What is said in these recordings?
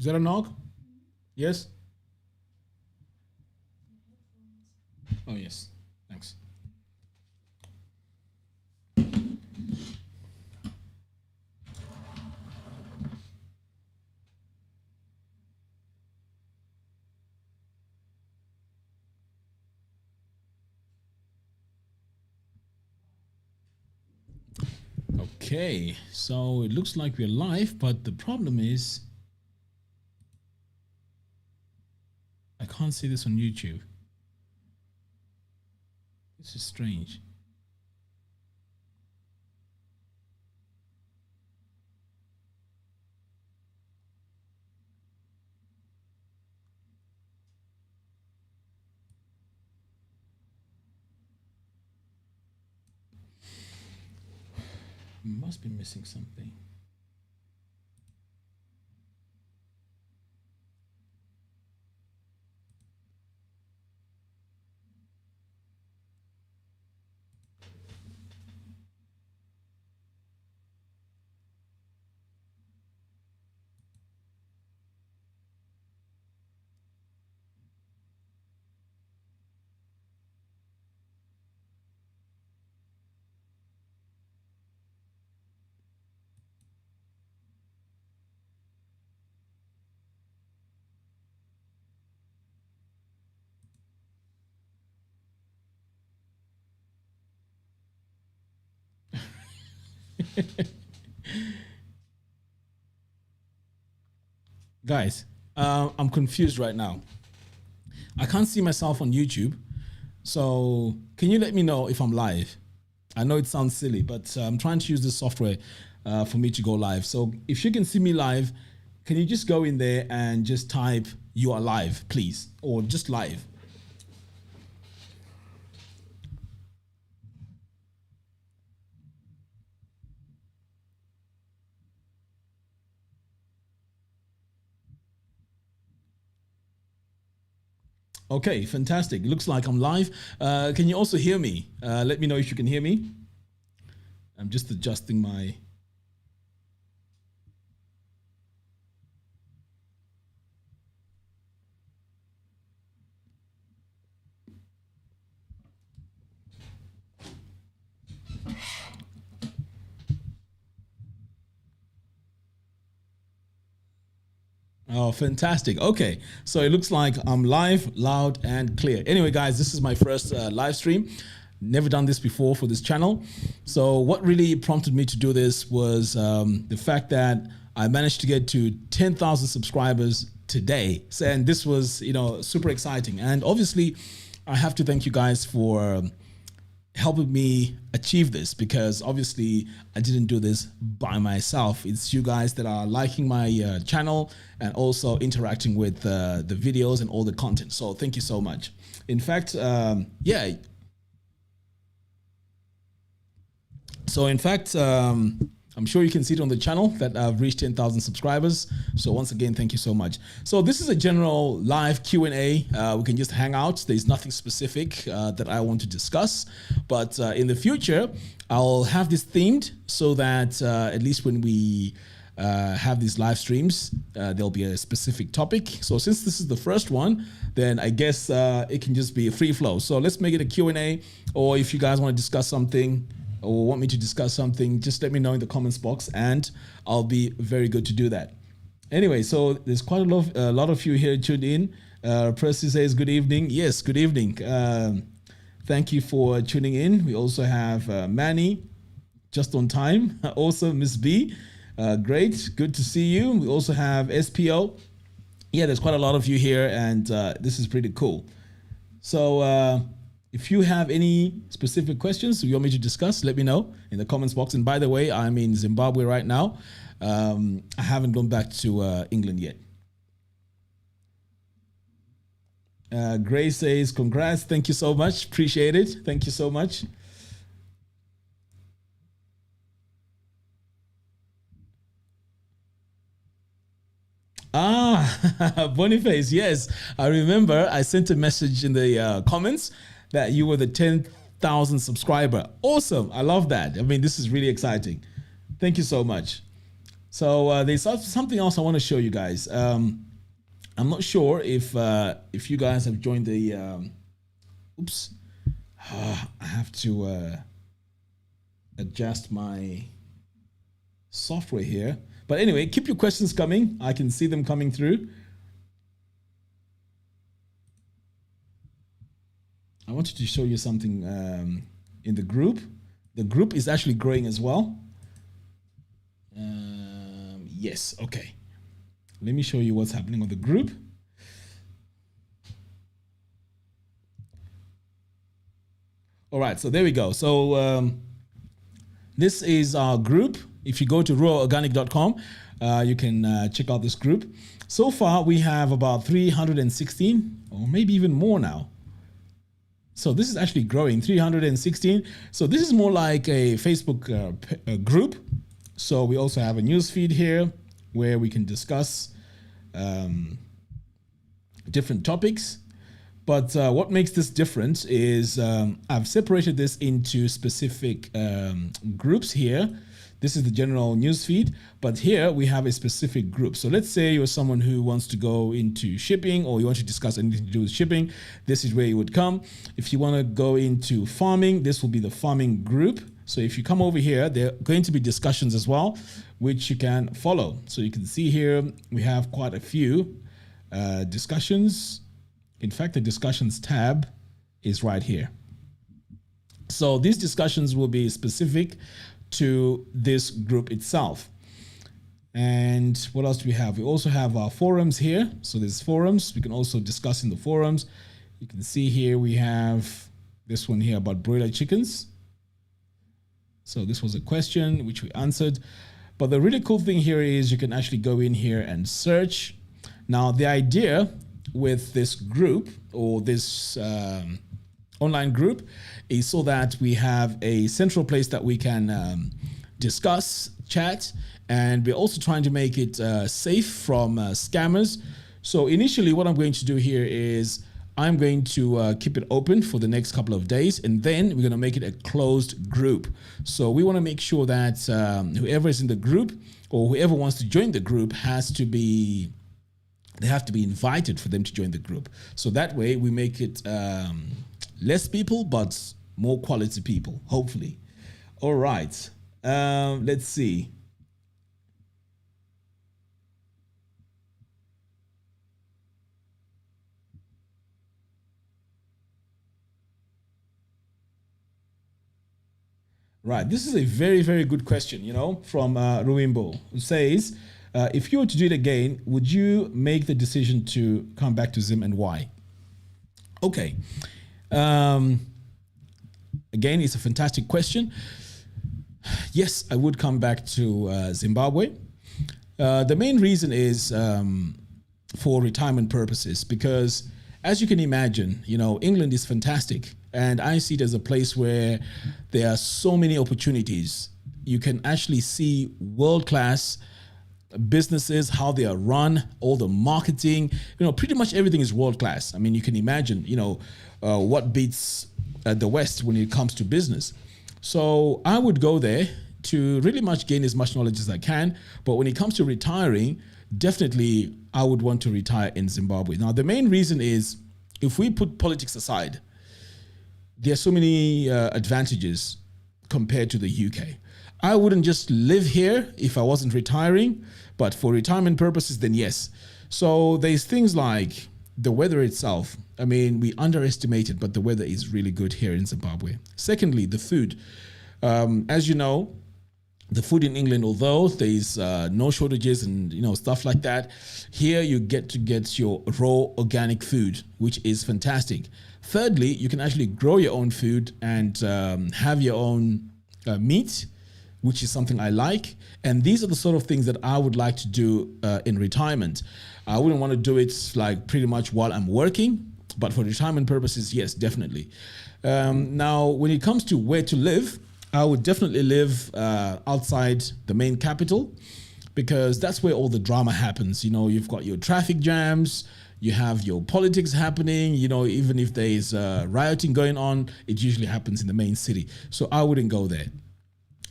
Is that a knock? Yes? Oh, yes. Thanks. Okay, so it looks like we're live, but the problem is I can't see this on YouTube. This is strange. Must be missing something. Guys, I'm confused right now. I can't see myself on YouTube. So can you let me know if I'm live? I know it sounds silly, but I'm trying to use this software for me to go live. So if you can see me live, can you just go in there and just type you are live, please, or just live? Okay, fantastic. Looks like I'm live. Can you also hear me? Let me know if you can hear me. I'm just adjusting my... Oh, fantastic. Okay, so it looks like I'm live, loud, and clear. Anyway, guys, this is my first live stream. Never done this before for this channel. So what really prompted me to do this was the fact that I managed to get to 10,000 subscribers today. So, and this was, you know, super exciting. And obviously, I have to thank you guys for helping me achieve this, because obviously I didn't do this by myself. It's you guys that are liking my channel and also interacting with the videos and all the content. So thank you so much. In fact, yeah. So in fact, I'm sure you can see it on the channel that I've reached 10,000 subscribers. So once again, thank you so much. So this is a general live Q&A. We can just hang out. There's nothing specific that I want to discuss. But in the future, I'll have this themed so that at least when we have these live streams, there'll be a specific topic. So since this is the first one, then I guess it can just be a free flow. So let's make it a Q&A, or if you guys want to discuss something, or want me to discuss something, just let me know in the comments box and I'll be very good to do that. Anyway, so there's quite a lot of you here tuned in. Percy says good evening. Yes, good evening. Thank you for tuning in. We also have Manny, just on time. Also, Miss B, great, good to see you. We also have SPO. Yeah, there's quite a lot of you here, and this is pretty cool. So if you have any specific questions you want me to discuss, let me know in the comments box. And by the way, I'm in Zimbabwe right now. I haven't gone back to England yet. Grace says, congrats. Thank you so much. Appreciate it. Thank you so much. Ah, Boniface. Yes, I remember I sent a message in the comments that you were the 10,000 subscriber. Awesome. I love that. I mean, this is really exciting. Thank you so much. So there's something else I want to show you guys. I'm not sure if you guys have joined the. Oops, I have to adjust my software here. But anyway, keep your questions coming. I can see them coming through. I wanted to show you something in the group. The group is actually growing as well. Yes, okay. Let me show you what's happening on the group. All right, so there we go. So this is our group. If you go to ruwaorganic.com, you can check out this group. So far, we have about 316, or maybe even more now. So this is actually growing, 316. So this is more like a Facebook group. So we also have a news feed here where we can discuss different topics. But what makes this different is I've separated this into specific groups here. This is the general news feed, but here we have a specific group. So let's say you're someone who wants to go into shipping, or you want to discuss anything to do with shipping. This is where you would come. If you want to go into farming, this will be the farming group. So if you come over here, there are going to be discussions as well, which you can follow. So you can see here, we have quite a few discussions. In fact, the discussions tab is right here. So these discussions will be specific to this group itself. And what else do we have? We also have our forums here. So there's forums. We can also discuss in the forums. You can see here we have this one here about broiler chickens. So this was a question which we answered. But the really cool thing here is you can actually go in here and search. Now the idea with this group, or this online group, is so that we have a central place that we can discuss, chat, and we're also trying to make it safe from scammers. So initially what I'm going to do here is I'm going to keep it open for the next couple of days, and then we're going to make it a closed group. So we want to make sure that whoever is in the group, or whoever wants to join the group, they have to be invited for them to join the group. So that way we make it less people, but more quality people, hopefully. All right, let's see. Right, this is a very, very good question, from Ruwimbo, who says, if you were to do it again, would you make the decision to come back to Zim, and why? Okay. Again, it's a fantastic question. Yes, I would come back to Zimbabwe. The main reason is for retirement purposes, because as you can imagine, England is fantastic, and I see it as a place where there are so many opportunities. You can actually see world-class businesses, how they are run, all the marketing, pretty much everything is world-class. I mean, you can imagine, what beats the West when it comes to business. So I would go there to really much gain as much knowledge as I can. But when it comes to retiring, definitely I would want to retire in Zimbabwe. Now, the main reason is, if we put politics aside, there are so many advantages compared to the UK. I wouldn't just live here if I wasn't retiring, but for retirement purposes, then yes. So there's things like the weather itself. I mean, we underestimate it, but the weather is really good here in Zimbabwe. Secondly, the food. As you know, the food in England, although there's no shortages and stuff like that, here you get to get your raw organic food, which is fantastic. Thirdly, you can actually grow your own food and have your own meat, which is something I like. And these are the sort of things that I would like to do in retirement. I wouldn't want to do it like pretty much while I'm working, but for retirement purposes, yes, definitely. Now, when it comes to where to live, I would definitely live outside the main capital, because that's where all the drama happens. You've got your traffic jams, you have your politics happening, even if there's rioting going on, it usually happens in the main city. So I wouldn't go there.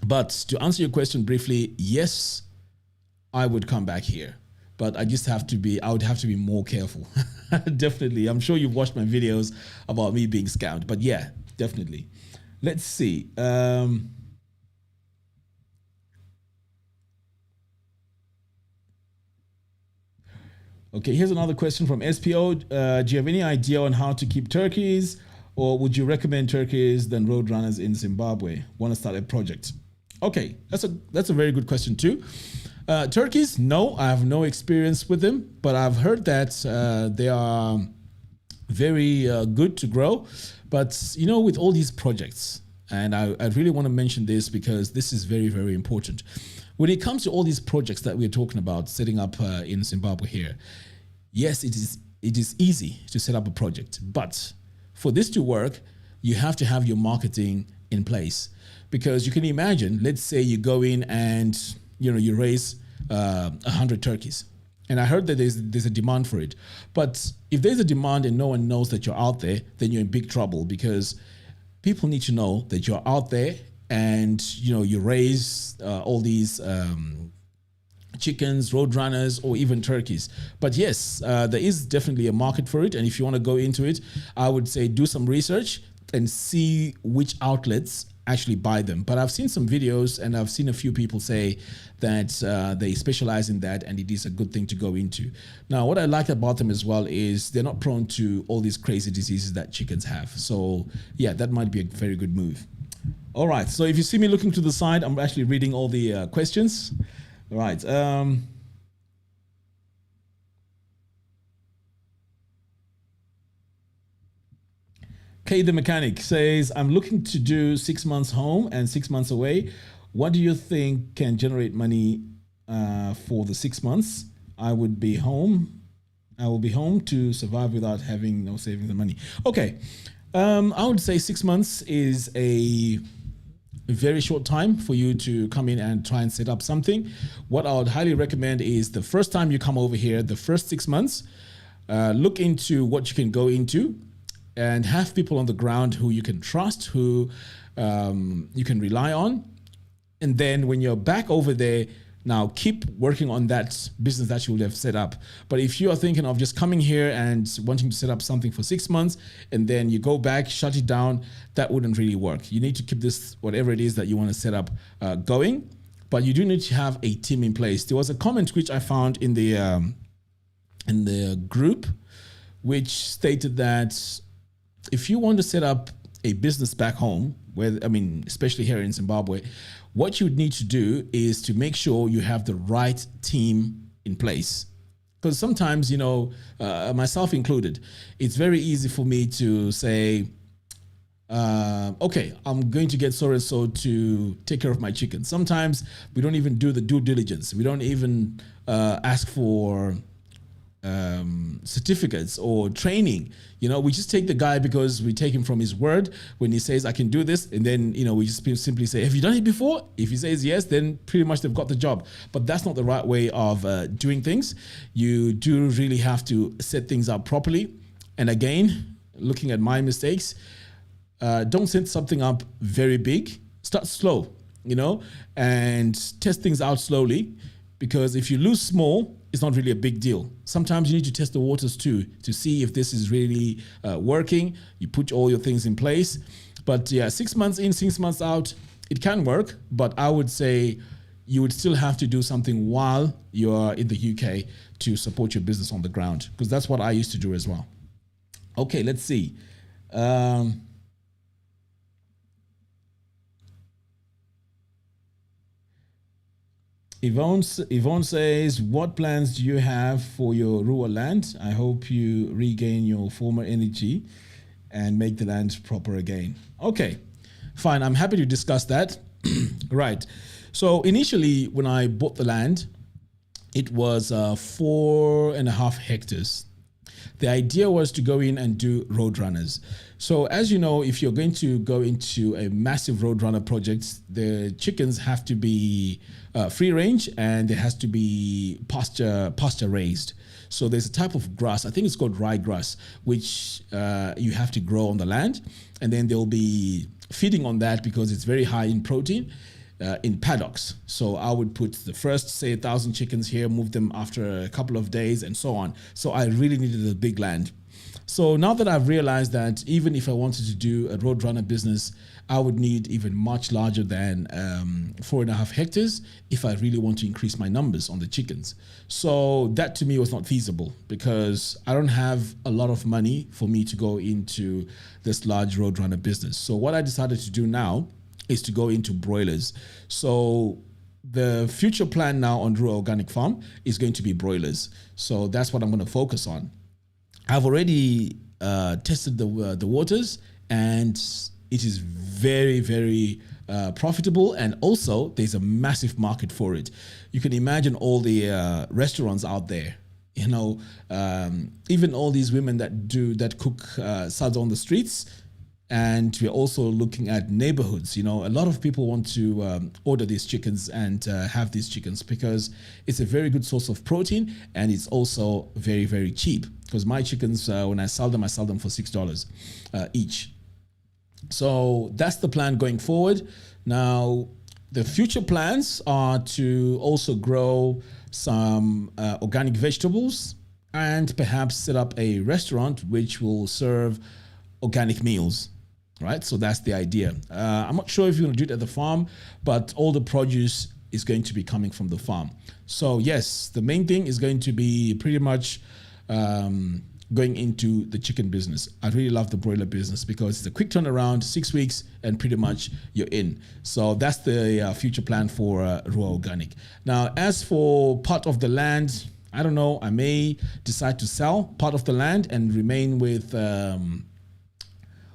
But to answer your question briefly, yes, I would come back here. But I would have to be more careful. Definitely. I'm sure you've watched my videos about me being scammed. But yeah, definitely. Let's see. Okay, here's another question from SPO. Do you have any idea on how to keep turkeys, or would you recommend turkeys than roadrunners in Zimbabwe? Want to start a project? Okay, that's a very good question too. Turkeys, no, I have no experience with them, but I've heard that they are very good to grow. But you know, with all these projects, and I really want to mention this because this is very, very important. When it comes to all these projects that we're talking about setting up in Zimbabwe here, yes, it is easy to set up a project, but for this to work, you have to have your marketing in place. Because you can imagine, let's say you go in and you raise 100 turkeys, and I heard that there's a demand for it. But if there's a demand and no one knows that you're out there, then you're in big trouble, because people need to know that you're out there and you raise all these chickens, roadrunners, or even turkeys. But yes, there is definitely a market for it, and if you want to go into it, I would say do some research and see which outlets actually buy them. But I've seen some videos and I've seen a few people say that they specialize in that and it is a good thing to go into. Now, what I like about them as well is they're not prone to all these crazy diseases that chickens have. So yeah, that might be a very good move. All right, so if you see me looking to the side, I'm actually reading all the questions. All right. Kay the mechanic says, I'm looking to do 6 months home and 6 months away. What do you think can generate money for the 6 months? I will be home to survive without having no savings and money. Okay. I would say 6 months is a very short time for you to come in and try and set up something. What I would highly recommend is the first time you come over here, the first 6 months, look into what you can go into and have people on the ground who you can trust, who you can rely on. And then when you're back over there, now keep working on that business that you will have set up. But if you are thinking of just coming here and wanting to set up something for 6 months and then you go back, shut it down, that wouldn't really work. You need to keep this, whatever it is that you want to set up, going. But you do need to have a team in place. There was a comment which I found in the group, which stated that if you want to set up a business back home, especially here in Zimbabwe, what you would need to do is to make sure you have the right team in place. Because sometimes, myself included, it's very easy for me to say, okay, I'm going to get so-and-so to take care of my chicken. Sometimes we don't even do the due diligence. We don't even ask for certificates or training. We just take the guy because we take him from his word when he says I can do this, and then we just simply say, have you done it before? If he says yes, then pretty much they've got the job. But that's not the right way of doing things. You do really have to set things up properly. And again, looking at my mistakes, don't set something up very big. Start slow, and test things out slowly, because if you lose small, it's not really a big deal. Sometimes you need to test the waters too to see if this is really working. You put all your things in place. But yeah, 6 months in, 6 months out, it can work. But I would say you would still have to do something while you're in the UK to support your business on the ground, because that's what I used to do as well. Okay, let's see. Yvonne says, what plans do you have for your Ruwa land? I hope you regain your former energy and make the land proper again. Okay, fine. I'm happy to discuss that. Right. So initially, when I bought the land, it was 4.5 hectares. The idea was to go in and do roadrunners. So as you know, if you're going to go into a massive roadrunner project, the chickens have to be free range and it has to be pasture raised. So there's a type of grass, I think it's called ryegrass, which you have to grow on the land. And then they'll be feeding on that because it's very high in protein. in paddocks. So I would put the first, say, 1,000 chickens here, move them after a couple of days and so on. So I really needed a big land. So now that I've realized that even if I wanted to do a roadrunner business, I would need even much larger than 4.5 hectares if I really want to increase my numbers on the chickens. So that to me was not feasible because I don't have a lot of money for me to go into this large roadrunner business. So what I decided to do now is to go into broilers. So the future plan now on Ruwa Organic Farm is going to be broilers. So that's what I'm going to focus on. I've already tested the waters, and it is very, very profitable, and also there's a massive market for it. You can imagine all the restaurants out there, you know, even all these women that cook suds on the streets. And we're also looking at neighborhoods. You know, a lot of people want to order these chickens and have these chickens because it's a very good source of protein, and it's also very, very cheap. Because my chickens, when I sell them for $6 each. So that's the plan going forward. Now, the future plans are to also grow some organic vegetables and perhaps set up a restaurant which will serve organic meals. Right, so that's the idea. I'm not sure if you're going to do it at the farm, but all the produce is going to be coming from the farm. So yes, the main thing is going to be pretty much going into the chicken business. I really love the broiler business because it's a quick turnaround, 6 weeks, and pretty much you're in. So that's the future plan for Ruwa Organic. Now, as for part of the land, I don't know, I may decide to sell part of the land and remain with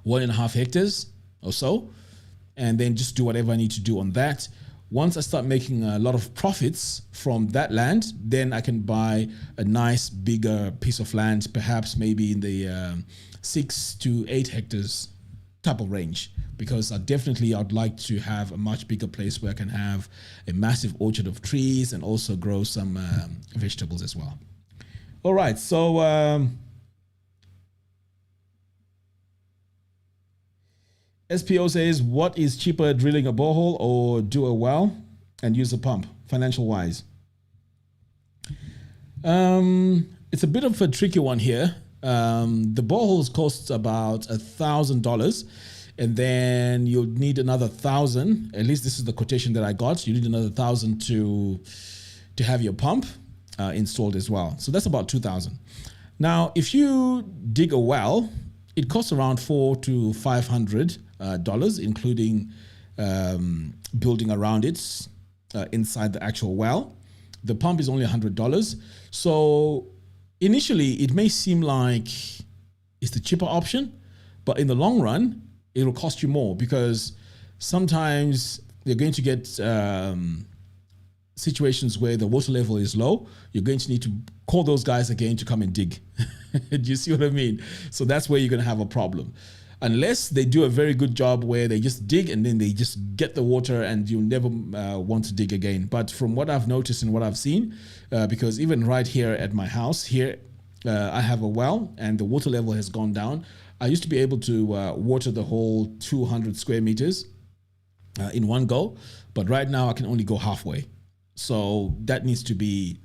1.5 hectares or so, and then just do whatever I need to do on that. Once I start making a lot of profits from that land, then I can buy a nice bigger piece of land, perhaps maybe in the 6 to 8 hectares type of range, because I'd like to have a much bigger place where I can have a massive orchard of trees and also grow some vegetables as well. All right, so SPO says, what is cheaper, drilling a borehole or do a well and use a pump, financial wise? It's a bit of a tricky one here. The boreholes cost about $1,000, and then you'll need another 1,000. At least this is the quotation that I got. You need another 1,000 to have your pump installed as well. So that's about 2,000. Now, if you dig a well, it costs around $400 to $500, including building around it inside the actual well. The pump is only $100. So initially, it may seem like it's the cheaper option, but in the long run, it will cost you more because sometimes you're going to get situations where the water level is low. You're going to need to call those guys again to come and dig. Do you see what I mean? So that's where you're going to have a problem. Unless they do a very good job where they just dig and then they just get the water and you never want to dig again. But from what I've noticed and what I've seen, because even right here at my house here, I have a well and the water level has gone down. I used to be able to water the whole 200 square meters in one go, but right now I can only go halfway. So that needs to be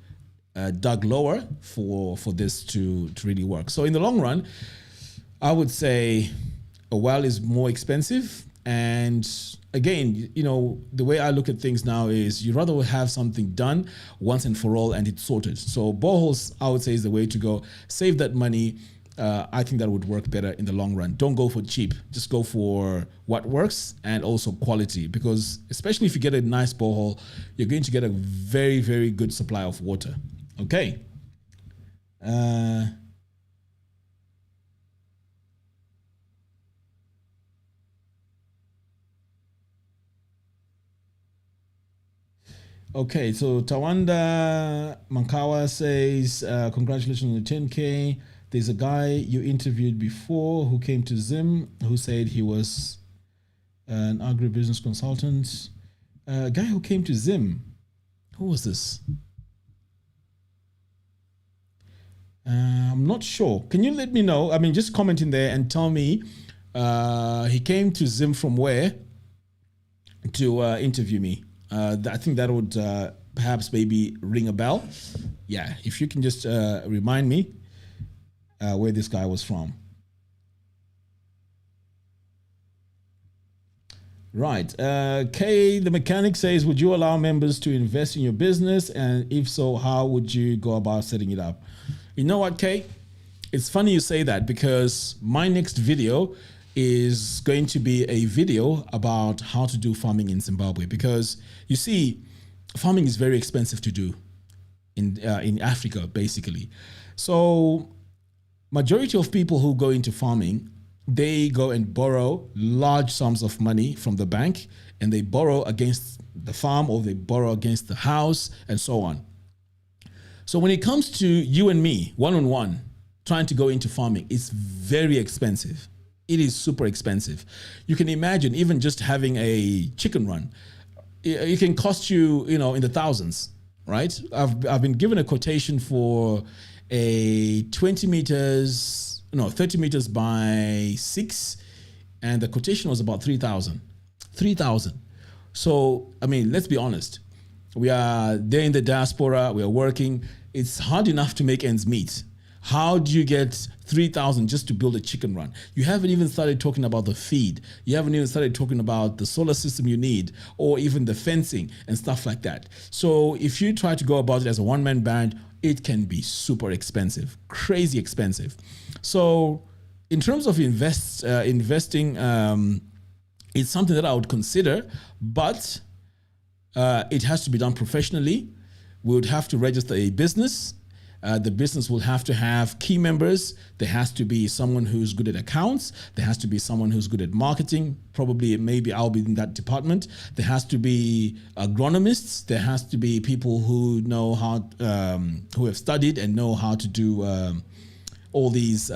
dug lower for this to really work. So in the long run, I would say a well is more expensive. And again, you know, the way I look at things now is you'd rather have something done once and for all and it's sorted. So boreholes, I would say, is the way to go. Save that money. I think that would work better in the long run. Don't go for cheap. Just go for what works and also quality, because especially if you get a nice borehole, you're going to get a very, very good supply of water. Okay. Okay, so Tawanda Mankawa says, congratulations on the 10K. There's a guy you interviewed before who came to Zim who said he was an agribusiness consultant. A guy who came to Zim. Who was this? I'm not sure. Can you let me know? I mean, just comment in there and tell me he came to Zim from where to interview me. I think that would perhaps maybe ring a bell. Yeah, if you can just remind me where this guy was from. Right. Kay, the mechanic says, would you allow members to invest in your business? And if so, how would you go about setting it up? You know what, Kay? It's funny you say that, because my next video is going to be a video about how to do farming in Zimbabwe. Because you see, farming is very expensive to do in Africa, basically. So majority of people who go into farming, they go and borrow large sums of money from the bank, and they borrow against the farm, or they borrow against the house, and so on. So when it comes to you and me, one-on-one, trying to go into farming, it's very expensive. It is super expensive. You can imagine even just having a chicken run, it can cost you, in the thousands, right? I've been given a quotation for a 30 meters by 6, and the quotation was about 3,000. 3,000. So, I mean, let's be honest. We are there in the diaspora, we are working. It's hard enough to make ends meet. How do you get 3,000 just to build a chicken run? You haven't even started talking about the feed. You haven't even started talking about the solar system you need, or even the fencing and stuff like that. So if you try to go about it as a one-man band, it can be super expensive, crazy expensive. So in terms of investing, it's something that I would consider, but it has to be done professionally. We would have to register a business. The business will have to have key members. There has to be someone who's good at accounts. There has to be someone who's good at marketing. Probably, maybe I'll be in that department. There has to be agronomists. There has to be people who know how, who have studied and know how to do all these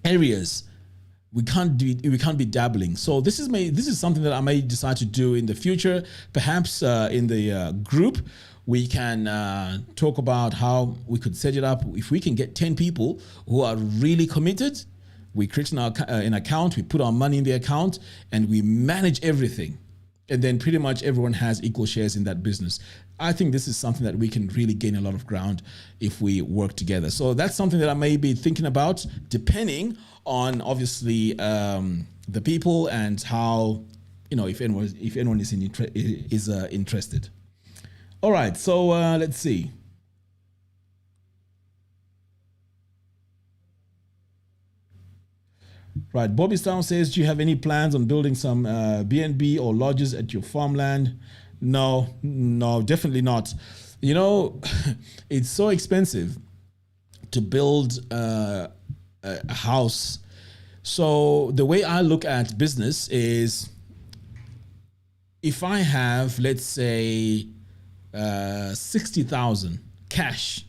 areas. We can't be dabbling. So this is something that I may decide to do in the future. Perhaps in the group, we can talk about how we could set it up. If we can get 10 people who are really committed, we create an account, we put our money in the account, and we manage everything. And then pretty much everyone has equal shares in that business. I think this is something that we can really gain a lot of ground if we work together. So that's something that I may be thinking about, depending on obviously the people and how, if anyone is interested. All right, so let's see. Right, Bobby Stown says, do you have any plans on building some B&B or lodges at your farmland? No, definitely not. It's so expensive to build a house. So the way I look at business is, if I have, let's say, 60,000 cash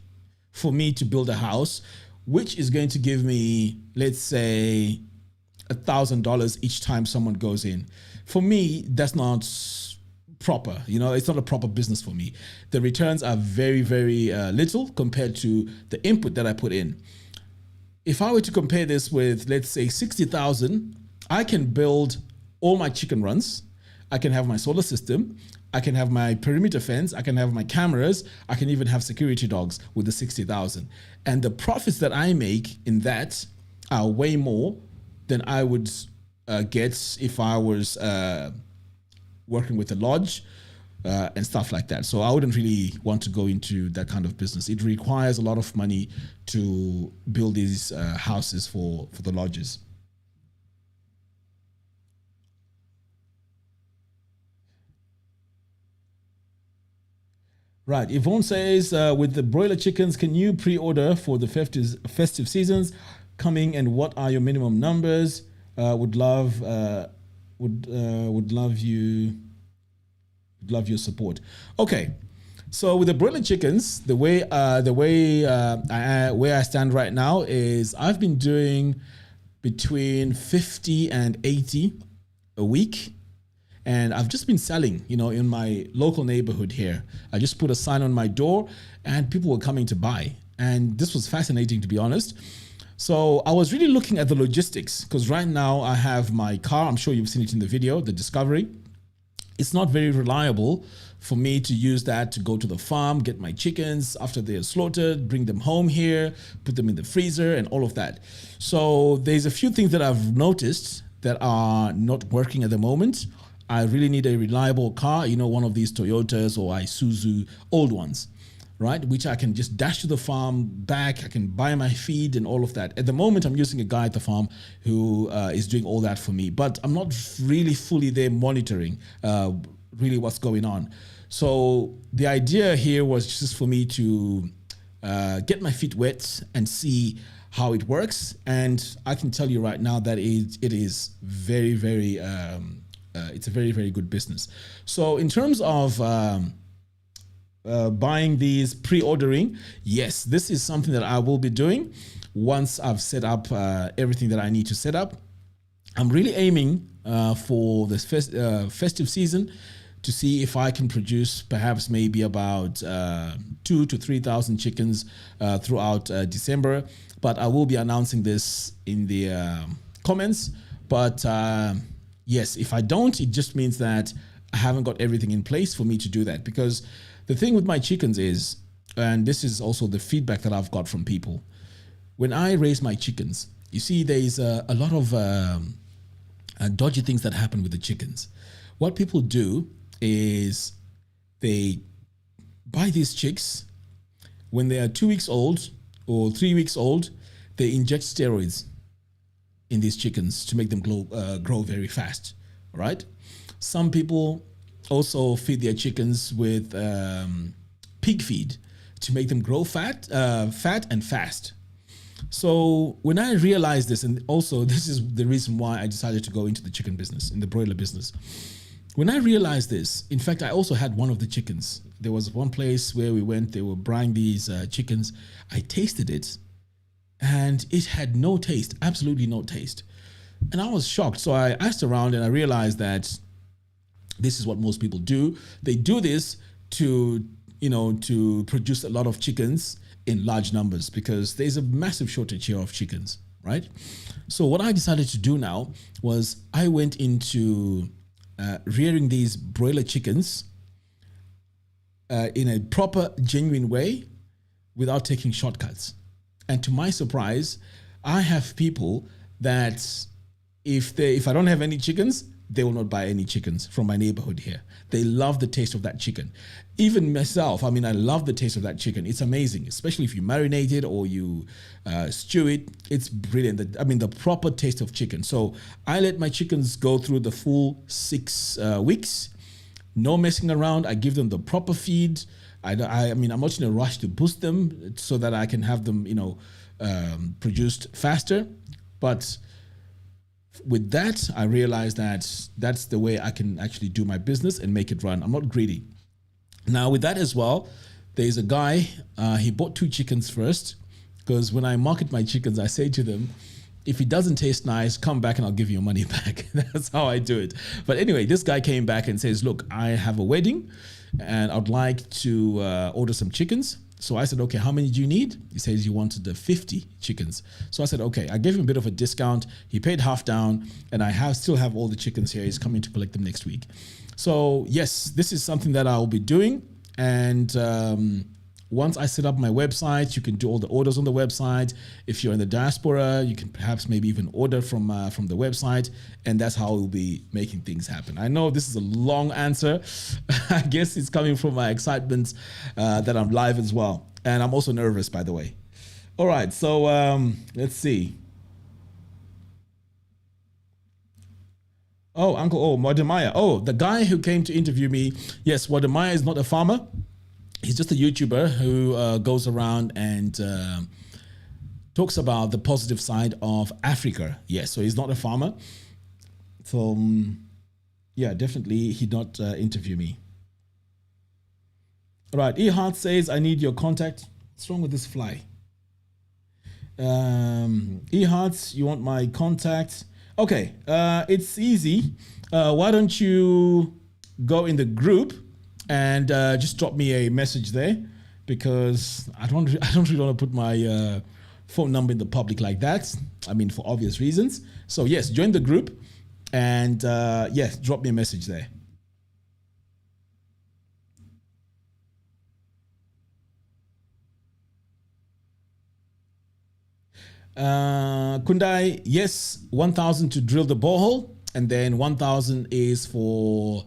for me to build a house, which is going to give me, let's say, $1,000 each time someone goes in. For me, that's not proper. It's not a proper business for me. The returns are very, very little compared to the input that I put in. If I were to compare this with, let's say, 60,000, I can build all my chicken runs. I can have my solar system. I can have my perimeter fence. I can have my cameras. I can even have security dogs with the 60,000. And the profits that I make in that are way more than I would get if I was working with a lodge and stuff like that. So I wouldn't really want to go into that kind of business. It requires a lot of money to build these houses for the lodges. Right, Yvonne says, with the broiler chickens, can you pre-order for the festive seasons coming, and what are your minimum numbers? Would love your support. Okay, so with the broiler chickens, the way where I stand right now is I've been doing between 50 and 80 a week. And I've just been selling, in my local neighborhood here. I just put a sign on my door and people were coming to buy. And this was fascinating, to be honest. So I was really looking at the logistics, because right now I have my car. I'm sure you've seen it in the video, the Discovery. it's not very reliable for me to use that to go to the farm, get my chickens after they're slaughtered, bring them home here, put them in the freezer and all of that. So there's a few things that I've noticed that are not working at the moment. I really need a reliable car, one of these Toyotas or Isuzu old ones, right? Which I can just dash to the farm, back, I can buy my feed and all of that. At the moment, I'm using a guy at the farm who is doing all that for me, but I'm not really fully there monitoring really what's going on. So the idea here was just for me to get my feet wet and see how it works. And I can tell you right now that it is very, very, it's a very, very good business. So in terms of buying these, pre-ordering, yes, this is something that I will be doing once I've set up everything that I need to set up. I'm really aiming for this festive season to see if I can produce perhaps maybe about 2,000 to 3,000 chickens throughout December. But I will be announcing this in the comments. But yes, if I don't, it just means that I haven't got everything in place for me to do that. Because the thing with my chickens is, and this is also the feedback that I've got from people, when I raise my chickens, you see there's a lot of dodgy things that happen with the chickens. What people do is they buy these chicks when they are 2 weeks old or 3 weeks old. They inject steroids in these chickens to make them grow very fast. All right. Some people also feed their chickens with pig feed to make them grow fat and fast. So when I realized this, and also this is the reason why I decided to go into the chicken business, in the broiler business. When I realized this, in fact, I also had one of the chickens. There was one place where we went, they were buying these chickens. I tasted it and it had no taste, absolutely no taste. And I was shocked. So I asked around and I realized that this is what most people do. They do this to produce a lot of chickens in large numbers because there's a massive shortage here of chickens, right? So what I decided to do now was I went into rearing these broiler chickens in a proper, genuine way without taking shortcuts. And to my surprise, I have people that if I don't have any chickens, they will not buy any chickens from my neighborhood here. They love the taste of that chicken. Even myself, I love the taste of that chicken. It's amazing, especially if you marinate it or you stew it. It's brilliant. The proper taste of chicken. So I let my chickens go through the full 6 weeks. No messing around. I give them the proper feed. I'm not in a rush to boost them so that I can have them, produced faster. But with that, I realized that that's the way I can actually do my business and make it run. I'm not greedy. Now, with that as well, there's a guy, he bought 2 chickens first, because when I market my chickens, I say to them, if it doesn't taste nice, come back and I'll give you your money back. That's how I do it. But anyway, this guy came back and says, look, I have a wedding and I'd like to order some chickens. So I said, okay, how many do you need? He says he wanted the 50 chickens. So I said, okay, I gave him a bit of a discount. He paid half down and I still have all the chickens here. He's coming to collect them next week. So yes, this is something that I'll be doing. And once I set up my website, you can do all the orders on the website. If you're in the diaspora, you can perhaps maybe even order from the website. And that's how we'll be making things happen. I know this is a long answer. I guess it's coming from my excitement that I'm live as well. And I'm also nervous, by the way. All right, so let's see. Oh, Wademaya. Oh, the guy who came to interview me. Yes, Wademaya is not a farmer. He's just a YouTuber who goes around and talks about the positive side of Africa. Yes, so he's not a farmer. So, yeah, definitely he not interview me. All right, Ehart says, I need your contact. What's wrong with this fly? Ehart, you want my contact? Okay, it's easy. Why don't you go in the group and just drop me a message there, because I don't really want to put my phone number in the public like that. For obvious reasons. So yes, join the group and yes, drop me a message there. Kundai, yes, 1,000 to drill the borehole, and then 1,000 is for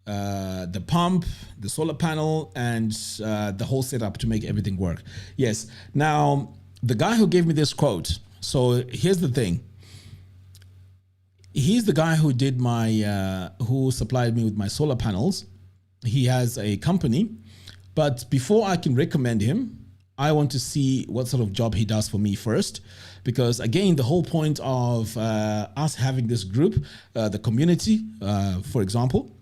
the pump, the solar panel, and the whole setup to make everything work. Yes. Now, the guy who gave me this quote, so here's the thing. He's the guy who did my, who supplied me with my solar panels. He has a company, but before I can recommend him, I want to see what sort of job he does for me first, because again, the whole point of us having this group, the community, for example,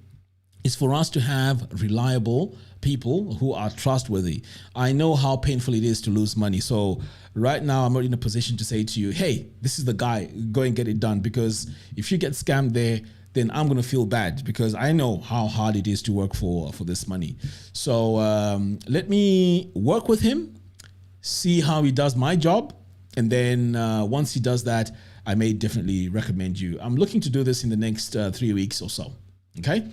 is for us to have reliable people who are trustworthy. I know how painful it is to lose money. So right now I'm not in a position to say to you, hey, this is the guy, go and get it done. Because if you get scammed there, then I'm going to feel bad, because I know how hard it is to work for this money. So let me work with him, see how he does my job. And then once he does that, I may definitely recommend you. I'm looking to do this in the next 3 weeks or so. Okay.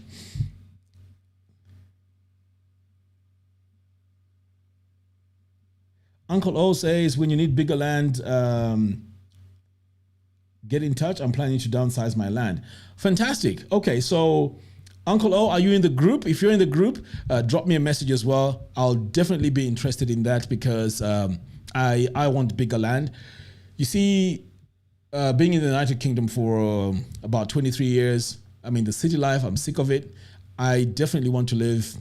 Uncle O says, when you need bigger land, get in touch. I'm planning to downsize my land. Fantastic. Okay, so Uncle O, are you in the group? If you're in the group, drop me a message as well. I'll definitely be interested in that, because I want bigger land. You see, being in the United Kingdom for about 23 years, I mean, the city life, I'm sick of it. I definitely want to live,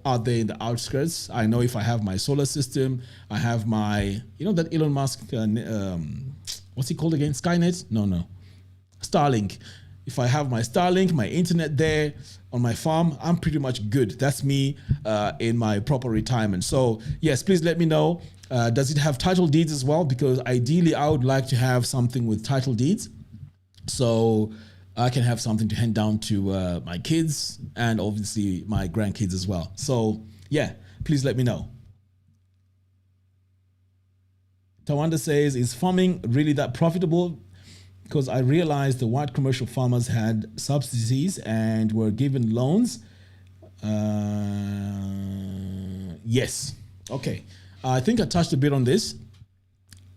out there in the outskirts. I know if I have my solar system, I have my, that Elon Musk, what's he called again? Skynet? No. Starlink. If I have my Starlink, my internet there on my farm, I'm pretty much good. That's me in my proper retirement. So yes, please let me know. Does it have title deeds as well? Because ideally I would like to have something with title deeds, so I can have something to hand down to my kids and obviously my grandkids as well. So yeah, please let me know. Tawanda says, is farming really that profitable? Because I realized the white commercial farmers had subsidies and were given loans. Yes. Okay. I think I touched a bit on this.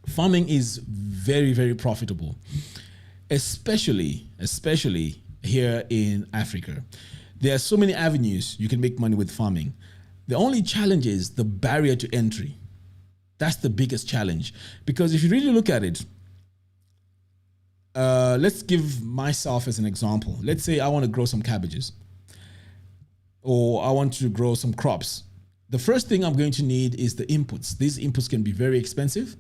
Farming is very, very profitable, especially here in Africa. There are so many avenues you can make money with farming. The only challenge is the barrier to entry. That's the biggest challenge, because if you really look at it, let's give myself as an example. Let's say I want to grow some cabbages, or I want to grow some crops. The first thing I'm going to need is the inputs. These inputs can be very expensive.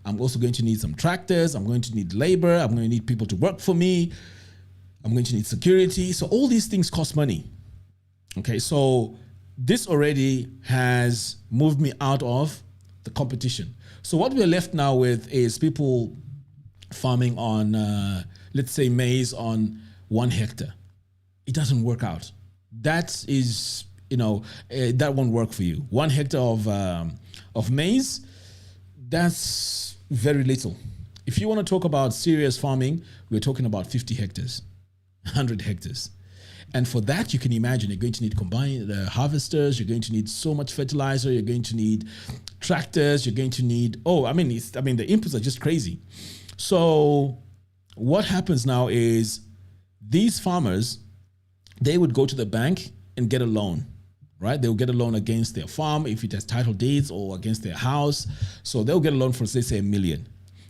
I'm also going to need some tractors. I'm going to need labor. I'm going to need people to work for me. I'm going to need security. So all these things cost money. Okay, so this already has moved me out of the competition. So what we're left now with is people farming on, let's say, maize on 1 hectare. It doesn't work out. That is, that won't work for you. 1 hectare of maize, that's very little. If you want to talk about serious farming, we're talking about 50 hectares, 100 hectares. And for that, you can imagine you're going to need combined harvesters, you're going to need so much fertilizer, you're going to need tractors, you're going to need, the inputs are just crazy. So what happens now is these farmers, they would go to the bank and get a loan, right? They'll get a loan against their farm if it has title deeds, or against their house. So they'll get a loan for, let's say, $1 million.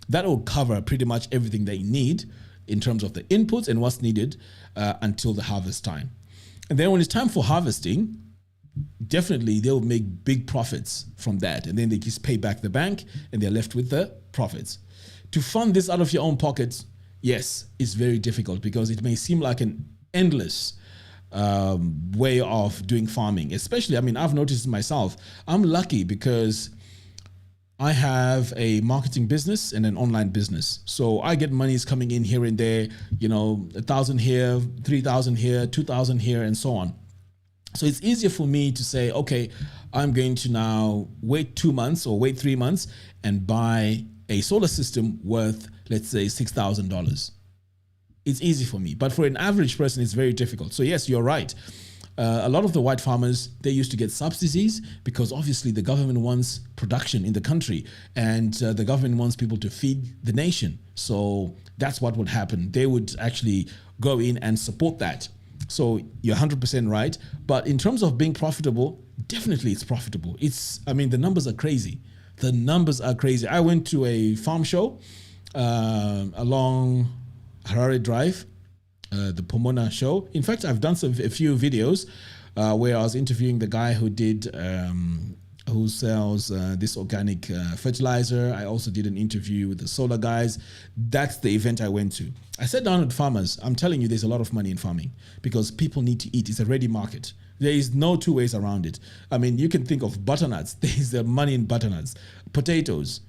That will cover pretty much everything they need in terms of the inputs and what's needed until the harvest time. And then when it's time for harvesting, definitely they'll make big profits from that. And then they just pay back the bank and they're left with the profits. To fund this out of your own pockets, yes, it's very difficult, because it may seem like an endless way of doing farming. Especially, I've noticed myself, I'm lucky because I have a marketing business and an online business. So I get monies coming in here and there, 1,000 here, 3,000 here, 2,000 here, and so on. So it's easier for me to say, okay, I'm going to now wait 2 months or wait 3 months and buy a solar system worth, let's say, $6,000. It's easy for me, but for an average person, it's very difficult. So yes, you're right. A lot of the white farmers, they used to get subsidies because obviously the government wants production in the country, and the government wants people to feed the nation. So that's what would happen. They would actually go in and support that. So you're 100% right. But in terms of being profitable, definitely it's profitable. The numbers are crazy. The numbers are crazy. I went to a farm show along Harare Drive, the Pomona show. In fact, I've done a few videos where I was interviewing the guy who sells this organic fertilizer. I also did an interview with the solar guys. That's the event I went to. I sat down with farmers. I'm telling you, there's a lot of money in farming because people need to eat. It's a ready market. There is no two ways around it. I mean, you can think of butternuts. There's the money in butternuts, potatoes,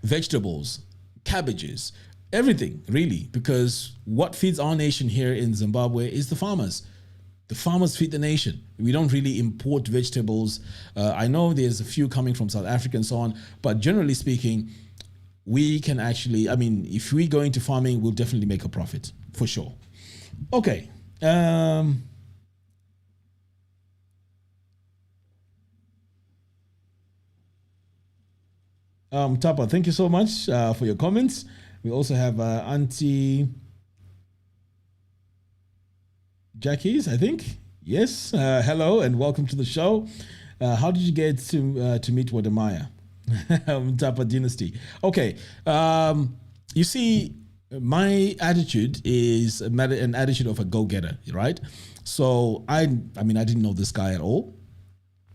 vegetables, cabbages, everything really, because what feeds our nation here in Zimbabwe is the farmers. The farmers feed the nation. We don't really import vegetables. I know there's a few coming from South Africa and so on, but generally speaking, we can actually, if we go into farming, we'll definitely make a profit for sure. Okay. Tapa, thank you so much for your comments. We also have Auntie Jackie's, I think. Yes. Hello and welcome to the show. How did you get to meet Wadamaya? Tapa Dynasty. Okay. You see, my attitude is an attitude of a go-getter, right? So I didn't know this guy at all.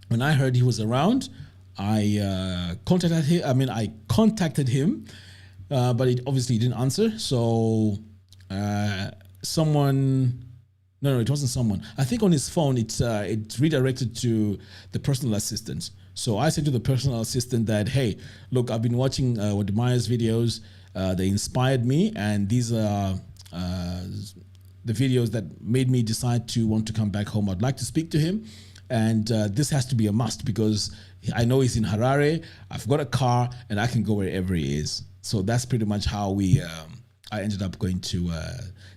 When I heard he was around, I contacted him. But it obviously didn't answer. So No, it wasn't someone. I think on his phone, it redirected to the personal assistant. So I said to the personal assistant that, hey, look, I've been watching Wadamaya's videos. They inspired me, and these are the videos that made me decide to want to come back home. I'd like to speak to him, and this has to be a must because I know he's in Harare. I've got a car, and I can go wherever he is. So that's pretty much how I ended up going to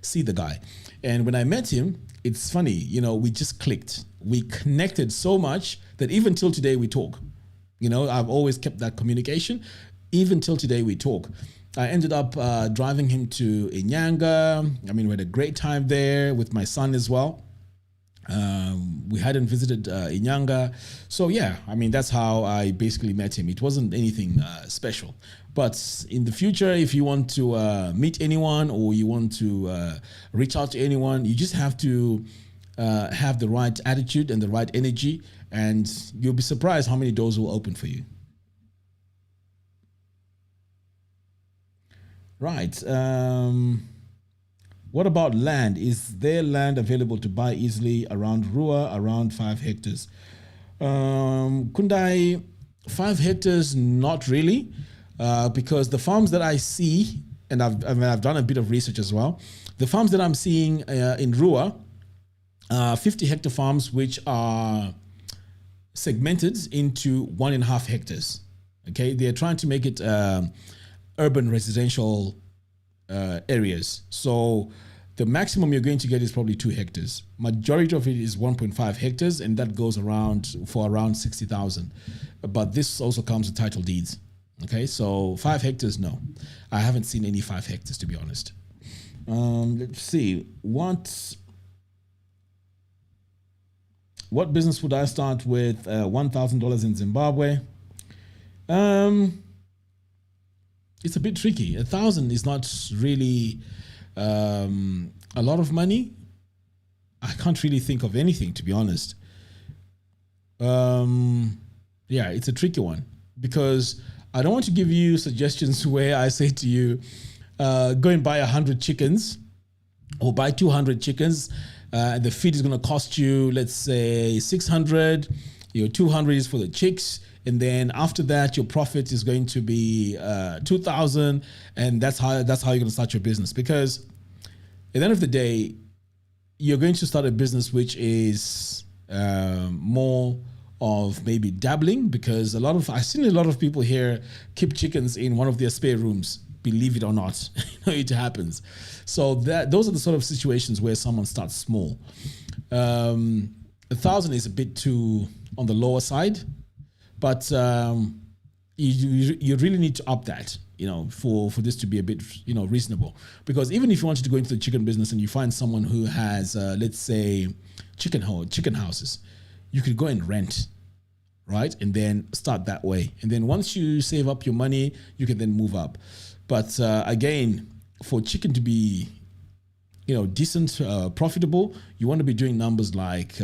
see the guy. And when I met him, it's funny, we just clicked. We connected so much that even till today we talk. I've always kept that communication. Even till today we talk. I ended up driving him to Inyanga. We had a great time there with my son as well. We hadn't visited Inyanga. So yeah, that's how I basically met him. It wasn't anything special. But in the future, if you want to meet anyone or you want to reach out to anyone, you just have to have the right attitude and the right energy, and you'll be surprised how many doors will open for you. Right. What about land? Is there land available to buy easily around Ruwa, around 5 hectares? Kundai, 5 hectares, not really, because the farms that I see, and I've done a bit of research as well, the farms that I'm seeing in Ruwa, 50-hectare farms which are segmented into 1.5 hectares. Okay, they're trying to make it urban residential areas. So the maximum you're going to get is probably 2 hectares. Majority of it is 1.5 hectares, and that goes for around 60,000. But this also comes with title deeds. Okay, so 5 hectares, no. I haven't seen any 5 hectares, to be honest. Let's see. What business would I start with $1,000 in Zimbabwe? It's a bit tricky. 1,000 is not really a lot of money. I can't really think of anything, to be honest. Yeah, it's a tricky one because I don't want to give you suggestions where I say to you, go and buy 100 chickens or buy 200 chickens. The feed is going to cost you, let's say, 600. 200 is for the chicks. And then after that, your profit is going to be 2,000, and that's how you're going to start your business. Because at the end of the day, you're going to start a business which is more of maybe dabbling. Because I've seen a lot of people here keep chickens in one of their spare rooms. believe it or not, it happens. So those are the sort of situations where someone starts small. 1,000 is a bit too on the lower side, but you really need to up that, for this to be a bit, reasonable. Because even if you wanted to go into the chicken business and you find someone who has, let's say, chicken houses, you could go and rent, right? And then start that way. And then once you save up your money, you can then move up. But again, for chicken to be, decent, profitable, you want to be doing numbers like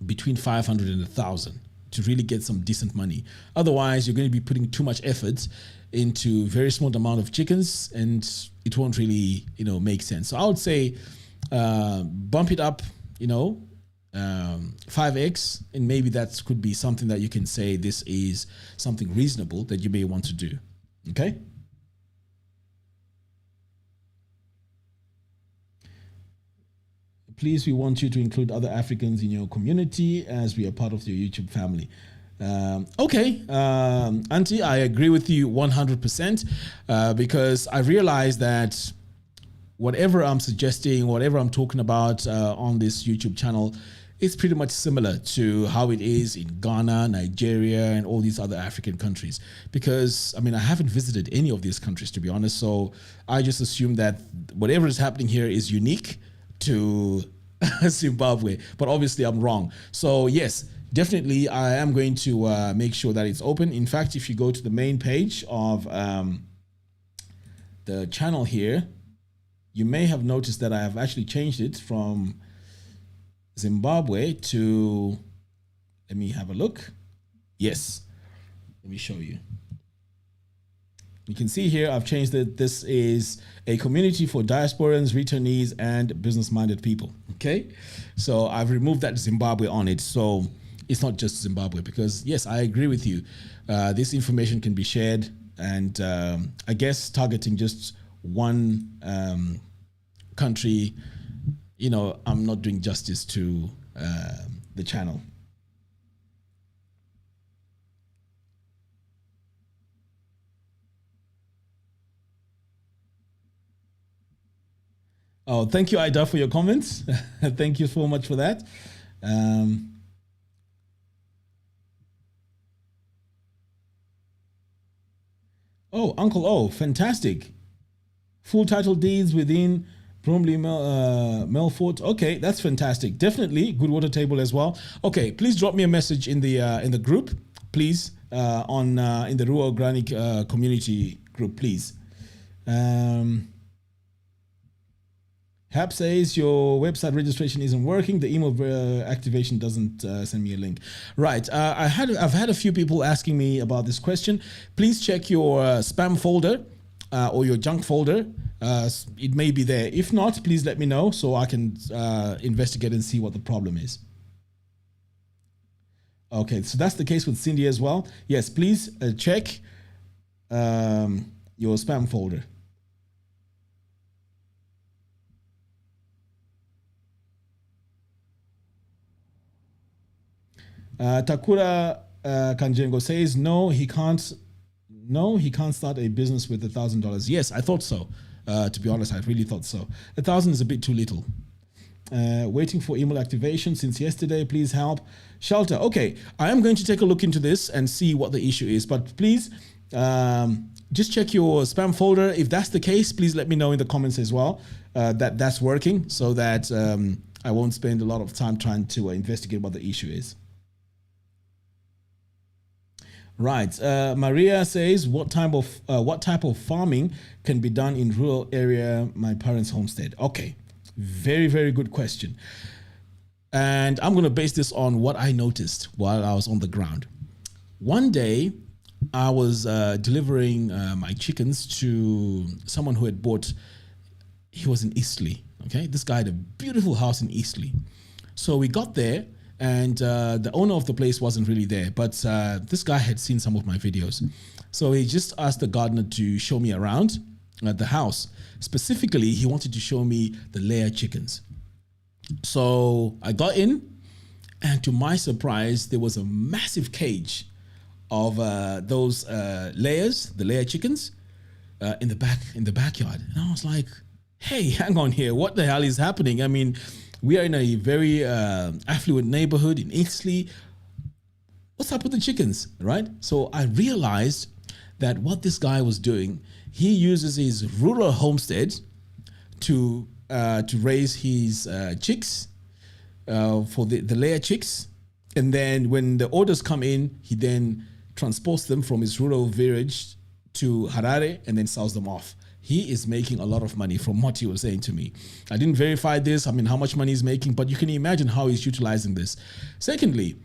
between 500 and 1,000 to really get some decent money. Otherwise, you're going to be putting too much effort into very small amount of chickens, and it won't really, make sense. So I would say bump it up, 5x, and maybe that could be something that you can say this is something reasonable that you may want to do. Okay. Please, we want you to include other Africans in your community as we are part of your YouTube family. Okay, Auntie, I agree with you 100% because I realize that whatever I'm suggesting, whatever I'm talking about on this YouTube channel, it's pretty much similar to how it is in Ghana, Nigeria, and all these other African countries. Because, I haven't visited any of these countries, to be honest, so I just assume that whatever is happening here is unique to Zimbabwe, but obviously I'm wrong. So yes, definitely I am going to make sure that it's open. In fact, if you go to the main page of the channel here, you may have noticed that I have actually changed it from Zimbabwe to, let me have a look. Yes, let me show you. You can see here, I've changed it. This is a community for diasporans, returnees, and business-minded people. Okay, so I've removed that Zimbabwe on it. So it's not just Zimbabwe, because yes, I agree with you. This information can be shared, and I guess targeting just one country, I'm not doing justice to the channel. Oh, thank you, Ida, for your comments. Thank you so much for that. Oh, Uncle O, fantastic. Full title deeds within Bromley Melfort. Okay, that's fantastic. Definitely good water table as well. Okay, please drop me a message in the group, please, in the Ruwa Organic community group, please. Hap says your website registration isn't working. The email activation doesn't send me a link. Right. I've had a few people asking me about this question. Please check your spam folder or your junk folder. It may be there. If not, please let me know so I can investigate and see what the problem is. Okay, so that's the case with Cindy as well. Yes, please check your spam folder. Takura Kanjengo says no, he can't start a business with $1,000. Yes, I thought so. To be honest, I really thought so. 1,000 is a bit too little. Waiting for email activation since yesterday. Please help. Shelter. Okay, I am going to take a look into this and see what the issue is. But please just check your spam folder. If that's the case, please let me know in the comments as well that that's working, so that I won't spend a lot of time trying to investigate what the issue is. Right. Maria says, what type of farming can be done in rural area? My parents' homestead. Okay. Very, very good question. And I'm going to base this on what I noticed while I was on the ground. One day, I was delivering my chickens to someone who had bought, he was in Eastleigh. Okay. This guy had a beautiful house in Eastleigh. So we got there. And the owner of the place wasn't really there, but this guy had seen some of my videos. So he just asked the gardener to show me around at the house. Specifically, he wanted to show me the layer chickens. So I got in, and to my surprise, there was a massive cage of those layers, the layer chickens. in the backyard, and I was like, hey, hang on here, what the hell is happening? I mean, we are in a very affluent neighborhood in Italy. What's up with the chickens, right? So I realized that what this guy was doing, he uses his rural homestead to raise his chicks for the layer chicks, and then when the orders come in, he then transports them from his rural village to Harare and then sells them off. He is making a lot of money from what he was saying to me. I didn't verify this, I mean, how much money he's making, but you can imagine how he's utilizing this. Secondly,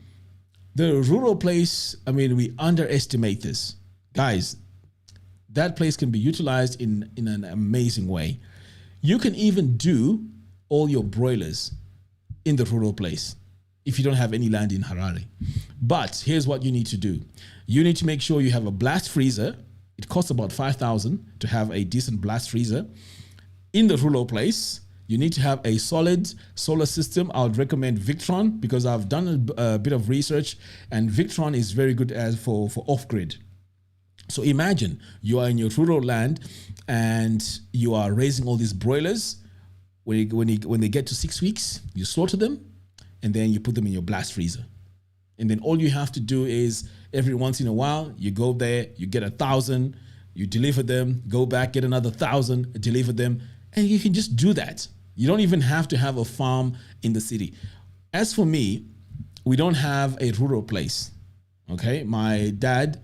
the rural place, I mean, we underestimate this. Guys, that place can be utilized in an amazing way. You can even do all your broilers in the rural place if you don't have any land in Harare. But here's what you need to do. You need to make sure you have a blast freezer. It costs about 5,000 to have a decent blast freezer. In the rural place, you need to have a solid solar system. I would recommend Victron because I've done a bit of research, and Victron is very good for off-grid. So imagine you are in your rural land and you are raising all these broilers. When they get to 6 weeks, you slaughter them and then you put them in your blast freezer. And then all you have to do is every once in a while, you go there, you get 1,000, you deliver them, go back, get another 1,000, deliver them, and you can just do that. You don't even have to have a farm in the city. As for me, we don't have a rural place, okay? My dad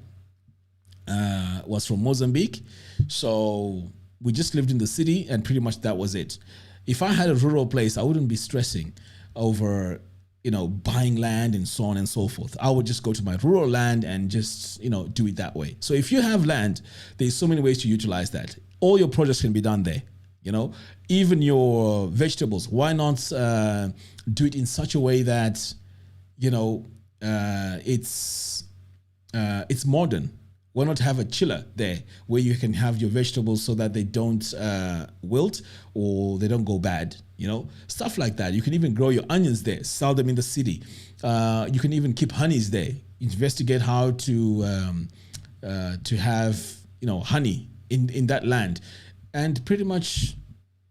was from Mozambique, so we just lived in the city and pretty much that was it. If I had a rural place, I wouldn't be stressing over buying land and so on and so forth. I would just go to my rural land and just, do it that way. So if you have land, there's so many ways to utilize that. All your projects can be done there, even your vegetables. Why not do it in such a way that, it's modern? Why not have a chiller there where you can have your vegetables so that they don't wilt or they don't go bad, stuff like that. You can even grow your onions there, sell them in the city. You can even keep honeys there. Investigate how to have, honey in that land. And pretty much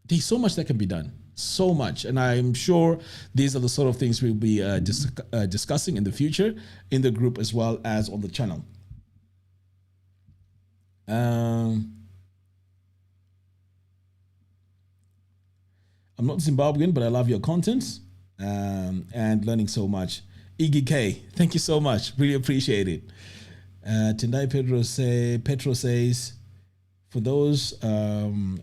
there's so much that can be done. So much. And I'm sure these are the sort of things we'll be discussing in the future in the group as well as on the channel. I'm not Zimbabwean, but I love your content and learning so much. Iggy K, thank you so much. Really appreciate it. Tendai Petro says, for those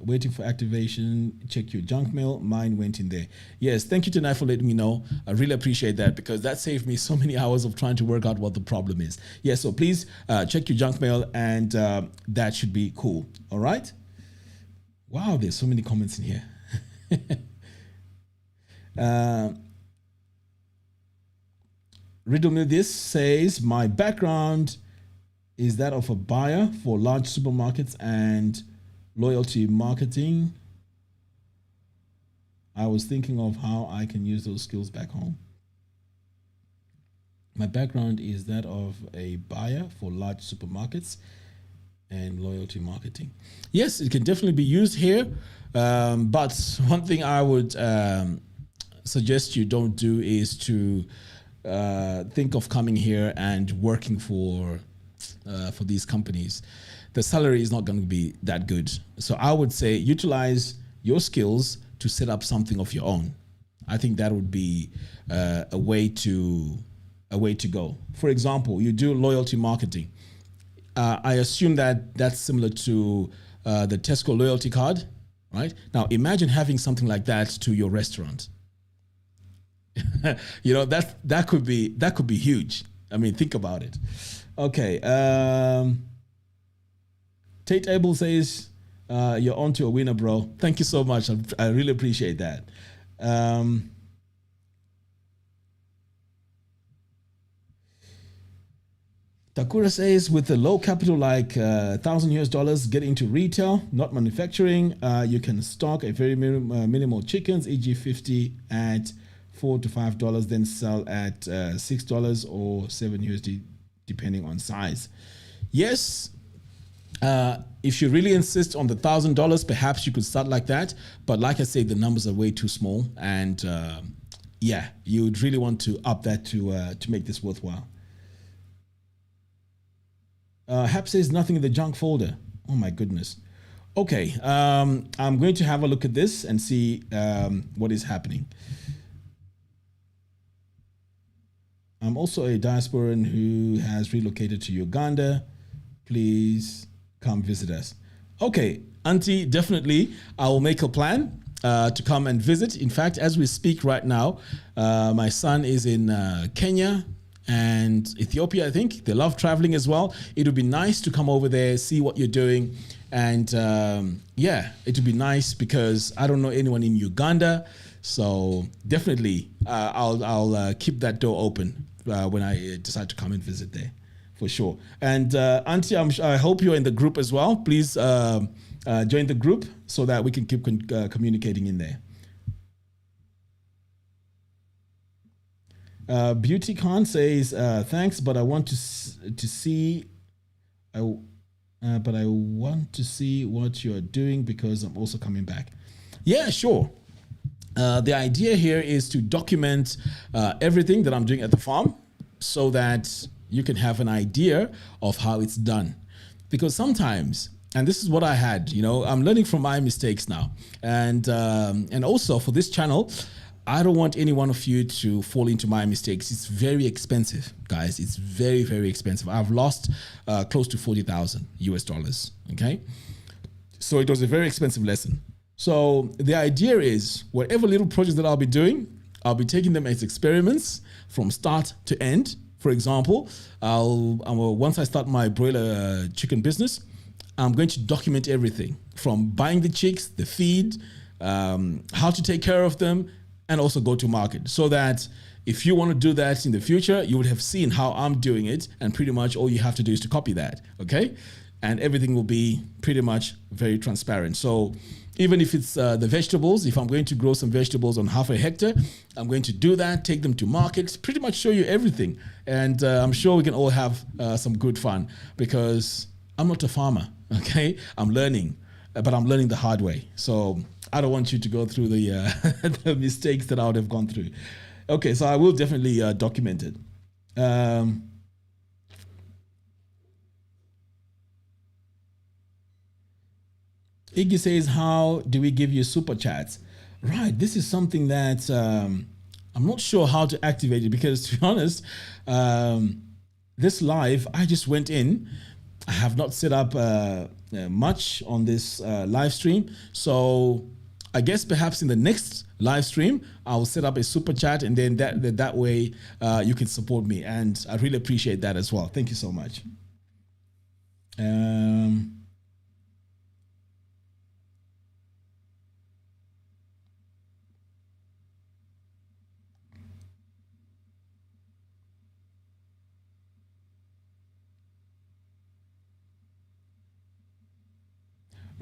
waiting for activation, check your junk mail. Mine went in there. Yes, thank you, Tendai, for letting me know. I really appreciate that because that saved me so many hours of trying to work out what the problem is. Yes, so please check your junk mail and that should be cool. All right? Wow, there's so many comments in here. Riddle me this says, my background is that of a buyer for large supermarkets and loyalty marketing. I was thinking of how I can use those skills back home. My background is that of a buyer for large supermarkets and loyalty marketing. Yes, it can definitely be used here. But one thing I would suggest you don't do is to think of coming here and working for these companies. The salary is not going to be that good. So I would say utilize your skills to set up something of your own. I think that would be a way to go. For example, you do loyalty marketing. I assume that that's similar to the Tesco loyalty card, right? Now imagine having something like that to your restaurant. That could be huge. I mean, think about it. Okay. Tate Abel says, you're on to a winner, bro. Thank you so much. I really appreciate that. Takura says, with a low capital like $1,000 US, get into retail, not manufacturing. You can stock a very minimal chickens, e.g. 50 at $4 to $5, then sell at $6 or $7 USD, depending on size. Yes, If you really insist on the $1,000, perhaps you could start like that. But like I say, the numbers are way too small, and yeah, you would really want to up that to make this worthwhile. Hap says nothing in the junk folder. Oh my goodness. Okay, I'm going to have a look at this and see what is happening. I'm also a diasporan who has relocated to Uganda. Please come visit us. Okay, Auntie, definitely I will make a plan to come and visit. In fact, as we speak right now, my son is in Kenya and Ethiopia, I think. They love traveling as well. It would be nice to come over there, see what you're doing. And yeah, it would be nice because I don't know anyone in Uganda. So definitely I'll keep that door open when I decide to come and visit there, for sure. And Auntie, I hope you're in the group as well. Please join the group so that we can keep communicating in there. Beauty Khan says, thanks, but I want to see, but I want to see what you're doing because I'm also coming back. Yeah, sure. The idea here is to document everything that I'm doing at the farm so that you can have an idea of how it's done. Because sometimes, and this is what I had, you know, I'm learning from my mistakes now. And also for this channel, I don't want any one of you to fall into my mistakes. It's very expensive, guys. It's very, very expensive. I've lost close to 40,000 US dollars, okay? So it was a very expensive lesson. So the idea is whatever little projects that I'll be doing, I'll be taking them as experiments from start to end. For example, once I start my broiler chicken business, I'm going to document everything from buying the chicks, the feed, how to take care of them, and also go to market, so that if you want to do that in the future, you would have seen how I'm doing it, and pretty much all you have to do is to copy that, okay? And everything will be pretty much very transparent. So even if it's the vegetables, if I'm going to grow some vegetables on half a hectare, I'm going to do that, take them to market, pretty much show you everything. And I'm sure we can all have some good fun, because I'm not a farmer, okay? I'm learning, but I'm learning the hard way. So I don't want you to go through the, the mistakes that I would have gone through. Okay, so I will definitely document it. Iggy says, how do we give you super chats? Right, this is something that I'm not sure how to activate it, because to be honest, this live, I just went in. I have not set up much on this live stream. So I guess perhaps in the next live stream, I'll set up a super chat, and then that way you can support me. And I really appreciate that as well. Thank you so much.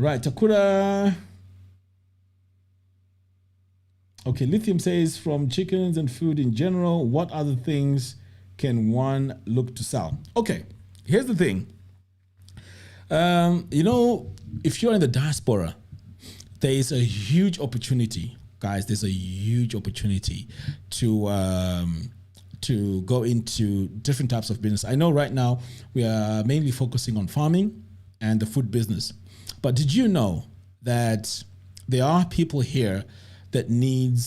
Right, Takura. Okay, Lithium says, from chickens and food in general, what other things can one look to sell? Okay, here's the thing. You know, if you're in the diaspora, there is a huge opportunity, guys. There's a huge opportunity to go into different types of business. I know right now we are mainly focusing on farming and the food business. But did you know that there are people here that need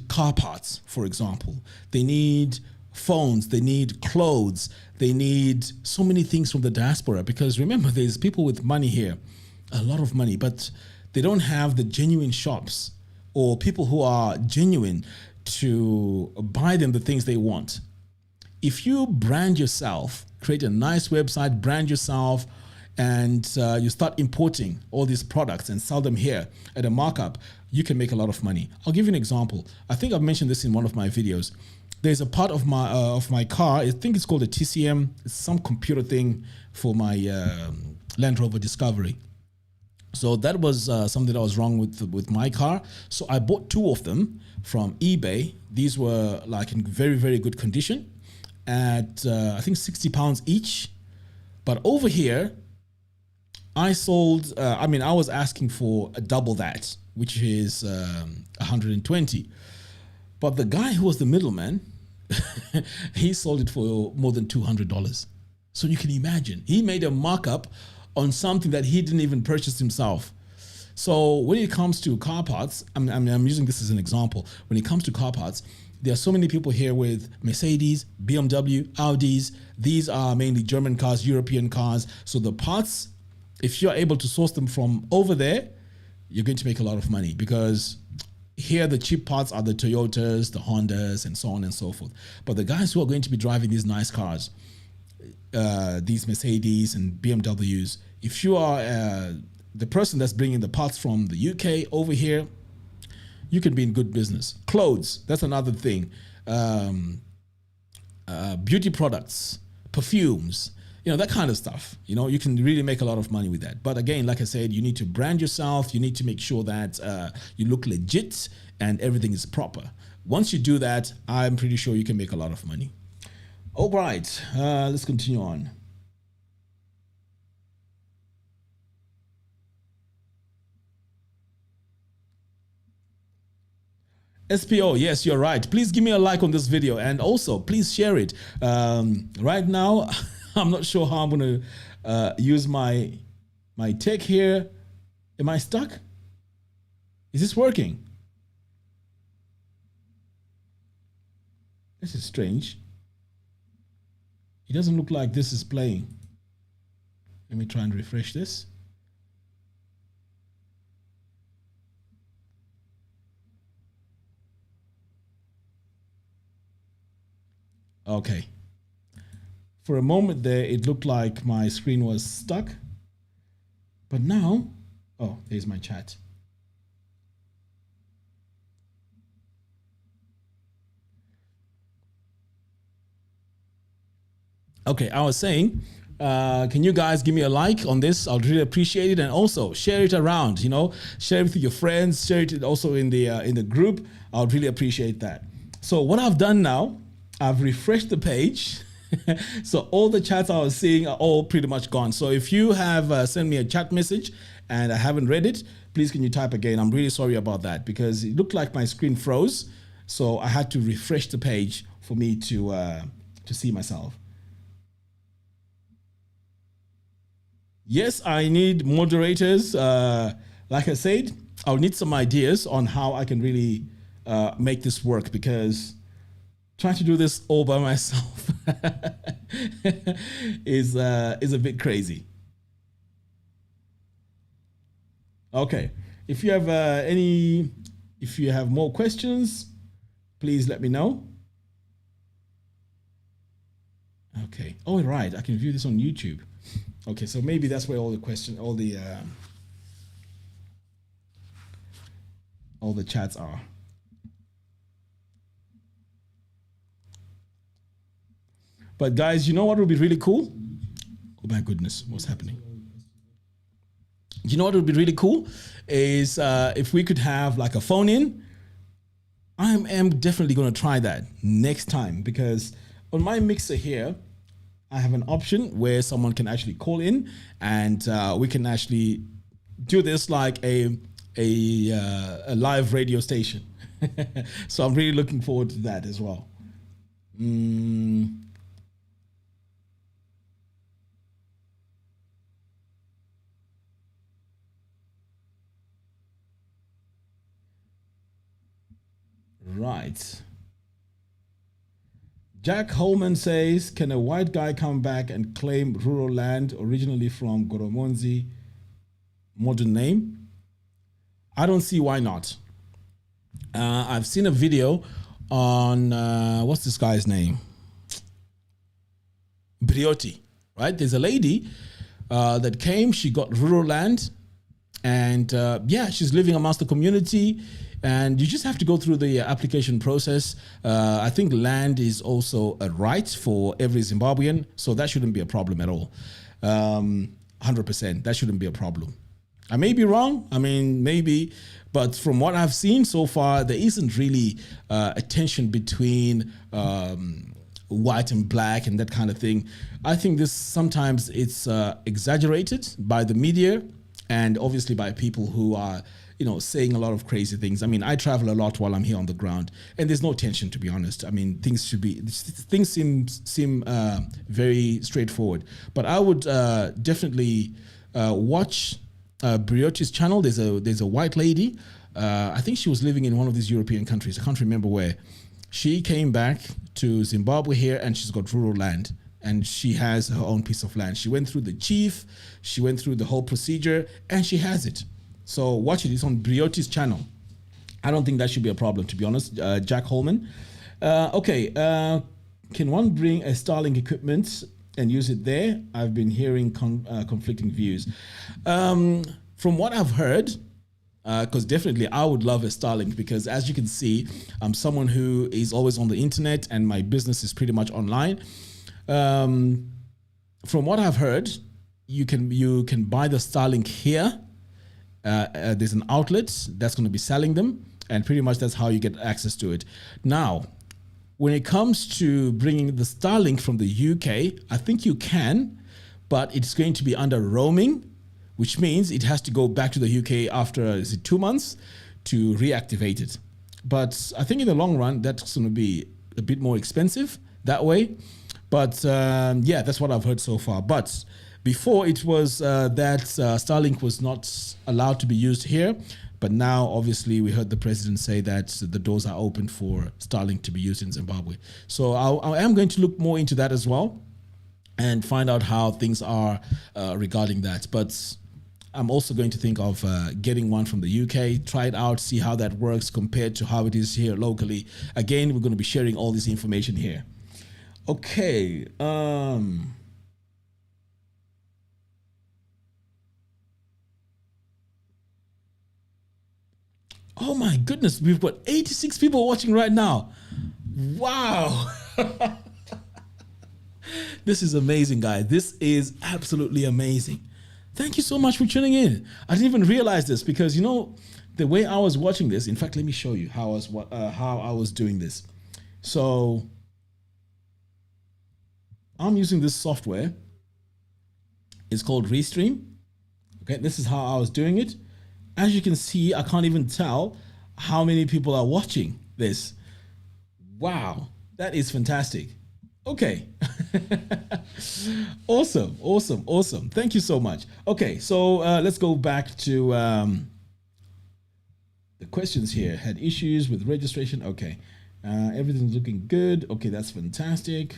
car parts, for example? They need phones, they need clothes, they need so many things from the diaspora, because remember, there's people with money here, a lot of money, but they don't have the genuine shops or people who are genuine to buy them the things they want. If you brand yourself, create a nice website, brand yourself, and you start importing all these products and sell them here at a markup, you can make a lot of money. I'll give you an example. I think I've mentioned this in one of my videos. There's a part of my car, I think it's called a TCM. It's some computer thing for my Land Rover Discovery. So that was something that was wrong with my car. So I bought two of them from eBay. These were like in very, very good condition at I think £60 each. But over here, I sold, I was asking for a double that, which is 120. But the guy who was the middleman, he sold it for more than $200. So you can imagine, he made a markup on something that he didn't even purchase himself. So when it comes to car parts, I'm using this as an example. When it comes to car parts, there are so many people here with Mercedes, BMW, Audis. These are mainly German cars, European cars. So the parts, if you're able to source them from over there, you're going to make a lot of money, because here the cheap parts are the Toyotas, the Hondas, and so on and so forth. But the guys who are going to be driving these nice cars, these Mercedes and BMWs, if you are the person that's bringing the parts from the UK over here, you can be in good business. Clothes, that's another thing. Beauty products, perfumes, that kind of stuff. You can really make a lot of money with that. But again, like I said, you need to brand yourself. You need to make sure that you look legit and everything is proper. Once you do that, I'm pretty sure you can make a lot of money. All right, let's continue on. SPO, yes, you're right. Please give me a like on this video, and also please share it. Right now, I'm not sure how I'm going to use my tech here. Am I stuck? Is this working? This is strange. It doesn't look like this is playing. Let me try and refresh this. Okay. For a moment there, it looked like my screen was stuck. But now, oh, there's my chat. Okay, I was saying, can you guys give me a like on this? I'll really appreciate it, and also share it around. Share it with your friends. Share it also in the group. I'll really appreciate that. So what I've done now, I've refreshed the page. So all the chats I was seeing are all pretty much gone. So if you have sent me a chat message and I haven't read it, please can you type again? I'm really sorry about that, because it looked like my screen froze. So I had to refresh the page for me to see myself. Yes, I need moderators. Like I said, I'll need some ideas on how I can really make this work, because trying to do this all by myself is a bit crazy. Okay, if you have if you have more questions, please let me know. Okay. Oh, right. I can view this on YouTube. Okay, so maybe that's where all the chats are. But guys, you know what would be really cool? Oh my goodness, what's happening? You know what would be really cool is if we could have like a phone in. I am definitely going to try that next time, because on my mixer here, I have an option where someone can actually call in, and we can actually do this like a live radio station. So I'm really looking forward to that as well. Right. Jack Holman says, can a white guy come back and claim rural land originally from Goromonzi? Modern name? I don't see why not. I've seen a video on, what's this guy's name? Briotti, right? There's a lady that came, she got rural land, and yeah, she's living amongst the community. And you just have to go through the application process. I think land is also a right for every Zimbabwean, so that shouldn't be a problem at all. 100%, that shouldn't be a problem. I may be wrong, maybe, but from what I've seen so far, there isn't really a tension between white and black and that kind of thing. I think this sometimes it's exaggerated by the media and obviously by people who are, saying a lot of crazy things. I mean, I travel a lot while I'm here on the ground, and there's no tension, to be honest. I mean, things seem very straightforward. But I would definitely watch Brioti's channel. There's a white lady. I think she was living in one of these European countries. I can't remember where. She came back to Zimbabwe here, and she's got rural land. And she has her own piece of land. She went through the chief, she went through the whole procedure, and she has it. So watch it. It's on Brioti's channel. I don't think that should be a problem, to be honest. Jack Holman. Can one bring a Starlink equipment and use it there? I've been hearing conflicting views. From what I've heard, because definitely I would love a Starlink, because as you can see, I'm someone who is always on the internet and my business is pretty much online. From what I've heard, you can buy the Starlink here. There's an outlet that's going to be selling them, and pretty much that's how you get access to it. Now, when it comes to bringing the Starlink from the UK, I think you can, but it's going to be under roaming, which means it has to go back to the UK after, is it 2 months, to reactivate it. But I think in the long run, that's going to be a bit more expensive that way. But yeah, that's what I've heard so far. But before it was that Starlink was not allowed to be used here. But now, obviously, we heard the president say that the doors are open for Starlink to be used in Zimbabwe. So I am going to look more into that as well and find out how things are regarding that. But I'm also going to think of getting one from the UK, try it out, see how that works compared to how it is here locally. Again, we're going to be sharing all this information here. Okay. Oh my goodness, we've got 86 people watching right now. Wow. This is amazing, guys. This is absolutely amazing. Thank you so much for tuning in. I didn't even realize this because, the way I was watching this, in fact, let me show you how I was doing this. So I'm using this software. It's called Restream. Okay, this is how I was doing it. As you can see, I can't even tell how many people are watching this. Wow, that is fantastic. Okay. Awesome. Thank you so much. Okay, so let's go back to the questions here. Had issues with registration. Okay. Everything's looking good. Okay, that's fantastic.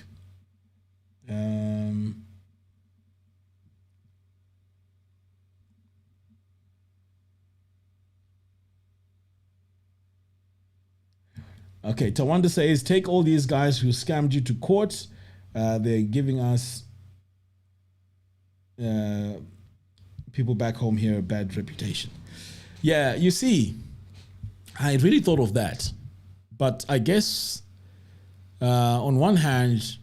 Okay, Tawanda says, take all these guys who scammed you to court. They're giving us people back home here a bad reputation. Yeah, you see, I really thought of that. But I guess on one hand,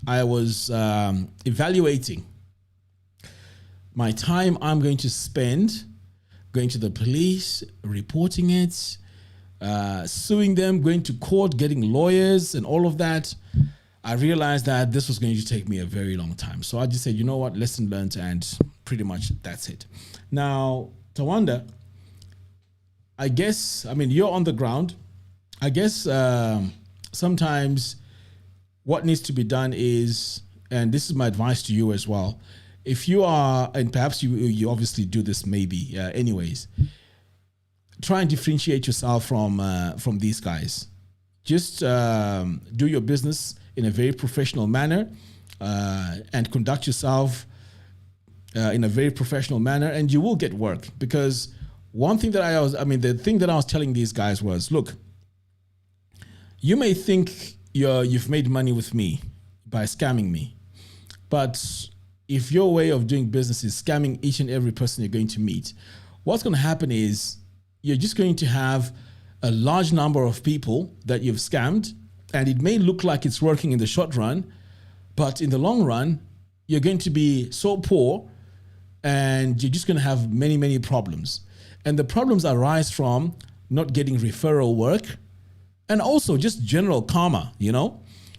I was evaluating my time I'm going to spend going to the police, reporting it, suing them, going to court, getting lawyers and all of that. I realized that this was going to take me a very long time. So I just said, you know what, lesson learned, and pretty much that's it. Now, Tawanda, I guess, you're on the ground. I guess sometimes what needs to be done is, and this is my advice to you as well, if you are, and perhaps you obviously do this maybe anyways, try and differentiate yourself from these guys. Just do your business in a very professional manner and conduct yourself in a very professional manner, and you will get work. Because one thing that the thing that I was telling these guys was, look, you may think you've made money with me by scamming me, but if your way of doing business is scamming each and every person you're going to meet, what's going to happen is you're just going to have a large number of people that you've scammed, and it may look like it's working in the short run, but in the long run, you're going to be so poor and you're just going to have many, many problems. And the problems arise from not getting referral work and also just general karma,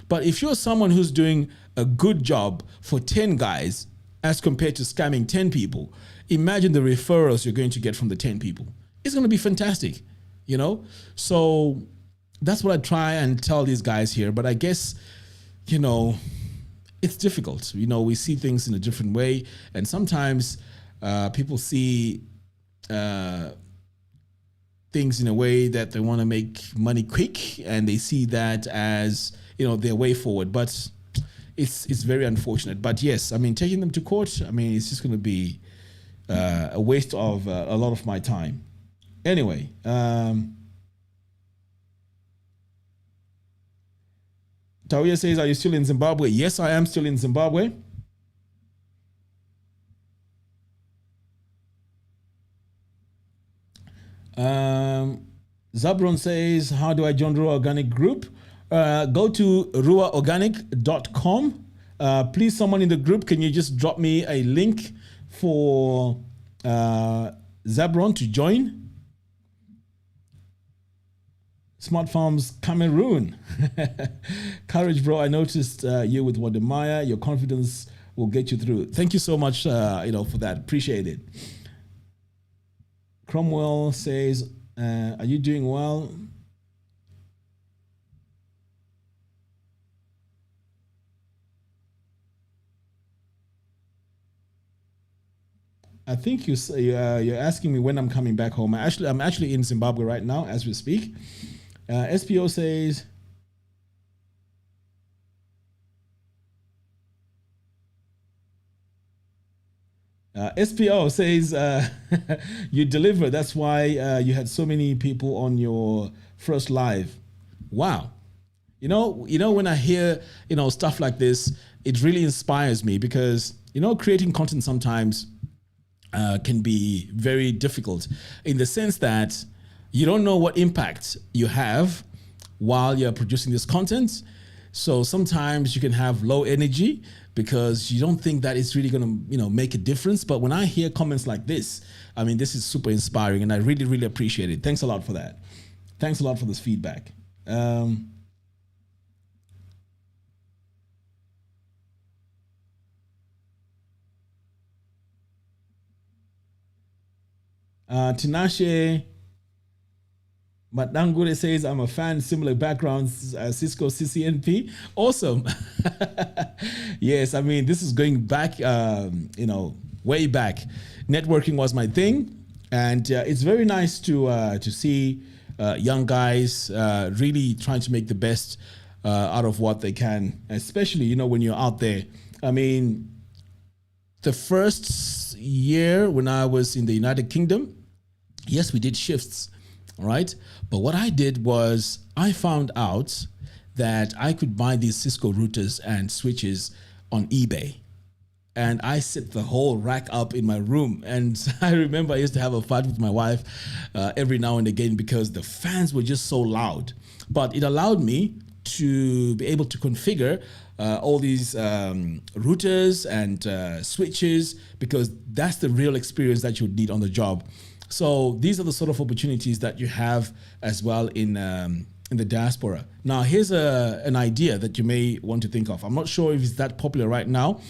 But if you're someone who's doing a good job for 10 guys as compared to scamming 10 people, imagine the referrals you're going to get from the 10 people. It's going to be fantastic, you know? So that's what I try and tell these guys here. But I guess, you know, it's difficult. You know, we see things in a different way. And sometimes people see things in a way that they want to make money quick, and they see that as, you know, their way forward. But it's very unfortunate. But yes, I mean, taking them to court, I mean, it's just going to be a waste of a lot of my time. Anyway, Tawia says, are you still in Zimbabwe? Yes, I am still in Zimbabwe. Zabron says, how do I join Ruwa Organic Group? Go to ruwaorganic.com. Please, someone in the group, can you just drop me a link for Zabron to join? Smart Farms Cameroon. Courage, bro. I noticed you with Wademaya. Your confidence will get you through. Thank you so much, you know, for that. Appreciate it. Cromwell says, are you doing well? I think you're asking me when I'm coming back home. I'm actually in Zimbabwe right now as we speak. SPO says, SPO says you deliver. That's why you had so many people on your first live. Wow. You know, when I hear, you know, stuff like this, it really inspires me because, you know, creating content sometimes can be very difficult in the sense that you don't know what impact you have while you're producing this content. So sometimes you can have low energy because you don't think that it's really going to, you know, make a difference. But when I hear comments like this, I mean, this is super inspiring and I really, really appreciate it. Thanks a lot for that. Thanks a lot for this feedback. Tinashe Matangure says, I'm a fan, similar backgrounds, Cisco CCNP. Awesome. Yes, I mean, this is going back, you know, way back. Networking was my thing. And it's very nice to see young guys really trying to make the best out of what they can, especially, you know, when you're out there. I mean, the first year when I was in the United Kingdom, yes, we did shifts, all right? But what I did was I found out that I could buy these Cisco routers and switches on eBay. And I set the whole rack up in my room. And I remember I used to have a fight with my wife every now and again because the fans were just so loud. But it allowed me to be able to configure all these routers and switches because that's the real experience that you would need on the job. So these are the sort of opportunities that you have as well in the diaspora. Now, here's an idea that you may want to think of. I'm not sure if it's that popular right now.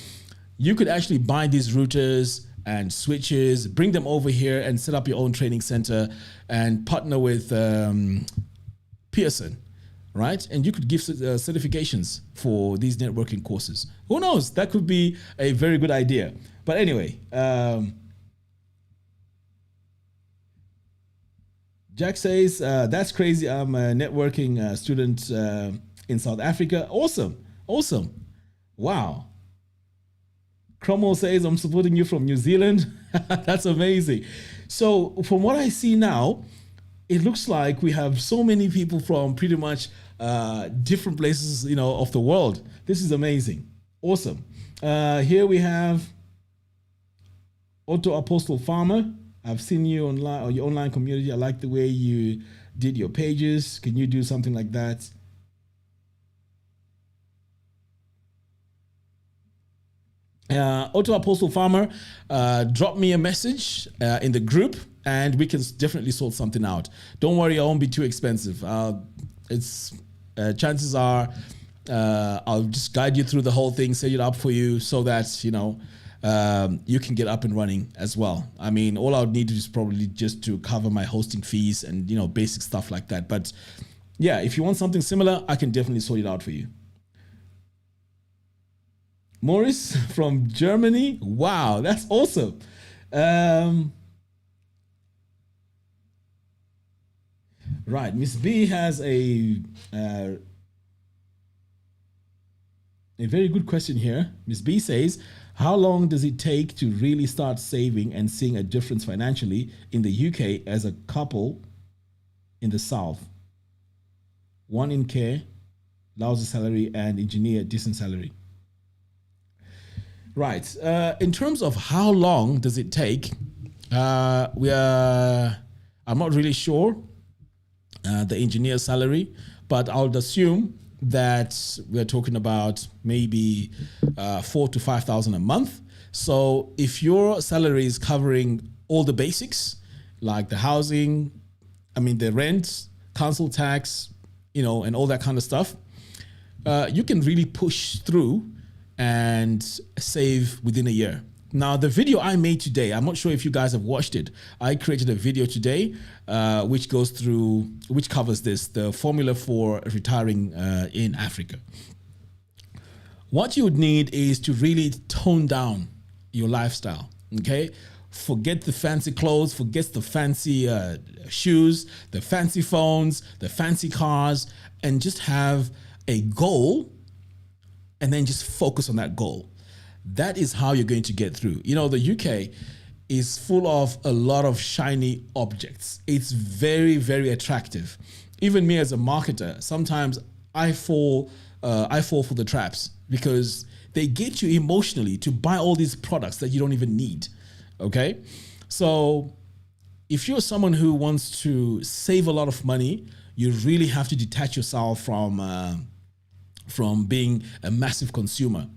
You could actually buy these routers and switches, bring them over here and set up your own training center and partner with Pearson, right? And you could give certifications for these networking courses. Who knows? That could be a very good idea. But anyway, Jack says, that's crazy. I'm a networking student in South Africa. Awesome. Awesome. Wow. Cromwell says, I'm supporting you from New Zealand. That's amazing. So from what I see now, it looks like we have so many people from pretty much different places, you know, of the world. This is amazing. Awesome. Here we have Otto Apostle Farmer. I've seen you online or your online community. I like the way you did your pages. Can you do something like that? Otto Apostle Farmer, drop me a message in the group and we can definitely sort something out. Don't worry, I won't be too expensive. Chances are I'll just guide you through the whole thing, set it up for you so that, you can get up and running as well. I mean, all I would need is probably just to cover my hosting fees and, basic stuff like that. But yeah, if you want something similar, I can definitely sort it out for you. Morris from Germany. Wow, that's awesome. Right, Miss B has a very good question here. Miss B says, how long does it take to really start saving and seeing a difference financially in the UK as a couple in the South? One in care, lousy salary, and engineer, decent salary. Right. In terms of how long does it take, I'm not really sure the engineer salary, but I would assume that we're talking about maybe 4,000 to 5,000 a month. So if your salary is covering all the basics, like the housing, the rent, council tax, and all that kind of stuff, you can really push through and save within a year. Now, the video I made today, I'm not sure if you guys have watched it. I created a video today which covers this, the formula for retiring in Africa. What you would need is to really tone down your lifestyle, okay? Forget the fancy clothes, forget the fancy shoes, the fancy phones, the fancy cars, and just have a goal and then just focus on that goal. That is how you're going to get through. The UK is full of a lot of shiny objects. It's very, very attractive. Even me as a marketer, sometimes I fall for the traps because they get you emotionally to buy all these products that you don't even need. Okay? So if you're someone who wants to save a lot of money, you really have to detach yourself from being a massive consumer.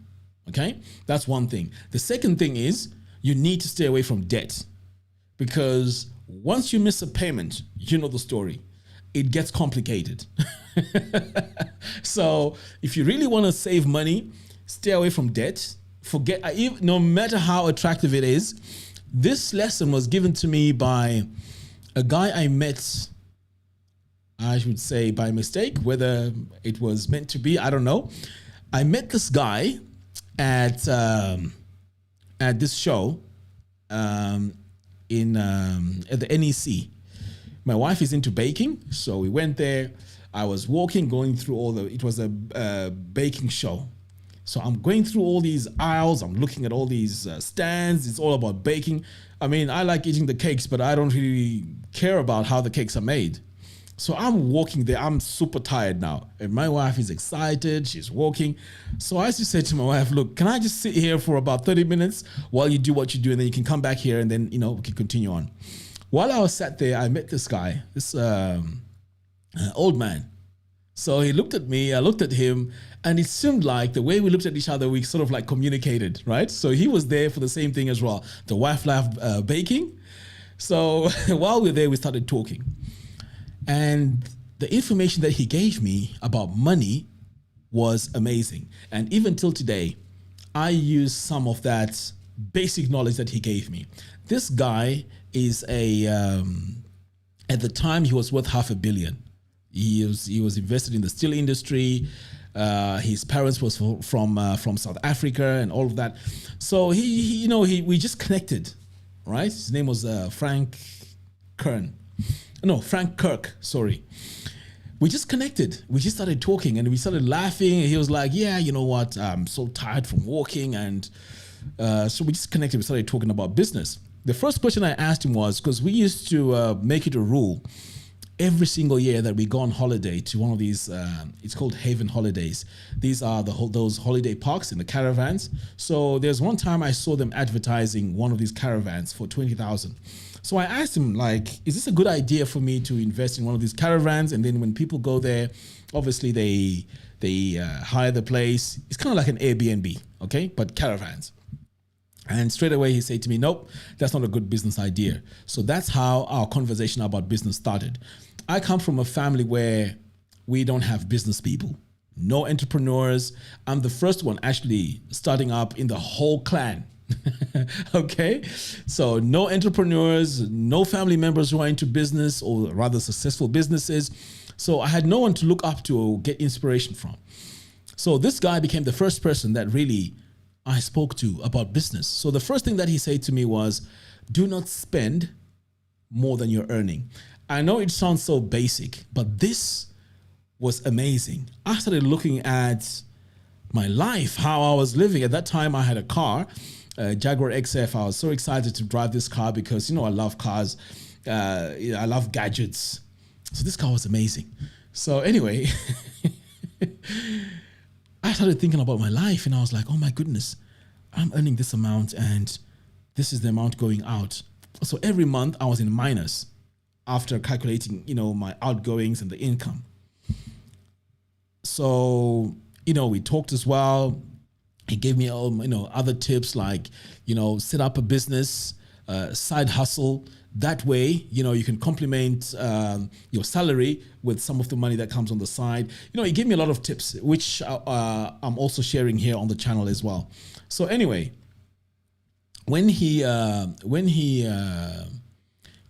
Okay, that's one thing. The second thing is you need to stay away from debt, because once you miss a payment, you know the story. It gets complicated. So if you really want to save money, stay away from debt. No matter how attractive it is. This lesson was given to me by a guy I met, I should say by mistake, whether it was meant to be, I don't know. I met this guy at this show at the NEC. My wife is into baking, so we went there. I was going through it was a baking show. So I'm going through all these aisles, I'm looking at all these stands, it's all about baking. I like eating the cakes, but I don't really care about how the cakes are made. So I'm walking there, I'm super tired now. And my wife is excited, she's walking. So I just said to my wife, look, can I just sit here for about 30 minutes while you do what you do, and then you can come back here and then, we can continue on. While I was sat there, I met this guy, this old man. So he looked at me, I looked at him, and it seemed like the way we looked at each other, we sort of like communicated, right? So he was there for the same thing as well. The wife loved baking. So while we were there, we started talking. And the information that he gave me about money was amazing. And even till today, I use some of that basic knowledge that he gave me. This guy is at the time he was worth $500 million. He was invested in the steel industry. His parents was from South Africa and all of that. So we just connected, right? His name was Frank Kirk, sorry. We just connected. We just started talking and we started laughing. And he was like, yeah, you know what? I'm so tired from walking. And so we just connected. We started talking about business. The first question I asked him was, because we used to make it a rule every single year that we go on holiday to one of these, it's called Haven Holidays. These are those holiday parks in the caravans. So there's one time I saw them advertising one of these caravans for 20,000. So I asked him, like, is this a good idea for me to invest in one of these caravans? And then when people go there, obviously they hire the place. It's kind of like an Airbnb, okay? But caravans. And straight away he said to me, nope, that's not a good business idea. So that's how our conversation about business started. I come from a family where we don't have business people, no entrepreneurs. I'm the first one actually starting up in the whole clan. Okay, so no entrepreneurs, no family members who are into business or rather successful businesses. So I had no one to look up to or get inspiration from. So this guy became the first person that really I spoke to about business. So the first thing that he said to me was, do not spend more than you're earning. I know it sounds so basic, but this was amazing. I started looking at my life, how I was living. At that time, I had a car, Jaguar XF. I was so excited to drive this car because, I love cars. I love gadgets. So this car was amazing. So anyway, I started thinking about my life and I was like, oh my goodness, I'm earning this amount and this is the amount going out. So every month I was in minus after calculating, my outgoings and the income. So, we talked as well. He gave me, other tips like, set up a business, side hustle. That way, you can complement your salary with some of the money that comes on the side. He gave me a lot of tips, which I'm also sharing here on the channel as well. So anyway, when he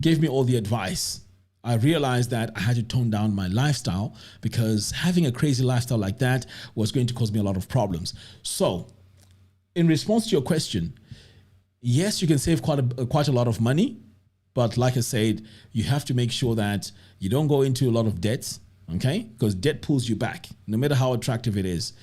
gave me all the advice, I realized that I had to tone down my lifestyle because having a crazy lifestyle like that was going to cause me a lot of problems. So in response to your question, yes, you can save quite a lot of money, but like I said, you have to make sure that you don't go into a lot of debt, okay? Because debt pulls you back, no matter how attractive it is.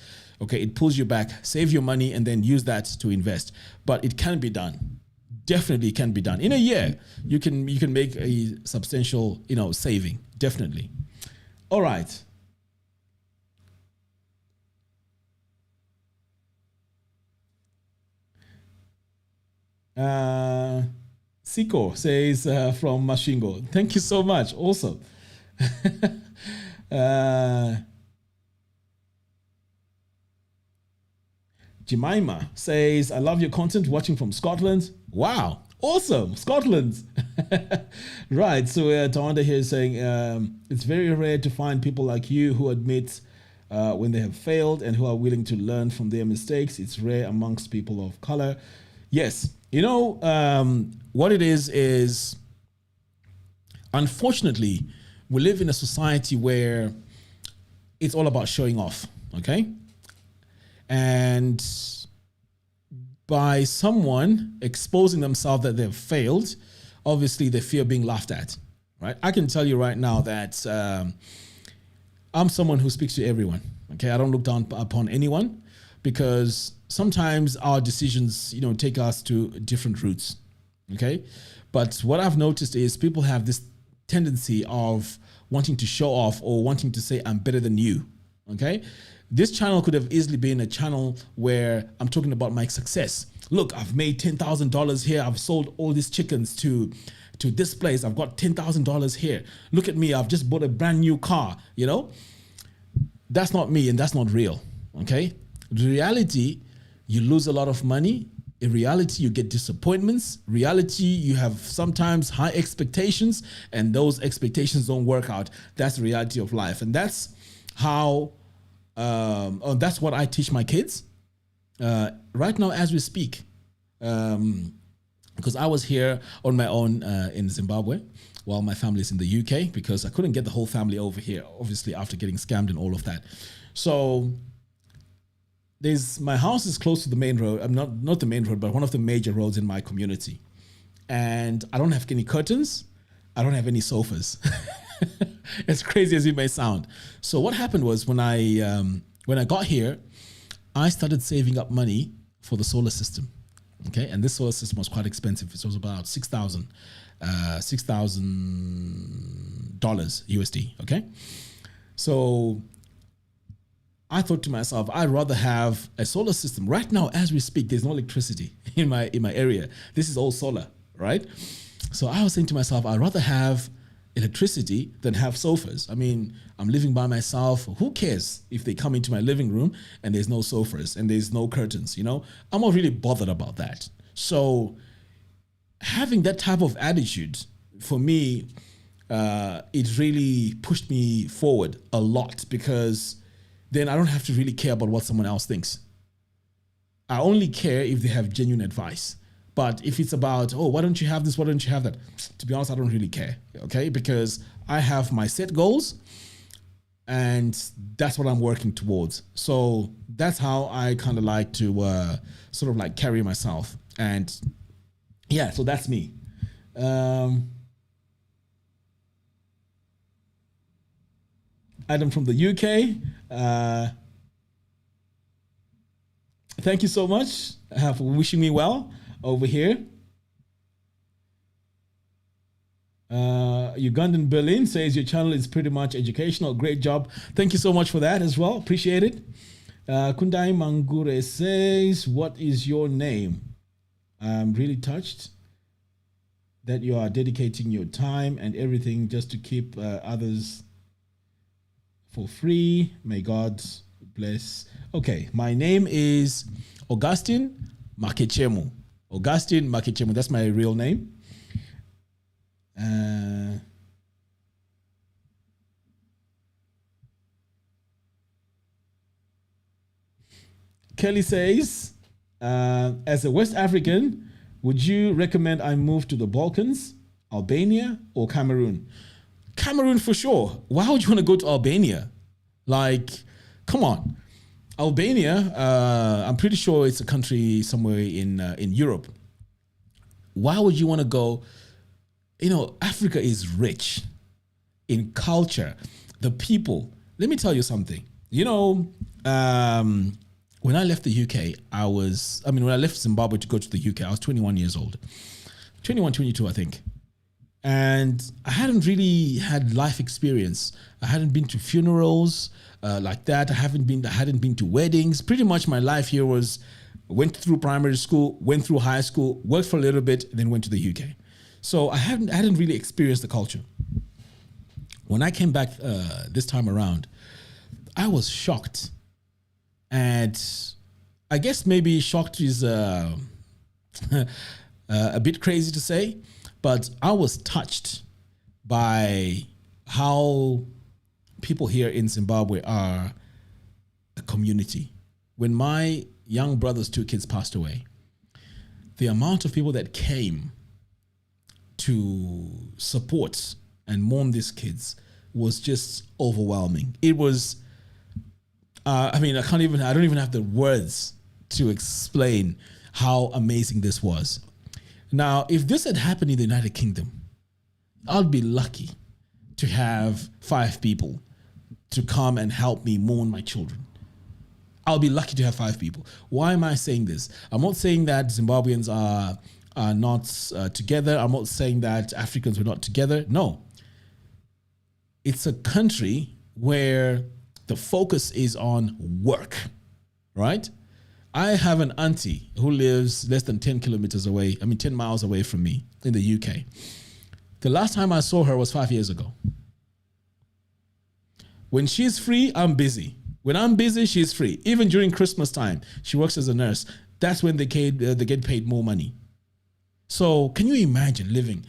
Okay, it pulls you back. Save your money and then use that to invest. But it can be done. Definitely can be done. In a year, you can make a substantial, saving. Definitely. All right. Siko says from Mashingo. Thank you so much. Awesome. Jemima says, I love your content, watching from Scotland. Wow, awesome, Scotland. Right, so Tawanda here is saying, it's very rare to find people like you who admit when they have failed and who are willing to learn from their mistakes. It's rare amongst people of color. Yes, what it is unfortunately, we live in a society where it's all about showing off, okay? And by someone exposing themselves that they've failed, obviously they fear being laughed at, right? I can tell you right now that I'm someone who speaks to everyone, okay? I don't look down upon anyone because sometimes our decisions, take us to different routes, okay? But what I've noticed is people have this tendency of wanting to show off or wanting to say, I'm better than you, okay? This channel could have easily been a channel where I'm talking about my success. Look, I've made $10,000 here. I've sold all these chickens to this place. I've got $10,000 here. Look at me. I've just bought a brand new car, That's not me and that's not real, okay? The reality, you lose a lot of money. In reality, you get disappointments. Reality, you have sometimes high expectations and those expectations don't work out. That's the reality of life. And that's how... that's what I teach my kids right now as we speak, because I was here on my own in Zimbabwe while my family is in the UK because I couldn't get the whole family over here, obviously after getting scammed and all of that. So my house is close to the main road. I'm not the main road, but one of the major roads in my community. And I don't have any curtains. I don't have any sofas. As crazy as it may sound. So what happened was when I got here, I started saving up money for the solar system. Okay, and this solar system was quite expensive. It was about $6,000 USD. Okay, so I thought to myself, I'd rather have a solar system. Right now, as we speak, there's no electricity in my area. This is all solar, right? So I was saying to myself, I'd rather have electricity than have sofas. I mean, I'm living by myself. Who cares if they come into my living room and there's no sofas and there's no curtains, I'm not really bothered about that. So having that type of attitude, for me, it really pushed me forward a lot because then I don't have to really care about what someone else thinks. I only care if they have genuine advice. But if it's about, oh, why don't you have this? Why don't you have that? To be honest, I don't really care. Okay. Because I have my set goals and that's what I'm working towards. So that's how I kind of like to sort of like carry myself. And yeah, so that's me. Adam from the UK. Thank you so much for wishing me well over here. Ugandan Berlin says your channel is pretty much educational. Great job. Thank you so much for that as well. Appreciate it. Kundai Mangure says, what is your name? I'm really touched that you are dedicating your time and everything just to keep others for free. May God bless. Okay, my name is Augustine Makechemu. Augustine Makechemu, that's my real name. Kelly says, as a West African, would you recommend I move to the Balkans, Albania, or Cameroon? Cameroon for sure. Why would you want to go to Albania? Like, come on. Albania, I'm pretty sure it's a country somewhere in Europe. Why would you want to go? You know, Africa is rich in culture, the people. Let me tell you something. You know, when I left the UK, when I left Zimbabwe to go to the UK, I was 21 years old. 21, 22, I think. And I hadn't really had life experience. I hadn't been to funerals like that. I hadn't been to weddings. Pretty much my life here went through primary school, went through high school, worked for a little bit, then went to the UK. So I hadn't really experienced the culture. When I came back this time around, I was shocked. And I guess maybe shocked is a bit crazy to say, but I was touched by how people here in Zimbabwe are a community. When my young brother's 2 kids passed away, the amount of people that came to support and mourn these kids was just overwhelming. It was, I don't even have the words to explain how amazing this was. Now, if this had happened in the United Kingdom, I'd be lucky to have 5 people to come and help me mourn my children. I'll be lucky to have 5 people. Why am I saying this? I'm not saying that Zimbabweans are not together. I'm not saying that Africans are not together. No. It's a country where the focus is on work, right? I have an auntie who lives less than 10 kilometers away, 10 miles away from me in the UK. The last time I saw her was 5 years ago. When she's free, I'm busy. When I'm busy, she's free. Even during Christmas time, she works as a nurse. That's when they get paid more money. So can you imagine living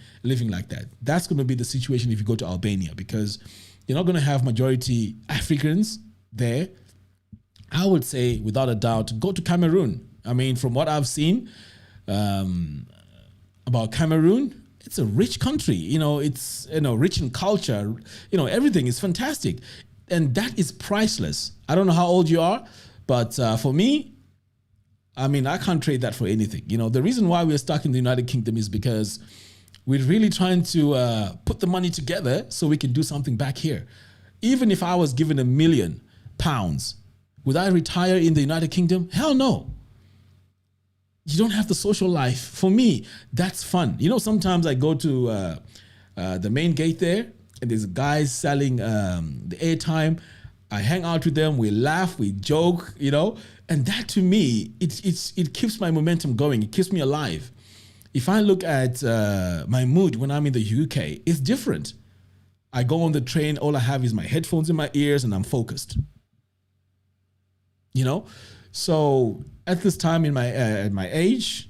like that? That's going to be the situation if you go to Albania, because you're not going to have majority Africans there. I would say, without a doubt, go to Cameroon. From what I've seen about Cameroon, it's a rich country. It's rich in culture. Everything is fantastic, and that is priceless. I don't know how old you are, but for me, I can't trade that for anything. The reason why we're stuck in the United Kingdom is because we're really trying to put the money together so we can do something back here. Even if I was given £1 million, would I retire in the United Kingdom? Hell no. You don't have the social life. For me, that's fun. Sometimes I go to the main gate there, and there's guys selling the airtime. I hang out with them. We laugh, we joke, and that to me, it keeps my momentum going. It keeps me alive. If I look at my mood when I'm in the UK, it's different. I go on the train, all I have is my headphones in my ears, and I'm focused. So at this time in at my age,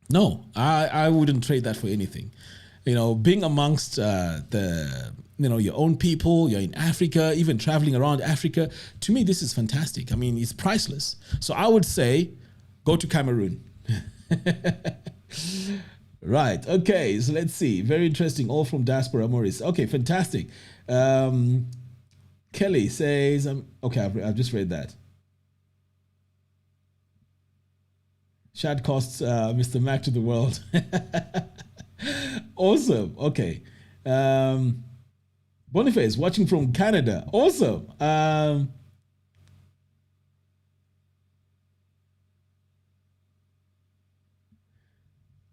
no, I wouldn't trade that for anything. Being amongst the your own people, you're in Africa, even traveling around Africa. To me, this is fantastic. I mean, it's priceless. So I would say, go to Cameroon. Right. Okay. So let's see. Very interesting. All from diaspora, Maurice. Okay. Fantastic. Kelly says, okay, I've just read that. Shad costs Mr. Mac to the world. Awesome. Okay. Boniface watching from Canada. Awesome.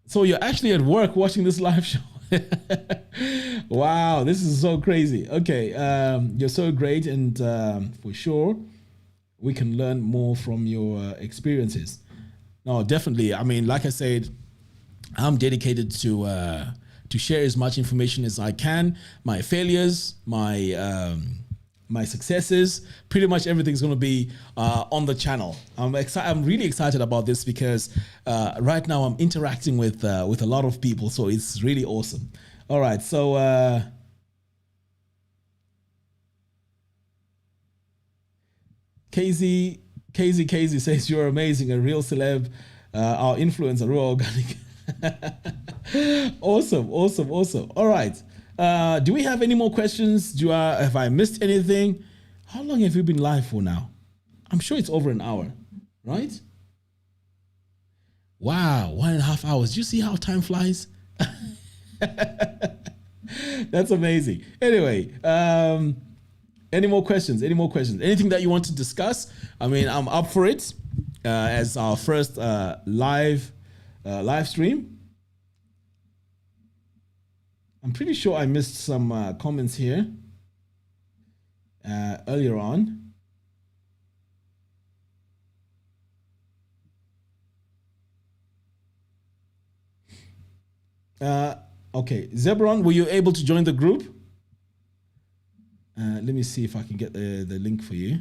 So you're actually at work watching this live show. Wow, this is so crazy. Okay, you're so great, and for sure, we can learn more from your experiences. No, definitely. I mean, like I said, I'm dedicated to share as much information as I can. My failures, my successes, pretty much everything's going to be on the channel. I'm really excited about this because right now I'm interacting with a lot of people, so it's really awesome. All right, so KZ says you're amazing, a real celeb, our influencer, Ruwa Organic. Awesome. All right. Do we have any more questions? Have I missed anything? How long have you been live for now? I'm sure it's over an hour, right? Wow, 1.5 hours. Do you see how time flies? That's amazing. Anyway, any more questions? Anything that you want to discuss? I mean, I'm up for it as our first live stream. I'm pretty sure I missed some comments here earlier on. Okay, Zebron, were you able to join the group? Let me see if I can get the link for you.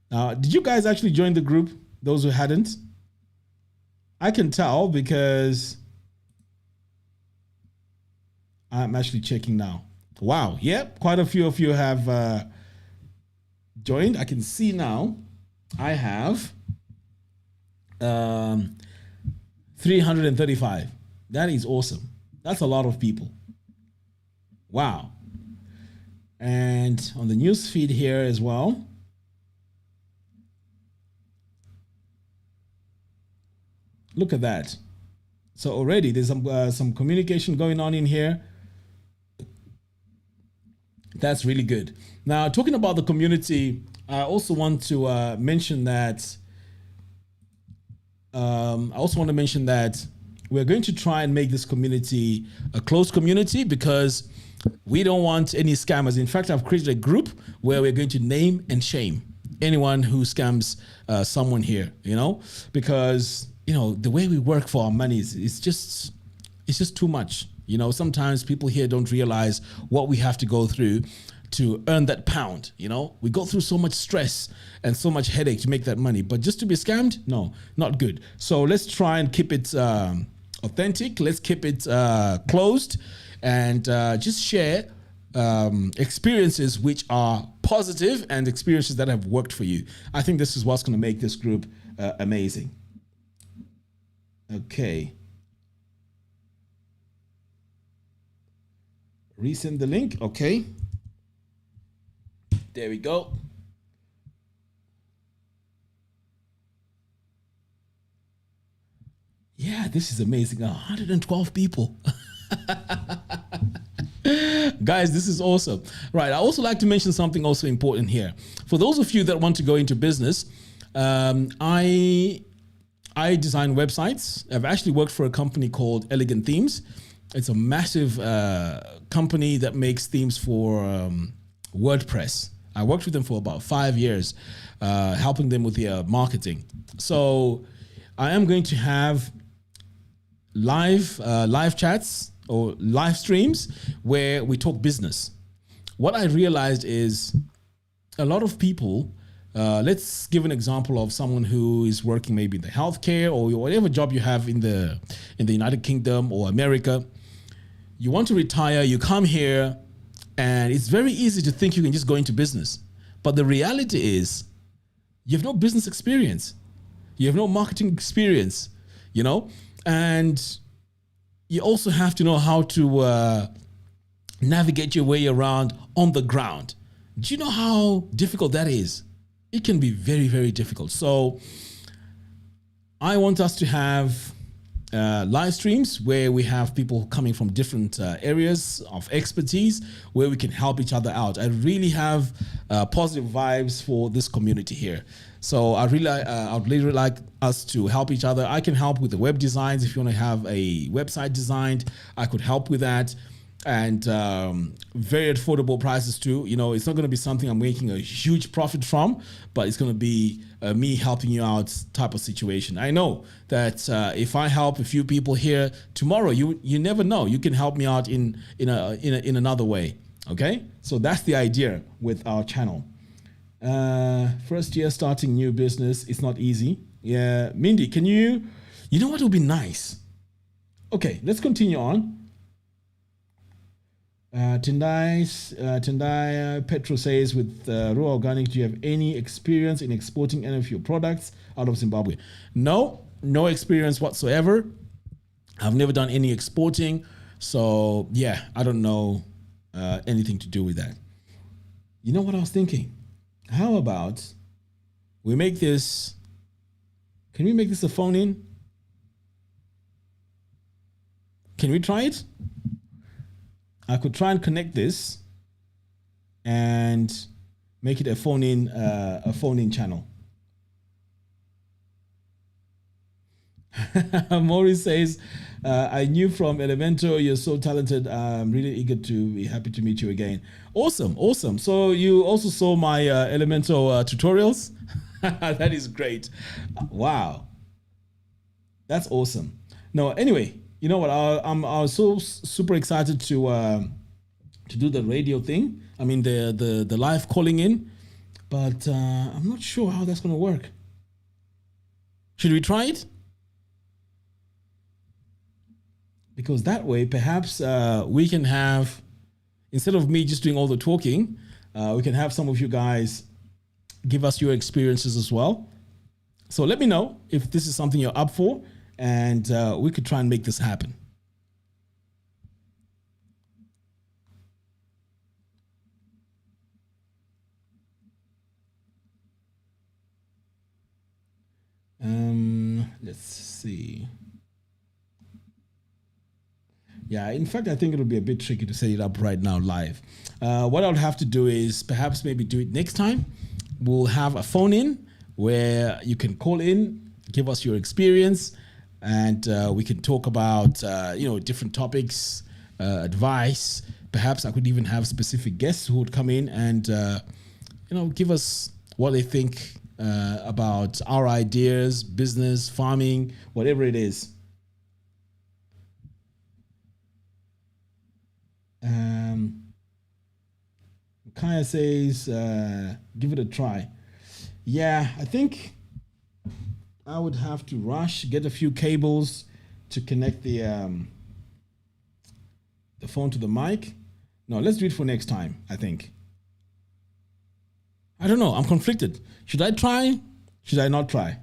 Did you guys actually join the group? Those who hadn't? I can tell because I'm actually checking now. Wow. Yep. Quite a few of you have joined. I can see now I have 335. That is awesome. That's a lot of people. Wow. And on the news feed here as well. Look at that. So already there's some communication going on in here. That's really good. Now, talking about the community, I also want to mention that we're going to try and make this community a closed community because we don't want any scammers. In fact, I've created a group where we're going to name and shame anyone who scams someone here, because the way we work for our money it's just too much. Sometimes people here don't realize what we have to go through to earn that pound. We go through so much stress and so much headache to make that money, but just to be scammed, no, not good. So let's try and keep it authentic. Let's keep it closed and just share experiences which are positive and experiences that have worked for you. I think this is what's going to make this group amazing. Okay. Resend the link. Okay. There we go. Yeah, this is amazing. 112 people. Guys, this is awesome. Right. I also like to mention something also important here. For those of you that want to go into business, I design websites. I've actually worked for a company called Elegant Themes. It's a massive company that makes themes for WordPress. I worked with them for about 5 years, helping them with their marketing. So I am going to have live chats or live streams where we talk business. What I realized is a lot of people let's give an example of someone who is working maybe in the healthcare or whatever job you have in the United Kingdom or America. You want to retire, you come here, and it's very easy to think you can just go into business. But the reality is you have no business experience. You have no marketing experience, you know, and you also have to know how to navigate your way around on the ground. Do you know how difficult that is? It can be very, very difficult. So I want us to have live streams where we have people coming from different areas of expertise where we can help each other out. I really have positive vibes for this community here. So I'd really like us to help each other. I can help with the web designs. If you want to have a website designed, I could help with that. And very affordable prices too. You know, it's not going to be something I'm making a huge profit from, but it's going to be me helping you out type of situation. I know that if I help a few people here tomorrow, you never know. You can help me out in another way. Okay, so that's the idea with our channel. First year starting new business, it's not easy. Yeah, Mindy, can you know what would be nice? Okay, let's continue on. Tendai Petro says, with Ruwa Organic, do you have any experience in exporting any of your products out of Zimbabwe? No experience whatsoever. I've never done any exporting. So yeah, I don't know anything to do with that. You know what I was thinking? How about we make this, can we make this a phone in? Can we try it? I could try and connect this and make it a phone in channel. Maurice says, I knew from Elemento you're so talented. I'm really eager to be happy to meet you again. Awesome. So you also saw my Elemento tutorials? That is great. Wow. That's awesome. No, anyway, you know what? I was so super excited to do the radio thing. I mean the live calling in, but I'm not sure how that's going to work. Should we try it? Because that way, perhaps we can have, instead of me just doing all the talking, we can have some of you guys give us your experiences as well. So let me know if this is something you're up for, and we could try and make this happen. Let's see. Yeah, in fact, I think it'll be a bit tricky to set it up right now live. What I'll have to do is perhaps maybe do it next time. We'll have a phone in where you can call in, give us your experience, and we can talk about different topics, advice. Perhaps I could even have specific guests who would come in and give us what they think about our ideas, business, farming, whatever it is. Kaya says, give it a try. Yeah, I think I would have to rush, get a few cables to connect the phone to the mic. No, let's do it for next time, I think. I don't know. I'm conflicted. Should I try? Should I not try?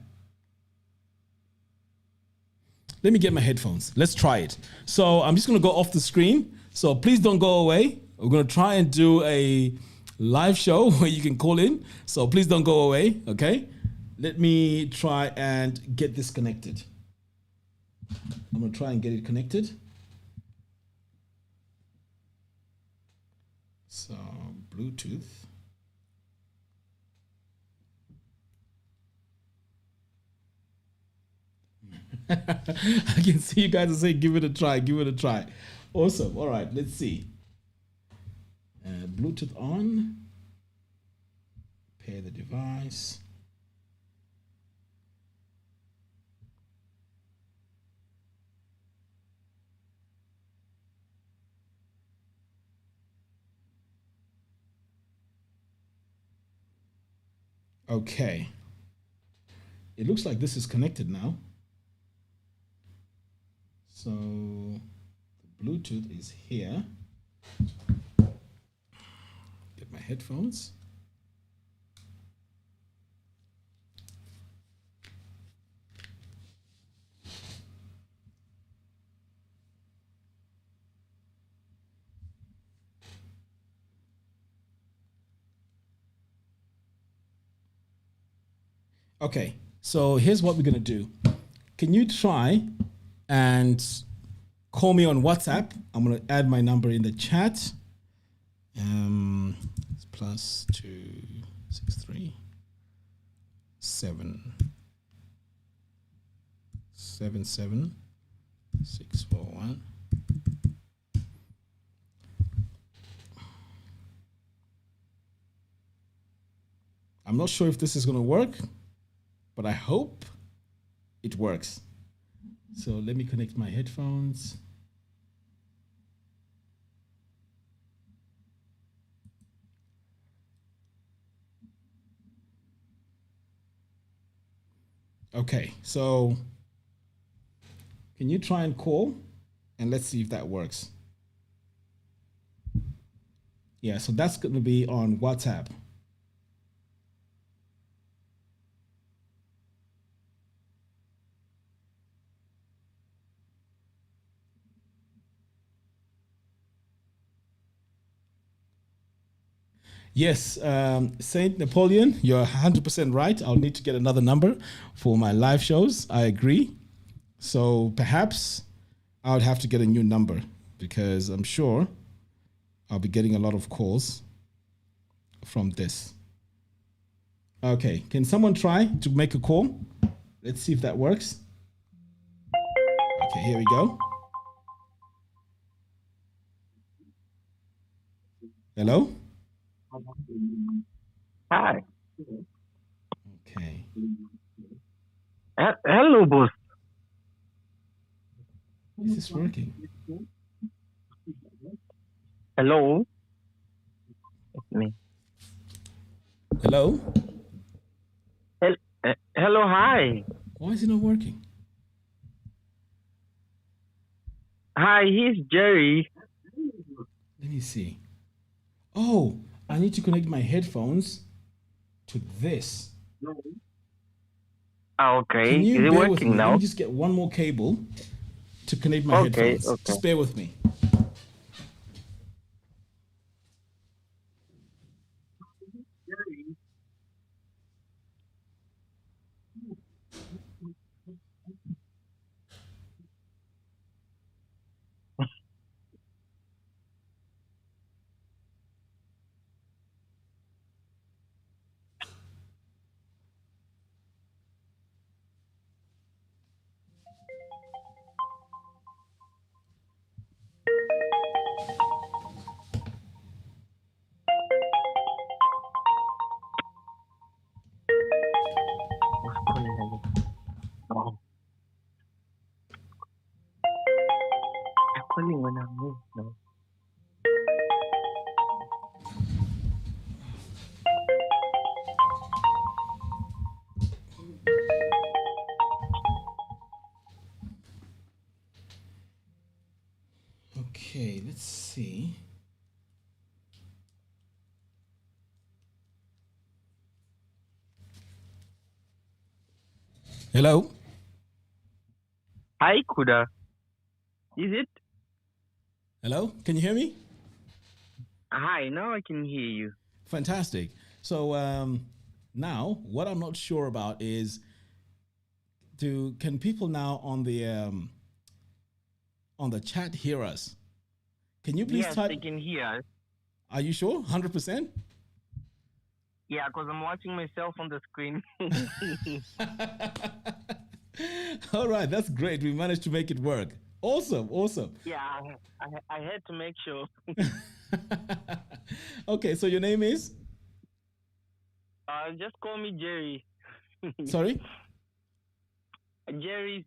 Let me get my headphones. Let's try it. So I'm just going to go off the screen. So please don't go away. We're going to try and do a live show where you can call in. So please don't go away, okay? Let me try and get this connected. I'm going to try and get it connected. So Bluetooth. I can see you guys are saying, give it a try, give it a try. Awesome. All right, let's see. Bluetooth on. Pair the device. Okay. It looks like this is connected now. So the Bluetooth is here. Get my headphones. Okay, so here's what we're gonna do. Can you try and call me on WhatsApp? I'm gonna add my number in the chat. It's +263 777 641. I'm not sure if this is gonna work, but I hope it works. So let me connect my headphones. Okay, so can you try and call and let's see if that works. Yeah, so that's going to be on WhatsApp. Yes, Saint Napoleon, you're 100% right. I'll need to get another number for my live shows. I agree. So perhaps I would have to get a new number because I'm sure I'll be getting a lot of calls from this. Okay, can someone try to make a call? Let's see if that works. Okay, here we go. Hello? Hi. Okay. Hello, boss. Is this working? Hello. It's me. Hello? Hello, hi. Why is it not working? Hi, he's Jerry. Let me see. Oh, I need to connect my headphones to this. Okay. Can you Is it bear with working me? Let now? me just get one more cable to connect my Okay, headphones. okay. Just bear with me. Who's calling again? Oh, they're calling when I'm here. No. Okay, let's see. Hello? Hi, Kuda. Is it? Hello? Can you hear me? Hi, now I can hear you. Fantastic. So now, what I'm not sure about is, can people now on the chat hear us? Can you please Yes, type? they can hear us. Are you sure? 100%? Yeah, because I'm watching myself on the screen. All right, that's great. We managed to make it work. Awesome, awesome. Yeah, I had to make sure. Okay, so your name is? Just call me Jerry. Sorry? Jerry.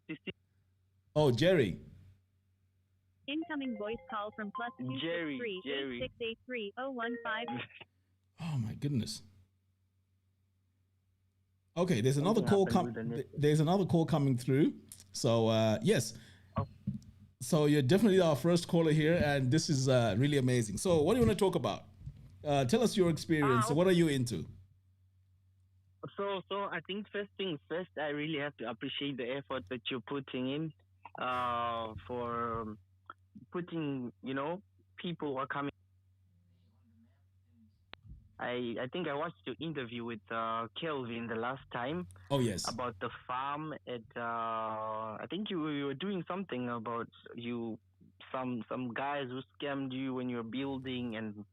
Oh, Jerry. Incoming voice call from Jerry. +263 8683 015. Oh my goodness. Okay, there's another call there's another call coming through. So yes. Oh. So you're definitely our first caller here, and this is really amazing. So what do you want to talk about? Tell us your experience. So what are you into? So I think first things first, I really have to appreciate the effort that you're putting in for putting, people who are coming. I think I watched your interview with Kelvin the last time. Oh yes. About the farm at I think you were doing something about some guys who scammed you when you were building and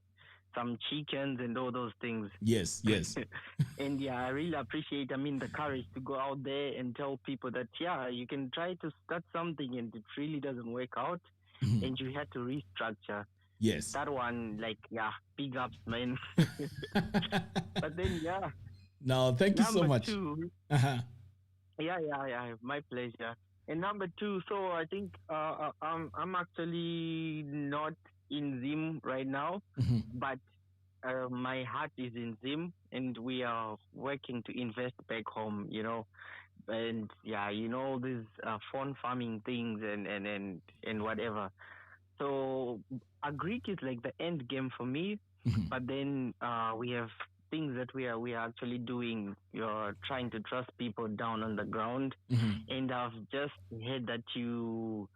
some chickens and all those things. Yes. And yeah, I really appreciate, the courage to go out there and tell people that, yeah, you can try to start something and it really doesn't work out and you had to restructure. Yes. That one, big ups, man. But then, yeah. No, thank you so much. Two, Yeah, my pleasure. And number two, so I think I'm actually not in Zim right now, but my heart is in Zim, and we are working to invest back home, and these phone farming things and whatever. So Agric is like the end game for me, but then we have things that we are actually doing. You're trying to trust people down on the ground, and I've just heard that you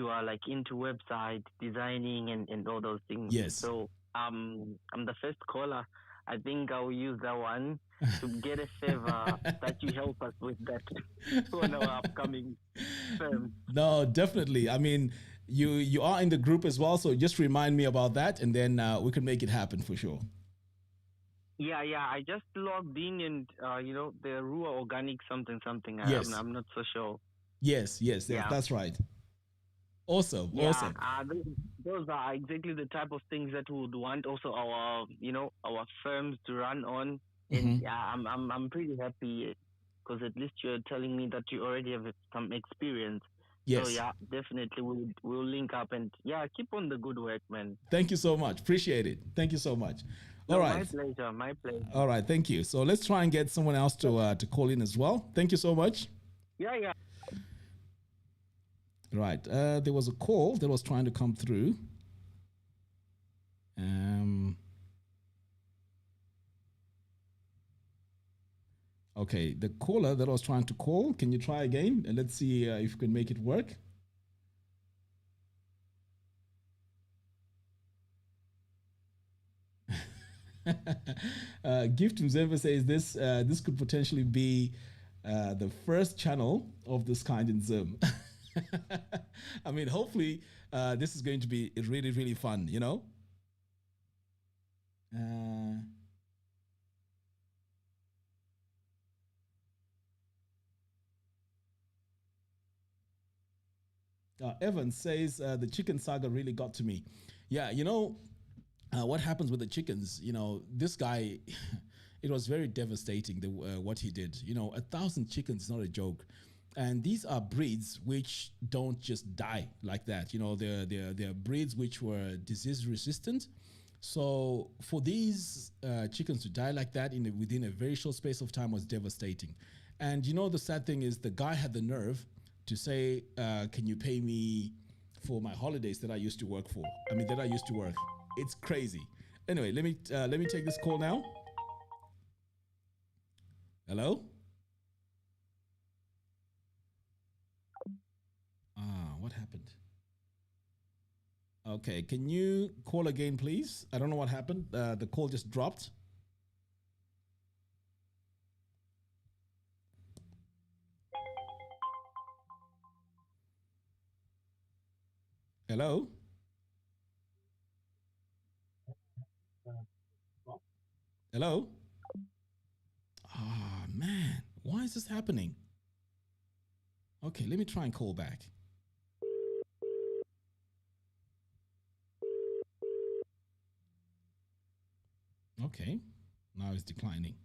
are like into website designing and all those things. Yes. So I'm the first caller. I think I'll use that one to get a favor that you help us with that on our upcoming firm. No, definitely. I mean, you are in the group as well, so just remind me about that, and then we can make it happen for sure. Yeah. I just logged in and the Ruwa organic something. Yes. I'm not so sure. Yes, that's right. Awesome. Those are exactly the type of things that we would want also our firms to run on. And I'm pretty happy because at least you're telling me that you already have some experience. Yes. So yeah, definitely we'll link up and keep on the good work, man. Thank you so much. Appreciate it. Thank you so much. All right. My pleasure. All right. Thank you. So let's try and get someone else to call in as well. Thank you so much. Yeah. Right. There was a call that was trying to come through. Okay, the caller that was trying to call, can you try again? And let's see if you can make it work. Gift Mzembe says this could potentially be the first channel of this kind in Zim. I mean, hopefully this is going to be really, really fun, Evan says the chicken saga really got to me. Yeah, what happens with the chickens? This guy, it was very devastating what he did. 1,000 chickens is not a joke. And these are breeds which don't just die like that. They're breeds which were disease resistant. So for these chickens to die like that within a very short space of time was devastating. And the sad thing is the guy had the nerve to say, can you pay me for my holidays that I used to work for? That I used to work. It's crazy. Anyway, let me take this call now. Hello? What happened? Okay, can you call again, please? I don't know what happened. The call just dropped. Hello? Hello? Ah, man. Why is this happening? Okay, let me try and call back. Okay, now it's declining.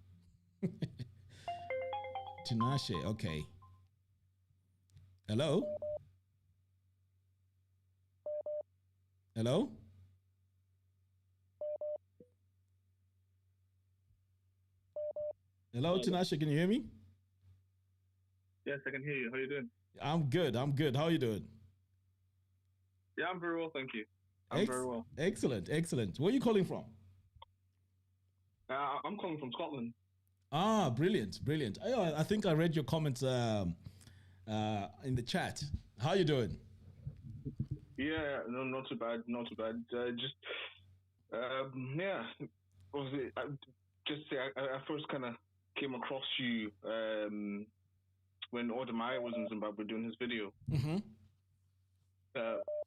Tinashe, okay. Hello? Hello? Hello, Tinashe, can you hear me? Yes, I can hear you. How are you doing? I'm good. I'm good. How are you doing? Yeah, I'm very well, thank you. I'm very well. Excellent. Excellent. Where are you calling from? I'm calling from Scotland. Ah, brilliant. Brilliant. I think I read your comments in the chat. How are you doing? Yeah, no, not too bad. Not too bad. Yeah. Obviously, I first kind of came across you when Odemai was in Zimbabwe doing his video. Mm-hmm.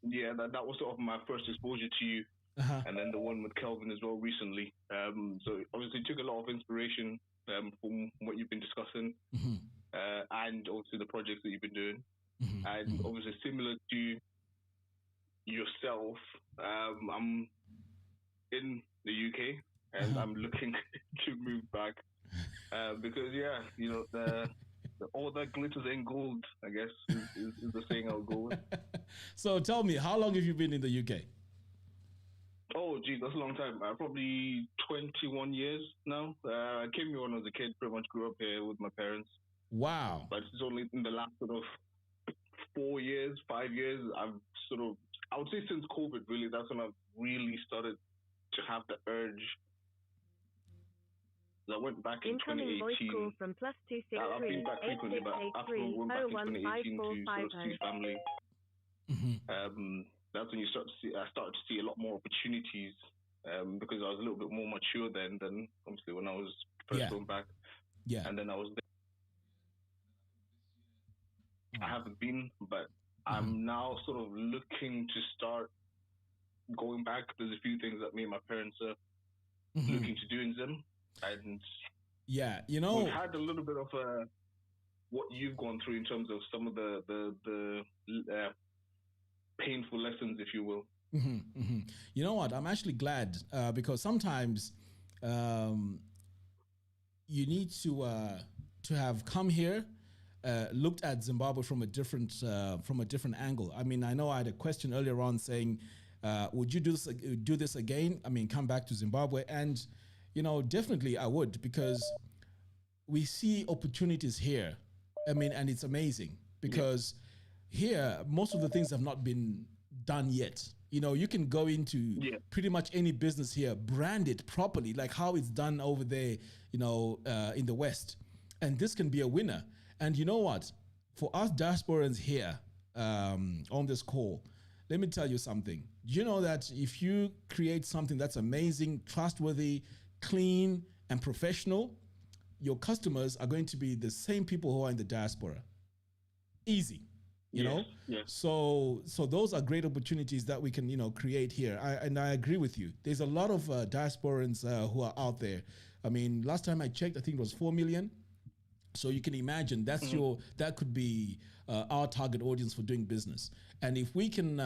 Yeah, that was sort of my first exposure to you. Uh-huh. And then the one with Kelvin as well recently. So obviously took a lot of inspiration from what you've been discussing, Mm-hmm. and also the projects that you've been doing. Mm-hmm. And obviously similar to yourself, I'm in the UK and I'm looking to move back because all that glitters ain't gold, I guess is the saying I'll go with. So tell me, how long have you been in the UK? Oh, geez, that's a long time. Probably 21 years now. I came here when I was a kid, pretty much grew up here with my parents. Wow. But it's only in the last sort of 4 years, 5 years, I would say since COVID, really, that's when I've really started to have the urge. I went back in Incoming 2018. voice call from I've been back frequently, but after I went back in 2018 to sort of see family, that's when I started to see a lot more opportunities because I was a little bit more mature then than obviously when I was first going back. Yeah. And then I was there. I haven't been, but I'm now sort of looking to start going back. There's a few things that me and my parents are looking to do in Zim. And yeah, you know, we've had a little bit of what you've gone through in terms of some of the painful lessons, if you will. You know what? I'm actually glad because sometimes you need to have come here, looked at Zimbabwe from a different angle. I mean, I know I had a question earlier on saying, would you do this again? I mean, come back to Zimbabwe, and you know, definitely I would, because we see opportunities here. I mean, and it's amazing because here most of the things have not been done yet. You know, you can go into pretty much any business here, brand it properly, like how it's done over there, you know, in the West. And this can be a winner. And you know what? For us diasporans here on this call, let me tell you something. You know that if you create something that's amazing, trustworthy, clean, and professional, your customers are going to be the same people who are in the diaspora. Easy. You know, so those are great opportunities that we can, you know, create here. And I agree with you. There's a lot of diasporans who are out there. I mean, last time I checked, I think it was 4 million. So you can imagine that's that could be our target audience for doing business. And if we can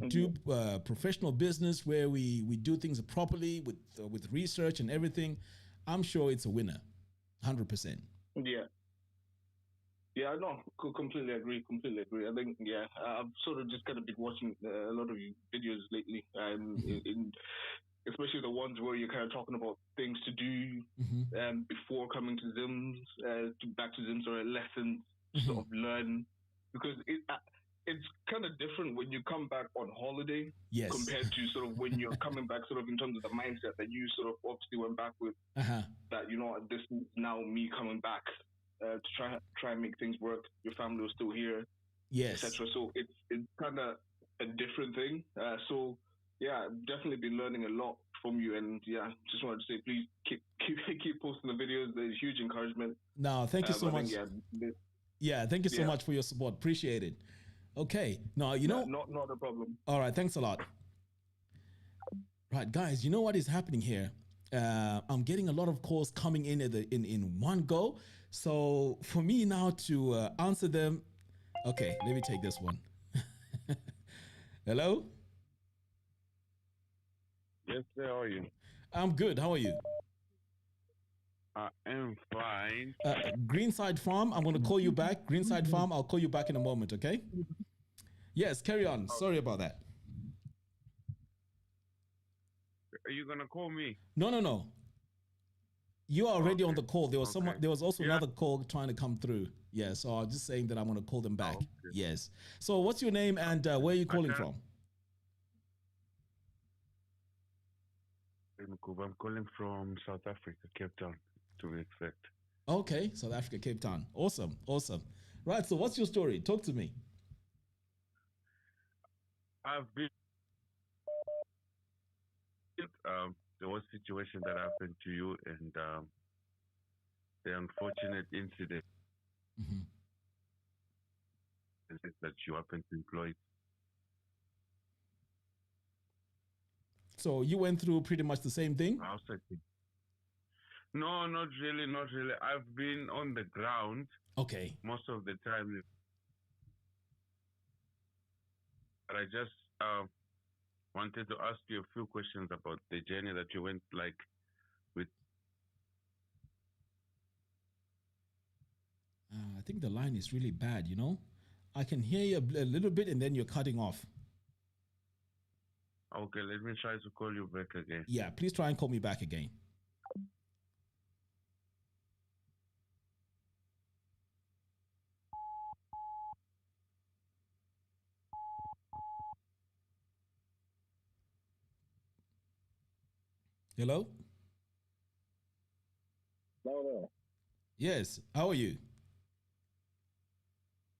do professional business where we do things properly with research and everything, I'm sure it's a winner, 100%. Yeah. Yeah, no, completely agree. I think, I've sort of just kind of been watching a lot of your videos lately, especially the ones where you're kind of talking about things to do before coming to Zims, back to Zims, or lessons to sort of learn, because it's kind of different when you come back on holiday compared to sort of when you're coming back sort of in terms of the mindset that you sort of obviously went back with, that, you know, this is now me coming back to try and make things work. Your family was still here, etc. So it's kind of a different thing. So yeah, I've definitely been learning a lot from you, and just wanted to say, please keep posting the videos. There's huge encouragement. No, thank you so much. Thank you so much for your support. Appreciate it. Okay, now you know, not a problem. All right, thanks a lot. Right, guys, you know what is happening here? I'm getting a lot of calls coming in in one go. So for me now to answer them, okay, let me take this one. Hello? Yes, sir, how are you? I'm good. How are you? I am fine. Greenside Farm, I'm going to call you back. Greenside Farm, I'll call you back in a moment, okay? Yes, carry on. Sorry about that. Are you going to call me? No. You are already on the call. There was someone. There was also another call trying to come through. Yeah, so I was just saying that I'm going to call them back. Okay. Yes. So what's your name and where are you calling Okay. from? I'm calling from South Africa, Cape Town, to be exact. Okay, South Africa, Cape Town. Awesome, awesome. Right, so what's your story? Talk to me. I've been there was a situation that happened to you, and the unfortunate incident is that you happen to employ. So you went through pretty much the same thing? Outside. No, not really, not really. I've been on the ground Okay. most of the time, but I just wanted to ask you a few questions about the journey that you went like with. I think the line is really bad, you know? I can hear you a little bit and then you're cutting off. Okay, let me try to call you back again. Yeah, please try and call me back again. Hello? Hello Yes, how are you?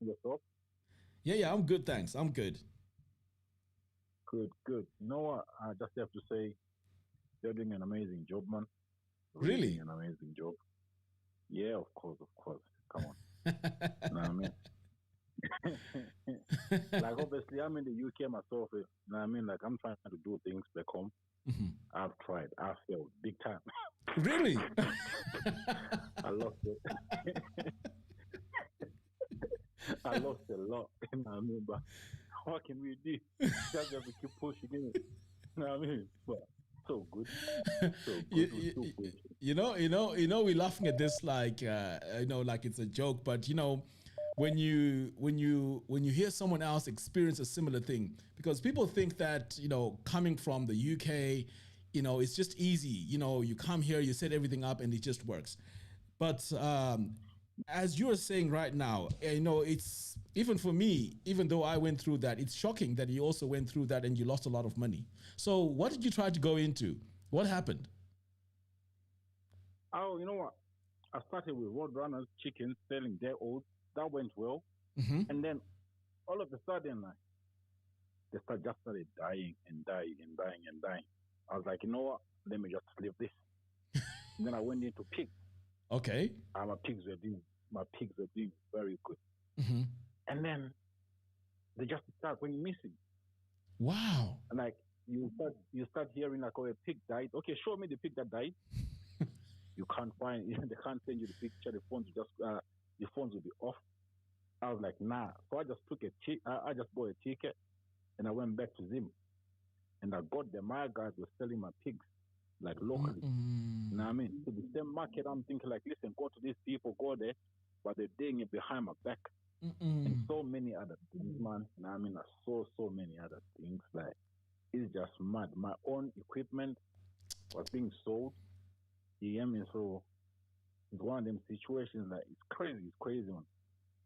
there. Yourself? Yeah, I'm good, thanks. I'm good. Good, good. You know what? I just have to say, you're doing an amazing job, man. Really? Doing an amazing job. Yeah, of course, of course. Come on. You know what I mean? Like, obviously, I'm in the UK myself. You know what I mean? Like, I'm trying to do things back home. I've tried. I failed big time. Really? I lost it. I lost a lot. You know what I mean? But what can we do? Just have to keep pushing it. You know what I mean? But so good. So good. You know, we're laughing at this like, like it's a joke, but you know, when you hear someone else experience a similar thing, because people think that, you know, coming from the UK, you know, it's just easy. You know, you come here, you set everything up and it just works. But as you're saying right now, you know, it's even for me, even though I went through that, it's shocking that you also went through that and you lost a lot of money. So what did you try to go into? What happened? Oh, you know what? I started with roadrunners, chickens, selling their oats. That went well. And then all of a sudden, like, they just started dying and dying and dying and dying. I was like, you know what? Let me just leave this. And then I went into pigs. Okay. My pigs were doing very good. And then they just start going missing. Wow. And like you start hearing like, oh, a pig died. Okay, show me the pig that died. You can't find. They can't send you the picture. The phones will be off. I was like, nah. So I just took I just bought a ticket, and I went back to Zim, and I got there. My guys were selling my pigs like locally. You know what I mean? To the same market, I'm thinking like, listen, go to these people, go there, but they're doing it behind my back. And so many other things, man. You know what I mean? I saw so many other things. Like, it's just mad. My own equipment was being sold. You hear me? So it's one of them situations that it's crazy one.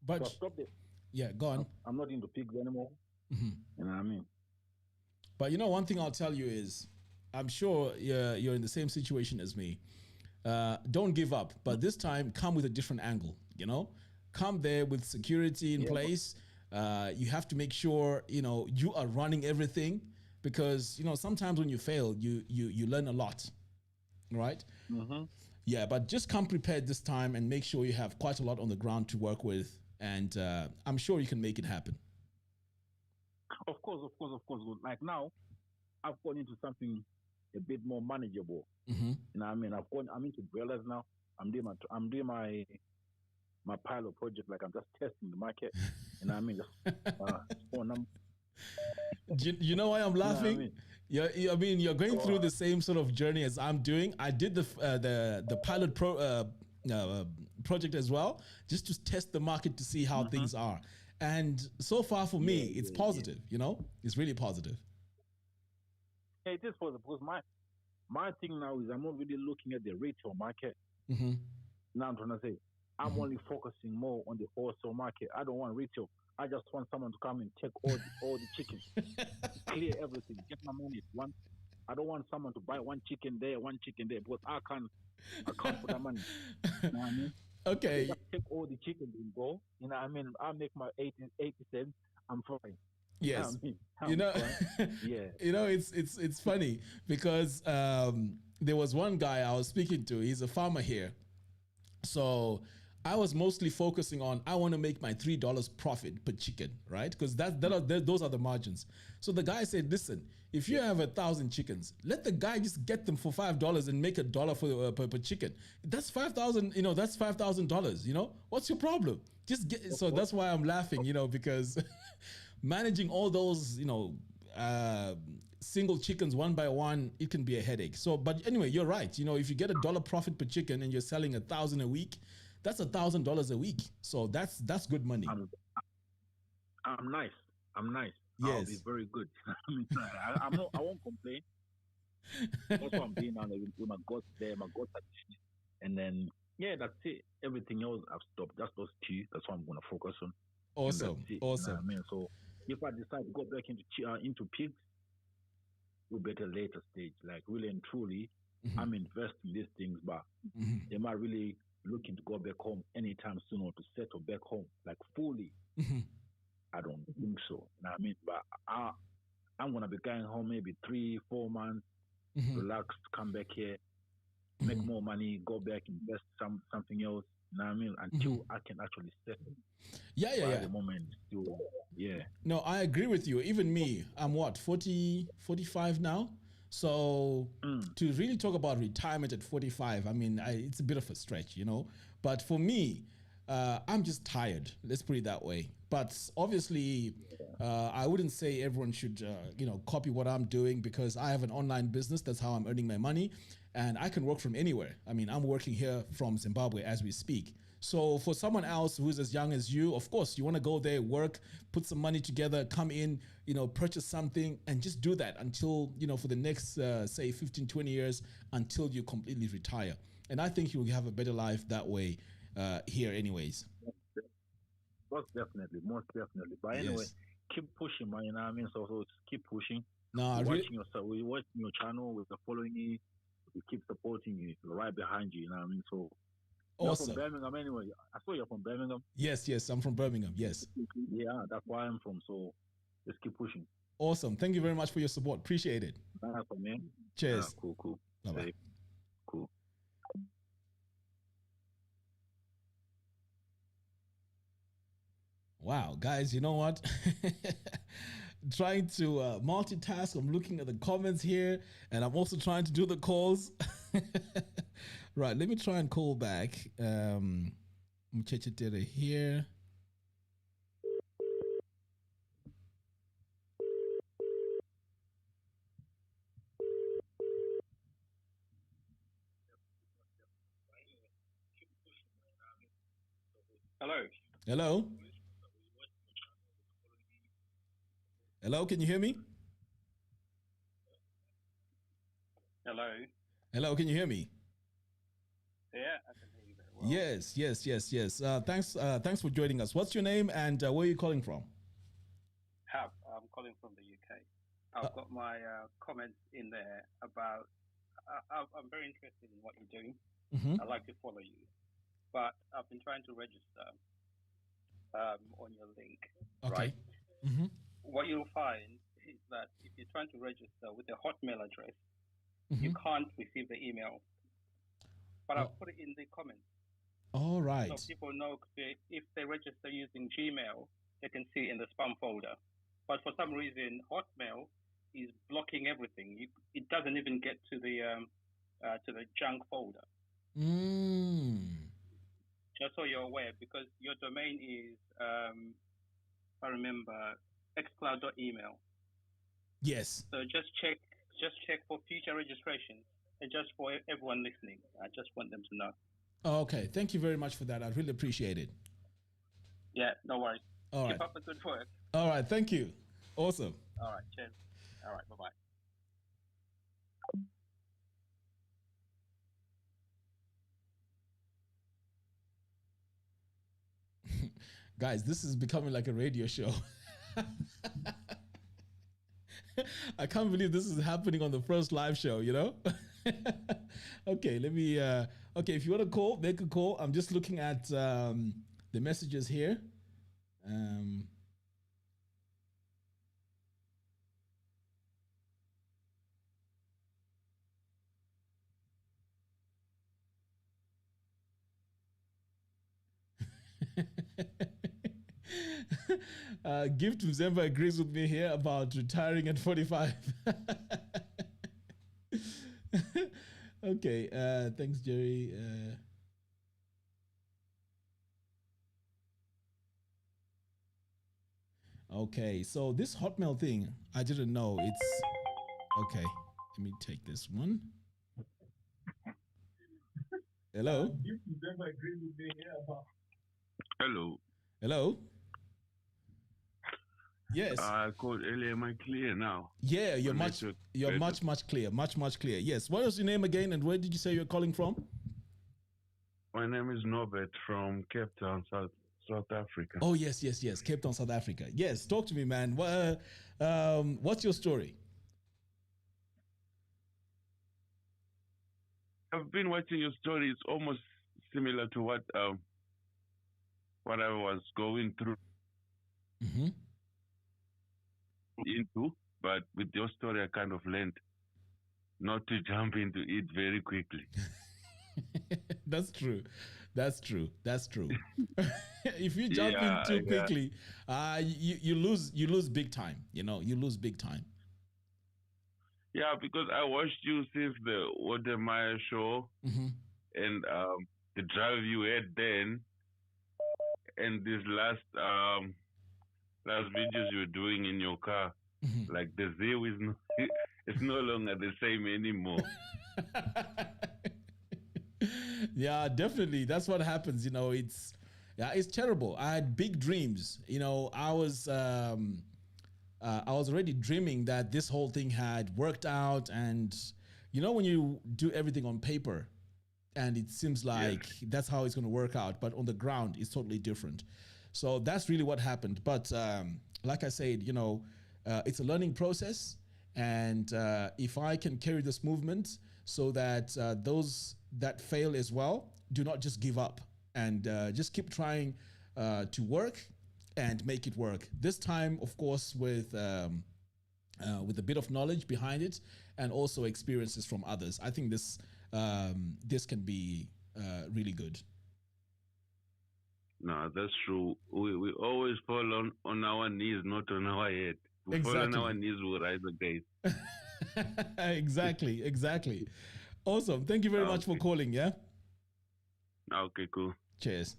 But so I stopped it. Yeah, go on. I'm not into pigs anymore. You know what I mean? But you know, one thing I'll tell you is, I'm sure you're in the same situation as me. Don't give up, but this time come with a different angle. You know, come there with security in place. You have to make sure, you know, you are running everything, because, you know, sometimes when you fail, you learn a lot, right? Yeah, but just come prepared this time and make sure you have quite a lot on the ground to work with, and I'm sure you can make it happen. Of course. Like now, I've gone into something a bit more manageable. You know what I mean? I'm into Broilers now. I'm doing my pilot project. Like, I'm just testing the market. You know what I mean? You know why I'm laughing? You know what I mean? I mean, you're going through the same sort of journey as I'm doing. I did the pilot project as well, just to test the market to see how things are. And so far for me, it's positive. You know, it's really positive. Yeah, it is positive, because my thing now is I'm not really looking at the retail market. Now I'm trying to say, I'm only focusing more on the wholesale market. I don't want retail. I just want someone to come and take all the chickens, clear everything, get my money at once. I don't want someone to buy one chicken there, because I can't account for that money. You know what I mean? Okay. Just take all the chickens and go. You know what I mean? I'll make my 80 cents. I'm fine. Yes. You know what I mean? Yeah. You know, it's funny because there was one guy I was speaking to. He's a farmer here. So I was mostly focusing on, I want to make my $3 profit per chicken, right? Because those are the margins. So the guy said, listen, if you have 1,000 chickens, let the guy just get them for $5 and make $1 for per chicken. That's 5,000. You know, that's $5,000. You know, what's your problem? Just get. So that's why I'm laughing. You know, because managing all those, you know, single chickens one by one, it can be a headache. So, but anyway, you're right. You know, if you get $1 profit per chicken and you're selling 1,000 a week, that's $1,000 a week. So that's good money. I'm nice. Yes. I'll be very good. I won't complain. That's what I'm doing now. With my goats there, my goats are finished. And then, yeah, that's it. Everything else I've stopped. Just those two. That's what I'm going to focus on. Awesome. It, awesome. You know what I mean? So if I decide to go back into pigs, we'll be at a later stage. Like really and truly, I'm investing in these things, but am I really looking to go back home anytime soon or to settle back home, like fully? I don't think so. You know what I mean? But I'm going to be going home maybe 3-4 months, relax, come back here, make more money, go back, invest something else. You know what I mean? Until I can actually settle. Yeah. At the moment, still, yeah. No, I agree with you. Even me, I'm 45 now. So to really talk about retirement at 45, I mean, it's a bit of a stretch, you know. But for me, I'm just tired. Let's put it that way. But obviously, I wouldn't say everyone should, copy what I'm doing, because I have an online business. That's how I'm earning my money. And I can work from anywhere. I mean, I'm working here from Zimbabwe as we speak. So for someone else who's as young as you, of course, you want to go there, work, put some money together, come in, purchase something, and just do that until, for the next, say, 15, 20 years, until you completely retire. And I think you'll have a better life that way here anyways. Most definitely. But anyway, keep pushing, man. You know what I mean? So keep pushing. No, we're watching your channel, we're following you, we keep supporting you, we're right behind you. You know what I mean? So awesome. You're from Birmingham anyway. I saw you're from Birmingham. Yes, I'm from Birmingham. Yes. Yeah, that's where I'm from. So just keep pushing. Awesome. Thank you very much for your support. Appreciate it. That's man. Cheers. Cool. Bye-bye. Cool. Wow, guys, you know what? Trying to multitask. I'm looking at the comments here, and I'm also trying to do the calls. Right, let me try and call back. Mcheche here. Hello, can you hear me? Hello, can you hear me? Yeah, I can hear you very well. Yes. Thanks for joining us. What's your name and where are you calling from? I'm calling from the UK. I've got my comments in there about. I'm very interested in what you're doing. I like to follow you, but I've been trying to register on your link. Okay. Right. What you'll find is that if you're trying to register with a Hotmail address, you can't receive the email. But I'll put it in the comments. All right. So people know if they register using Gmail, they can see it in the spam folder. But for some reason, Hotmail is blocking everything. It doesn't even get to the junk folder. Just so you're aware, because your domain is, I remember, xcloud.email. Yes. So just check for future registrations, and just for everyone listening. I just want them to know. Okay. Thank you very much for that. I really appreciate it. Yeah, no worries. All right. Keep up the good work. All right. Thank you. Awesome. All right. Cheers. All right. Bye-bye. Guys, this is becoming like a radio show. I can't believe this is happening on the first live show, you know? Okay, let me, okay, if you want to call, make a call. I'm just looking at the messages here. Gift Mzemba agrees with me here about retiring at 45. Okay, thanks, Jerry. Okay, so this Hotmail thing, I didn't know. It's okay. Let me take this one. Hello. Hello. Hello. Yes. I called earlier. Am I clear now? Yeah, you're much clear. Much clear. Yes. What was your name again, and where did you say you're calling from? My name is Norbert from Cape Town, South Africa. Oh yes, Cape Town, South Africa. Yes, talk to me, man. What's your story? I've been watching your story. It's almost similar to what I was going through. Mm-hmm. Into, but with your story, I kind of learned not to jump into it very quickly. That's true. If you jump in too quickly, you lose big time. You know, you lose big time. Yeah, because I watched you since the Odemeyer show, mm-hmm. and the drive you had then, and these last videos you're doing in your car. Mm-hmm. Like the zeal is it's no longer the same anymore. Yeah, definitely. That's what happens. You know, it's terrible. I had big dreams. You know, I was already dreaming that this whole thing had worked out, and you know, when you do everything on paper and it seems like that's how it's going to work out, but on the ground it's totally different. So that's really what happened. But like I said, you know, it's a learning process, and if I can carry this movement so that those that fail as well do not just give up, and just keep trying to work and make it work. This time, of course, with a bit of knowledge behind it and also experiences from others. I think this can be really good. No, that's true. We always fall on our knees, not on our head. We Exactly. fall on our knees, we'll rise again. Exactly. Awesome. Thank you very much for calling, yeah? Okay, cool. Cheers.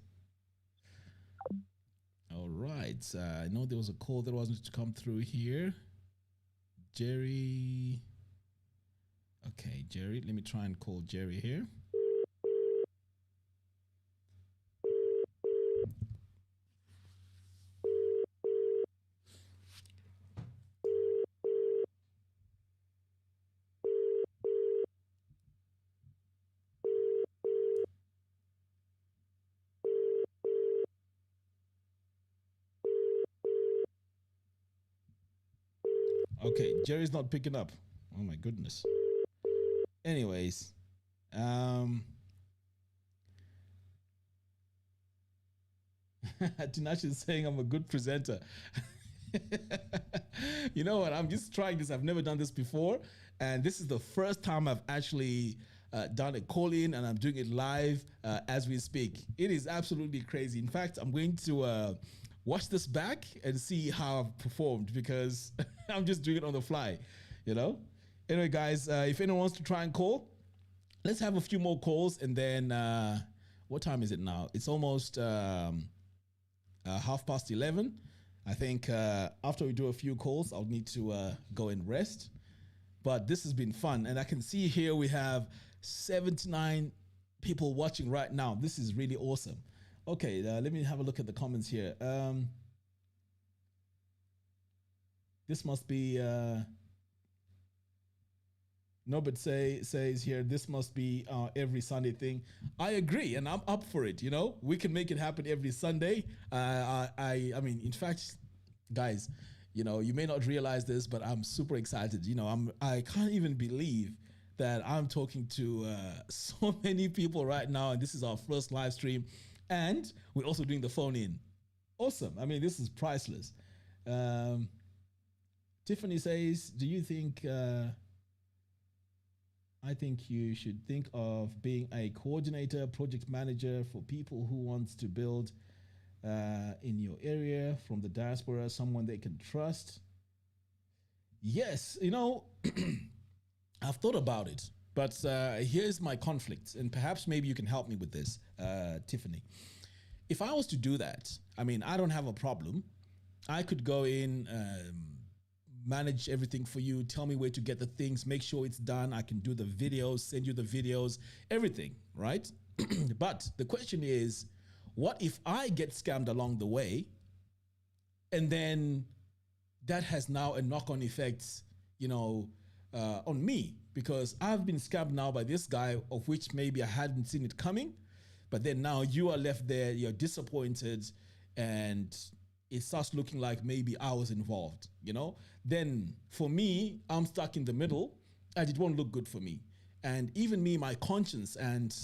All right. I know there was a call that wasn't to come through here. Jerry. Okay, Jerry. Let me try and call Jerry here. Okay, Jerry's not picking up. Oh my goodness. Anyways, Tinashe is saying I'm a good presenter. You know what? I'm just trying this. I've never done this before, and this is the first time I've actually done a call-in, and I'm doing it live as we speak. It is absolutely crazy. In fact, I'm going to watch this back and see how I've performed, because I'm just doing it on the fly, you know? Anyway, guys, if anyone wants to try and call, let's have a few more calls, and then what time is it now? It's almost 11:30. I think after we do a few calls, I'll need to go and rest. But this has been fun, and I can see here we have 79 people watching right now. This is really awesome. Okay, let me have a look at the comments here. This must be Nobit says here, this must be every Sunday thing. I agree, and I'm up for it. You know, we can make it happen every Sunday. I mean, in fact, guys, you know, you may not realize this, but I'm super excited. You know, I can't even believe that I'm talking to so many people right now, and this is our first live stream, and we're also doing the phone in. Awesome. I mean, this is priceless. Tiffany says, do you think I think you should think of being a coordinator, project manager for people who wants to build in your area from the diaspora, someone they can trust? Yes, you know, I've thought about it, but here's my conflict, and perhaps maybe you can help me with this, Tiffany. If I was to do that, I mean, I don't have a problem. I could go in, manage everything for you, tell me where to get the things, make sure it's done. I can do the videos, send you the videos, everything, right? But the question is, what if I get scammed along the way, and then that has now a knock-on effect, you know, on me, because I've been scammed now by this guy, of which maybe I hadn't seen it coming, but then now you are left there, you're disappointed, and it starts looking like maybe I was involved, you know? Then for me, I'm stuck in the middle, and it won't look good for me. And even me, my conscience and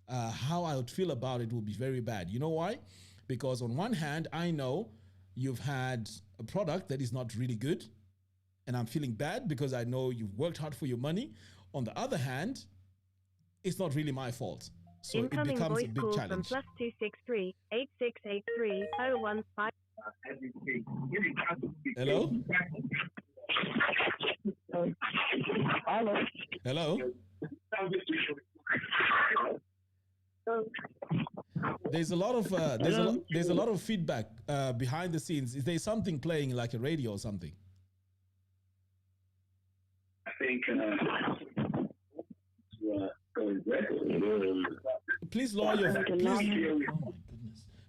how I would feel about it will be very bad. You know why? Because on one hand, I know you've had a product that is not really good, and I'm feeling bad because I know you've worked hard for your money. On the other hand, it's not really my fault. So Incoming it becomes voice a big call challenge. from +263 8683 015. Hello? Hello. Hello? There's a lot of there's a lot of feedback behind the scenes. Is there something playing like a radio or something? I think Please lower your oh my goodness.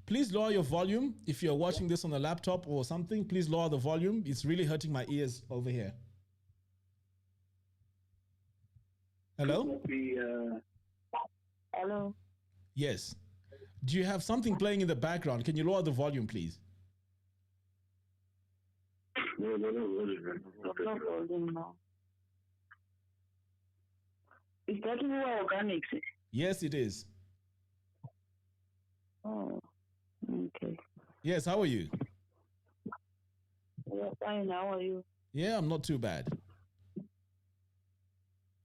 Please lower your volume if you're watching this on a laptop or something. Please lower the volume. It's really hurting my ears over here. Hello? Hello. Yes. Do you have something playing in the background? Can you lower the volume, please? Is that Ruwa Organics? Yes, it is. Oh, okay. Yes, how are you? Yeah, fine. How are you? Yeah, I'm not too bad.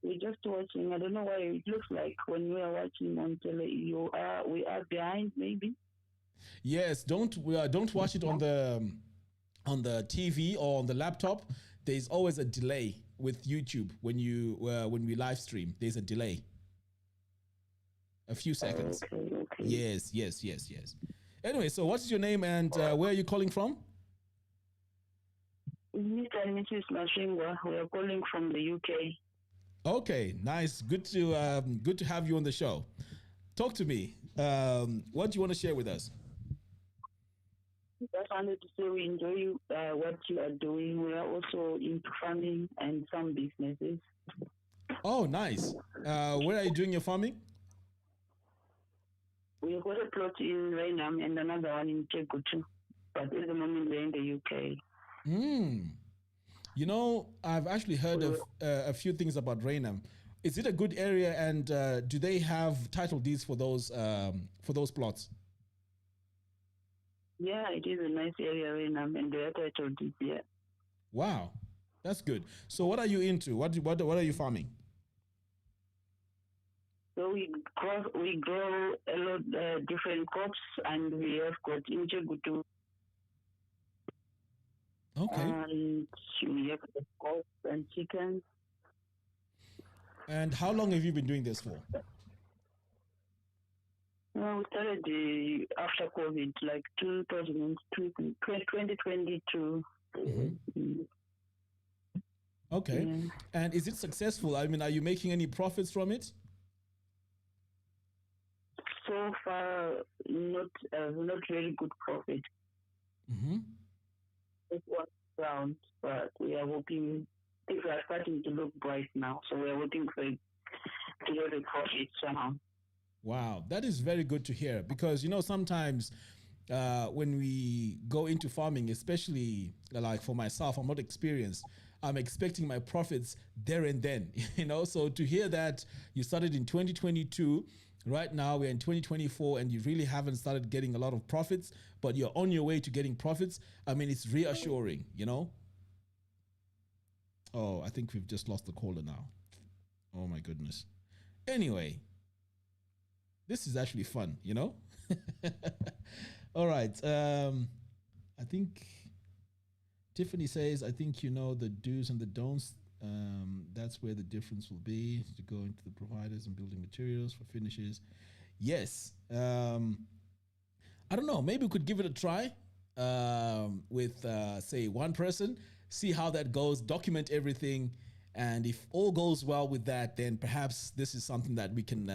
We're just watching. I don't know why it looks like when we are watching on tele, we are behind, maybe. Yes, don't watch it on the TV or on the laptop. There's always a delay with YouTube when we live stream. There's a delay, a few seconds. Okay. Yes. Anyway, so what's your name and where are you calling from? Mr. and Mrs. Mashingwa, we are calling from the UK. Okay, nice. Good to have you on the show. Talk to me. What do you want to share with us? Just wanted to say we enjoy what you are doing. We are also into farming and some businesses. Oh, nice. Where are you doing your farming? We've got a plot in Rainham and another one in Chegutu, but at the moment we're in the UK. You know, I've actually heard of a few things about Rainham. Is it a good area, and do they have title deeds for those plots? Yeah, it is a nice area, Rainham, and they are title deeds, yeah. Wow, that's good. So what are you into? What are you farming? So we grow a lot different crops, and we have got Inchegutu. Okay. And we have the goats and chickens. And how long have you been doing this for? Well, we started after COVID, like 2022. Mm-hmm. Okay. Yeah. And is it successful? I mean, are you making any profits from it? So far, not very good profit. Mm-hmm. It was round, but we are hoping things are starting to look bright now. So we're waiting for it to get a profit somehow. Wow, that is very good to hear, because sometimes when we go into farming, especially like for myself, I'm not experienced. I'm expecting my profits there and then, So to hear that you started in 2022, right now we're in 2024, and you really haven't started getting a lot of profits, but you're on your way to getting profits. I mean, it's reassuring, Oh, I think we've just lost the caller now. Oh my goodness. Anyway, this is actually fun, All right. I think Tiffany says, I think the do's and the don'ts. That's where the difference will be, to go into the providers and building materials for finishes. Yes. I don't know. Maybe we could give it a try with, say, one person, see how that goes, document everything. And if all goes well with that, then perhaps this is something that we can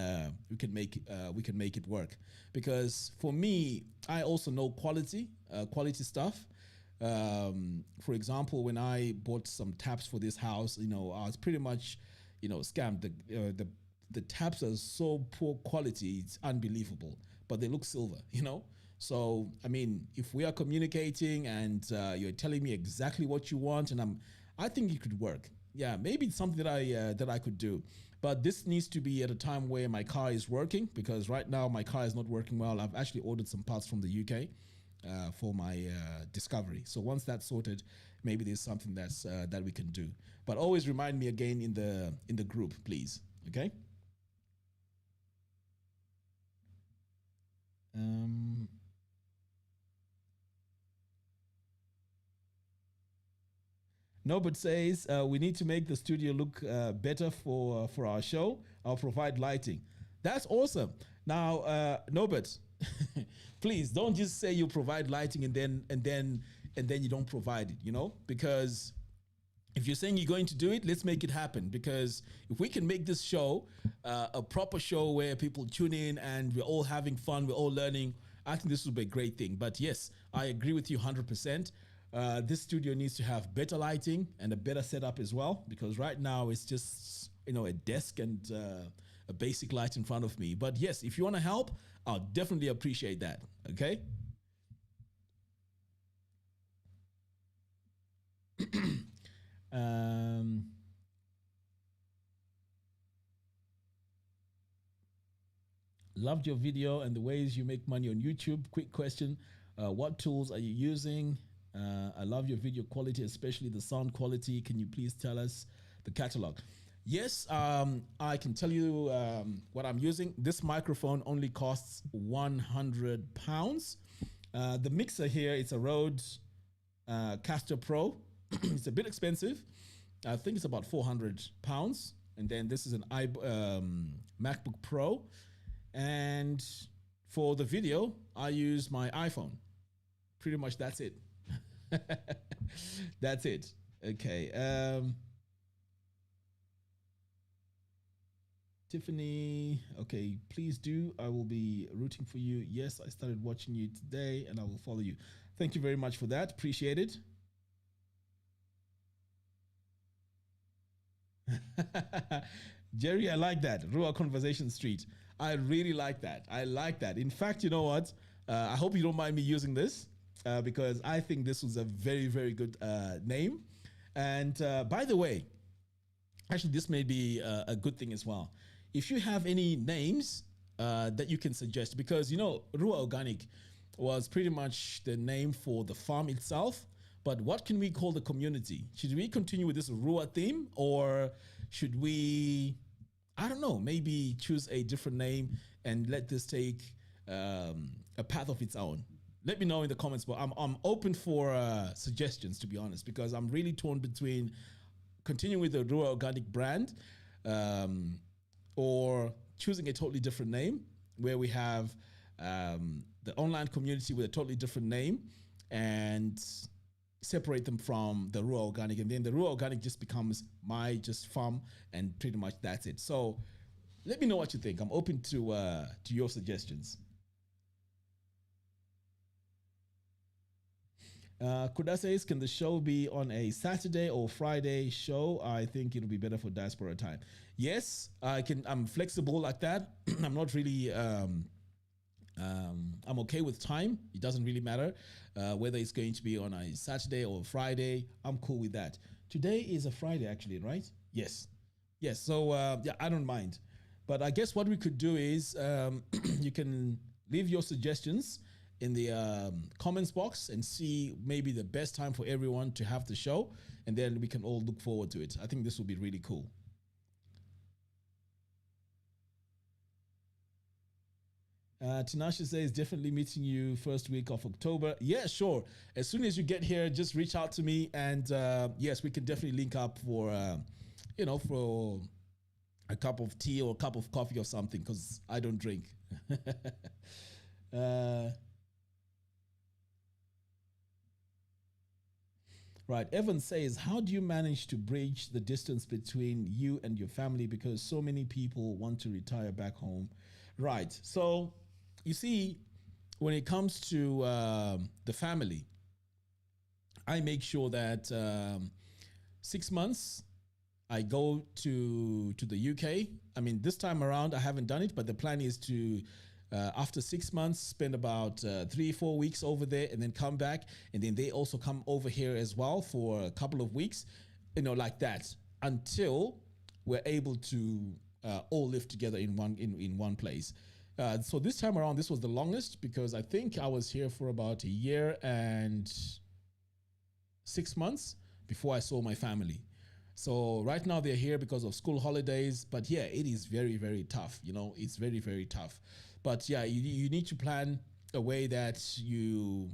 make it work. Because for me, I also know quality stuff. For example, when I bought some taps for this house, I was pretty much, scammed. The taps are so poor quality, it's unbelievable. But they look silver, So I mean, if we are communicating and you're telling me exactly what you want, and I think it could work. Yeah, maybe it's something that I could do. But this needs to be at a time where my car is working, because right now my car is not working well. I've actually ordered some parts from the UK for my Discovery. So once that's sorted, maybe there's something that we can do. But always remind me again in the group, please. Okay. Nobert says we need to make the studio look better for our show. I'll provide lighting. That's awesome. Now, Nobert, please don't just say you provide lighting and then you don't provide it. Because if you're saying you're going to do it, let's make it happen. Because if we can make this show a proper show where people tune in and we're all having fun, we're all learning, I think this would be a great thing. But yes, I agree with you 100%. This studio needs to have better lighting and a better setup as well, because right now it's just a desk and a basic light in front of me. But yes, if you want to help, I'll definitely appreciate that. Okay. Loved your video and the ways you make money on YouTube. Quick question. What tools are you using? I love your video quality, especially the sound quality. Can you please tell us the catalog? Yes, I can tell you what I'm using. This microphone only costs £100. The mixer here, it's a Rode Caster Pro. It's a bit expensive. I think it's about £400. And then this is an MacBook Pro. And for the video, I use my iPhone. Pretty much that's it. That's it. Okay. Tiffany, okay, please do. I will be rooting for you. Yes, I started watching you today and I will follow you. Thank you very much for that. Appreciate it. Jerry, I like that. Ruwa Conversation Street. I really like that. I like that. In fact, you know what? I hope you don't mind me using this because I think this was a very, very good name. And by the way, actually, this may be a good thing as well. If you have any names that you can suggest, because, you know, Ruwa Organic was pretty much the name for the farm itself. But what can we call the community? Should we continue with this Ruwa theme, or should we, I don't know, maybe choose a different name and let this take a path of its own? Let me know in the comments, but I'm open for suggestions, to be honest, because I'm really torn between continuing with the Ruwa Organic brand or choosing a totally different name where we have the online community with a totally different name and separate them from the Ruwa Organic, and then the Ruwa Organic just becomes my just farm, and pretty much that's it. So let me know what you think. I'm open to your suggestions. Kuda says, can the show be on a Saturday or Friday show? I think it'll be better for diaspora time. Yes, I can. I'm flexible like that. I'm not really. I'm okay with time. It doesn't really matter whether it's going to be on a Saturday or Friday. I'm cool with that. Today is a Friday, actually, right? Yes. Yes. So yeah, I don't mind. But I guess what we could do is you can leave your suggestions in the comments box and see maybe the best time for everyone to have the show, and then we can all look forward to it. I think this will be really cool. Tinashe says, definitely meeting you first week of October. Yeah, sure. As soon as you get here, just reach out to me, and yes, we can definitely link up for for a cup of tea or a cup of coffee or something, because I don't drink. Right. Evan says, how do you manage to bridge the distance between you and your family? Because so many people want to retire back home. Right. So you see, when it comes to the family, I make sure that 6 months I go to the UK. I mean, this time around, I haven't done it, but the plan is to after 6 months, spend about 3-4 weeks over there and then come back. And then they also come over here as well for a couple of weeks, like that, until we're able to all live together in one place. So this time around, this was the longest, because I think I was here for about 1 year and 6 months before I saw my family. So right now they're here because of school holidays, but yeah, it is very, very tough. It's very, very tough. But yeah, you need to plan a way that you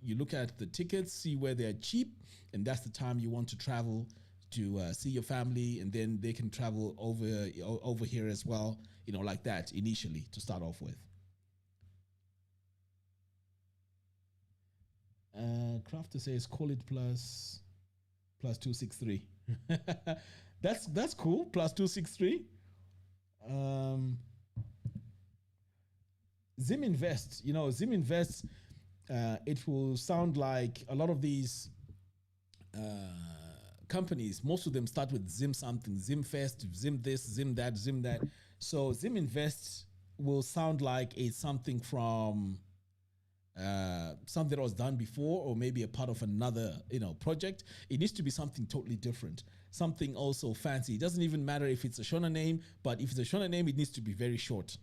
look at the tickets, see where they're cheap, and that's the time you want to travel to see your family, and then they can travel over here as well, like that initially to start off with. Crafter says, call it plus 263. That's cool. Plus 263. Zim Invest, Zim Invest, it will sound like a lot of these companies, most of them start with Zim something, Zim Fest, Zim this, Zim that, Zim that. So Zim Invest will sound like it's something from something that was done before, or maybe a part of another project. It needs to be something totally different, something also fancy. It doesn't even matter if it's a Shona name, but if it's a Shona name, it needs to be very short.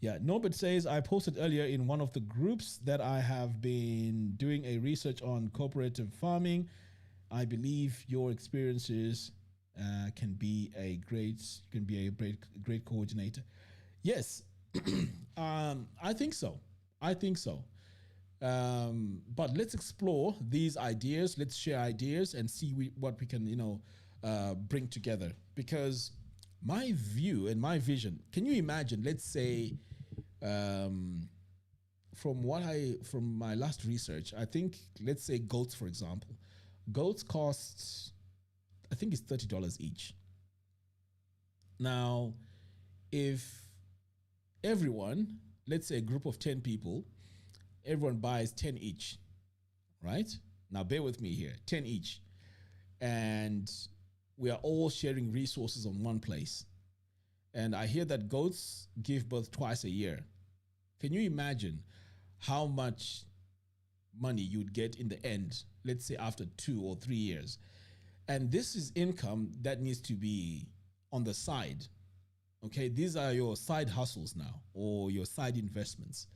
Yeah, Norbert says, I posted earlier in one of the groups that I have been doing a research on cooperative farming. I believe your experiences can be a great coordinator. Yes, I think so. But let's explore these ideas. Let's share ideas and see what we can, bring together. Because my view and my vision, can you imagine, let's say, from my last research, I think, let's say goats, for example. Goats cost, I think it's $30 each. Now, if everyone, let's say a group of 10 people, everyone buys 10 each, right? Now, bear with me here, 10 each. And we are all sharing resources on one place. And I hear that goats give birth twice a year. Can you imagine how much money you would get in the end, let's say after 2 or 3 years? And this is income that needs to be on the side. Okay, these are your side hustles now, or your side investments.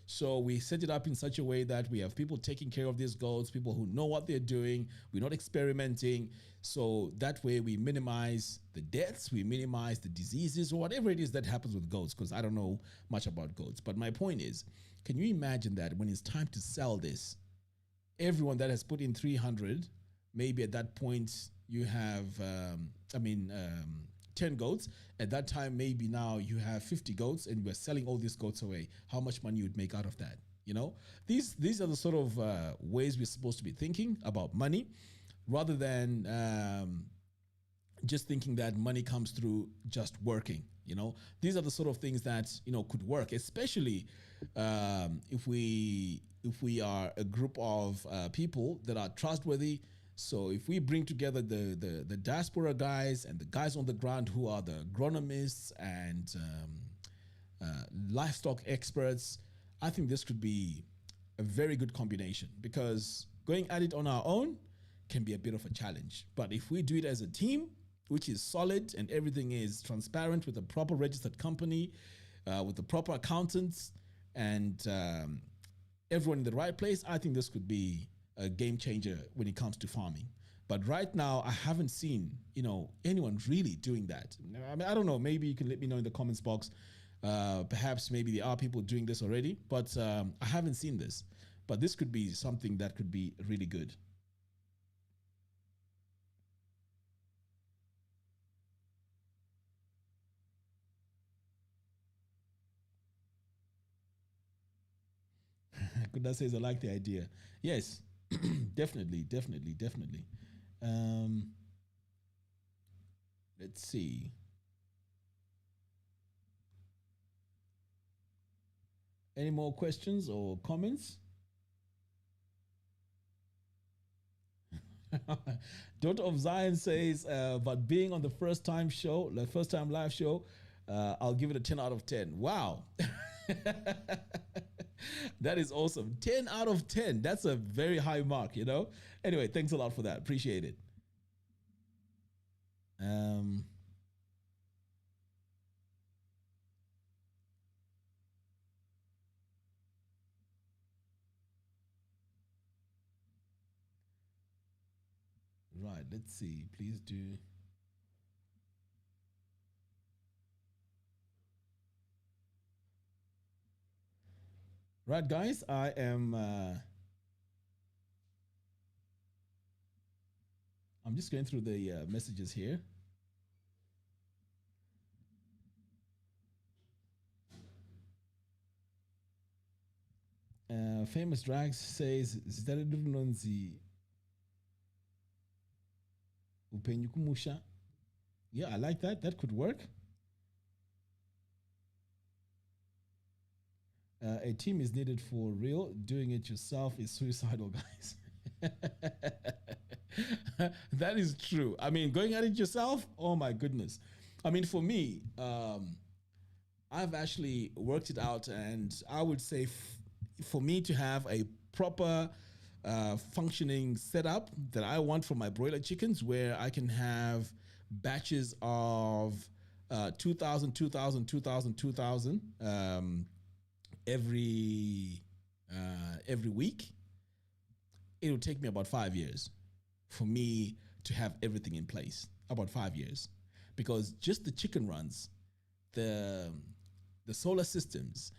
So we set it up in such a way that we have people taking care of these goats, people who know what they're doing. We're not experimenting. So that way we minimize the deaths, we minimize the diseases, or whatever it is that happens with goats, because I don't know much about goats. But my point is, can you imagine that when it's time to sell this, everyone that has put in 300, maybe at that point you have, 10 goats. At that time, maybe now you have 50 goats and we're selling all these goats away. How much money you would make out of that? These are the sort of ways we're supposed to be thinking about money, rather than just thinking that money comes through just working. These are the sort of things that could work, especially if we are a group of people that are trustworthy. So if we bring together the diaspora guys and the guys on the ground who are the agronomists and livestock experts, I think this could be a very good combination, because going at it on our own can be a bit of a challenge. But if we do it as a team, which is solid and everything is transparent with a proper registered company, with the proper accountants and everyone in the right place, I think this could be a game changer when it comes to farming. But right now, I haven't seen, anyone really doing that. I mean, I don't know. Maybe you can let me know in the comments box. Perhaps maybe there are people doing this already, but I haven't seen this. But this could be something that could be really good. Kuda says, I like the idea. Yes, definitely. Let's see. Any more questions or comments? Daughter of Zion says, but being on the first time live show, I'll give it a 10 out of 10. Wow. That is awesome. 10 out of 10. That's a very high mark, Anyway, thanks a lot for that. Appreciate it. Right, let's see. Please do. Right, guys, I am I'm just going through the messages here. Famous Drags says, yeah, I like that. That could work. A team is needed for real. Doing it yourself is suicidal, guys. That is true. I mean, going at it yourself, oh my goodness. I mean, for me, I've actually worked it out, and I would say for me to have a proper functioning setup that I want for my broiler chickens, where I can have batches of 2,000, 2,000, 2,000, 2,000 every week, it will take me about 5 years for me to have everything in place. About 5 years, because just the chicken runs, the solar systems,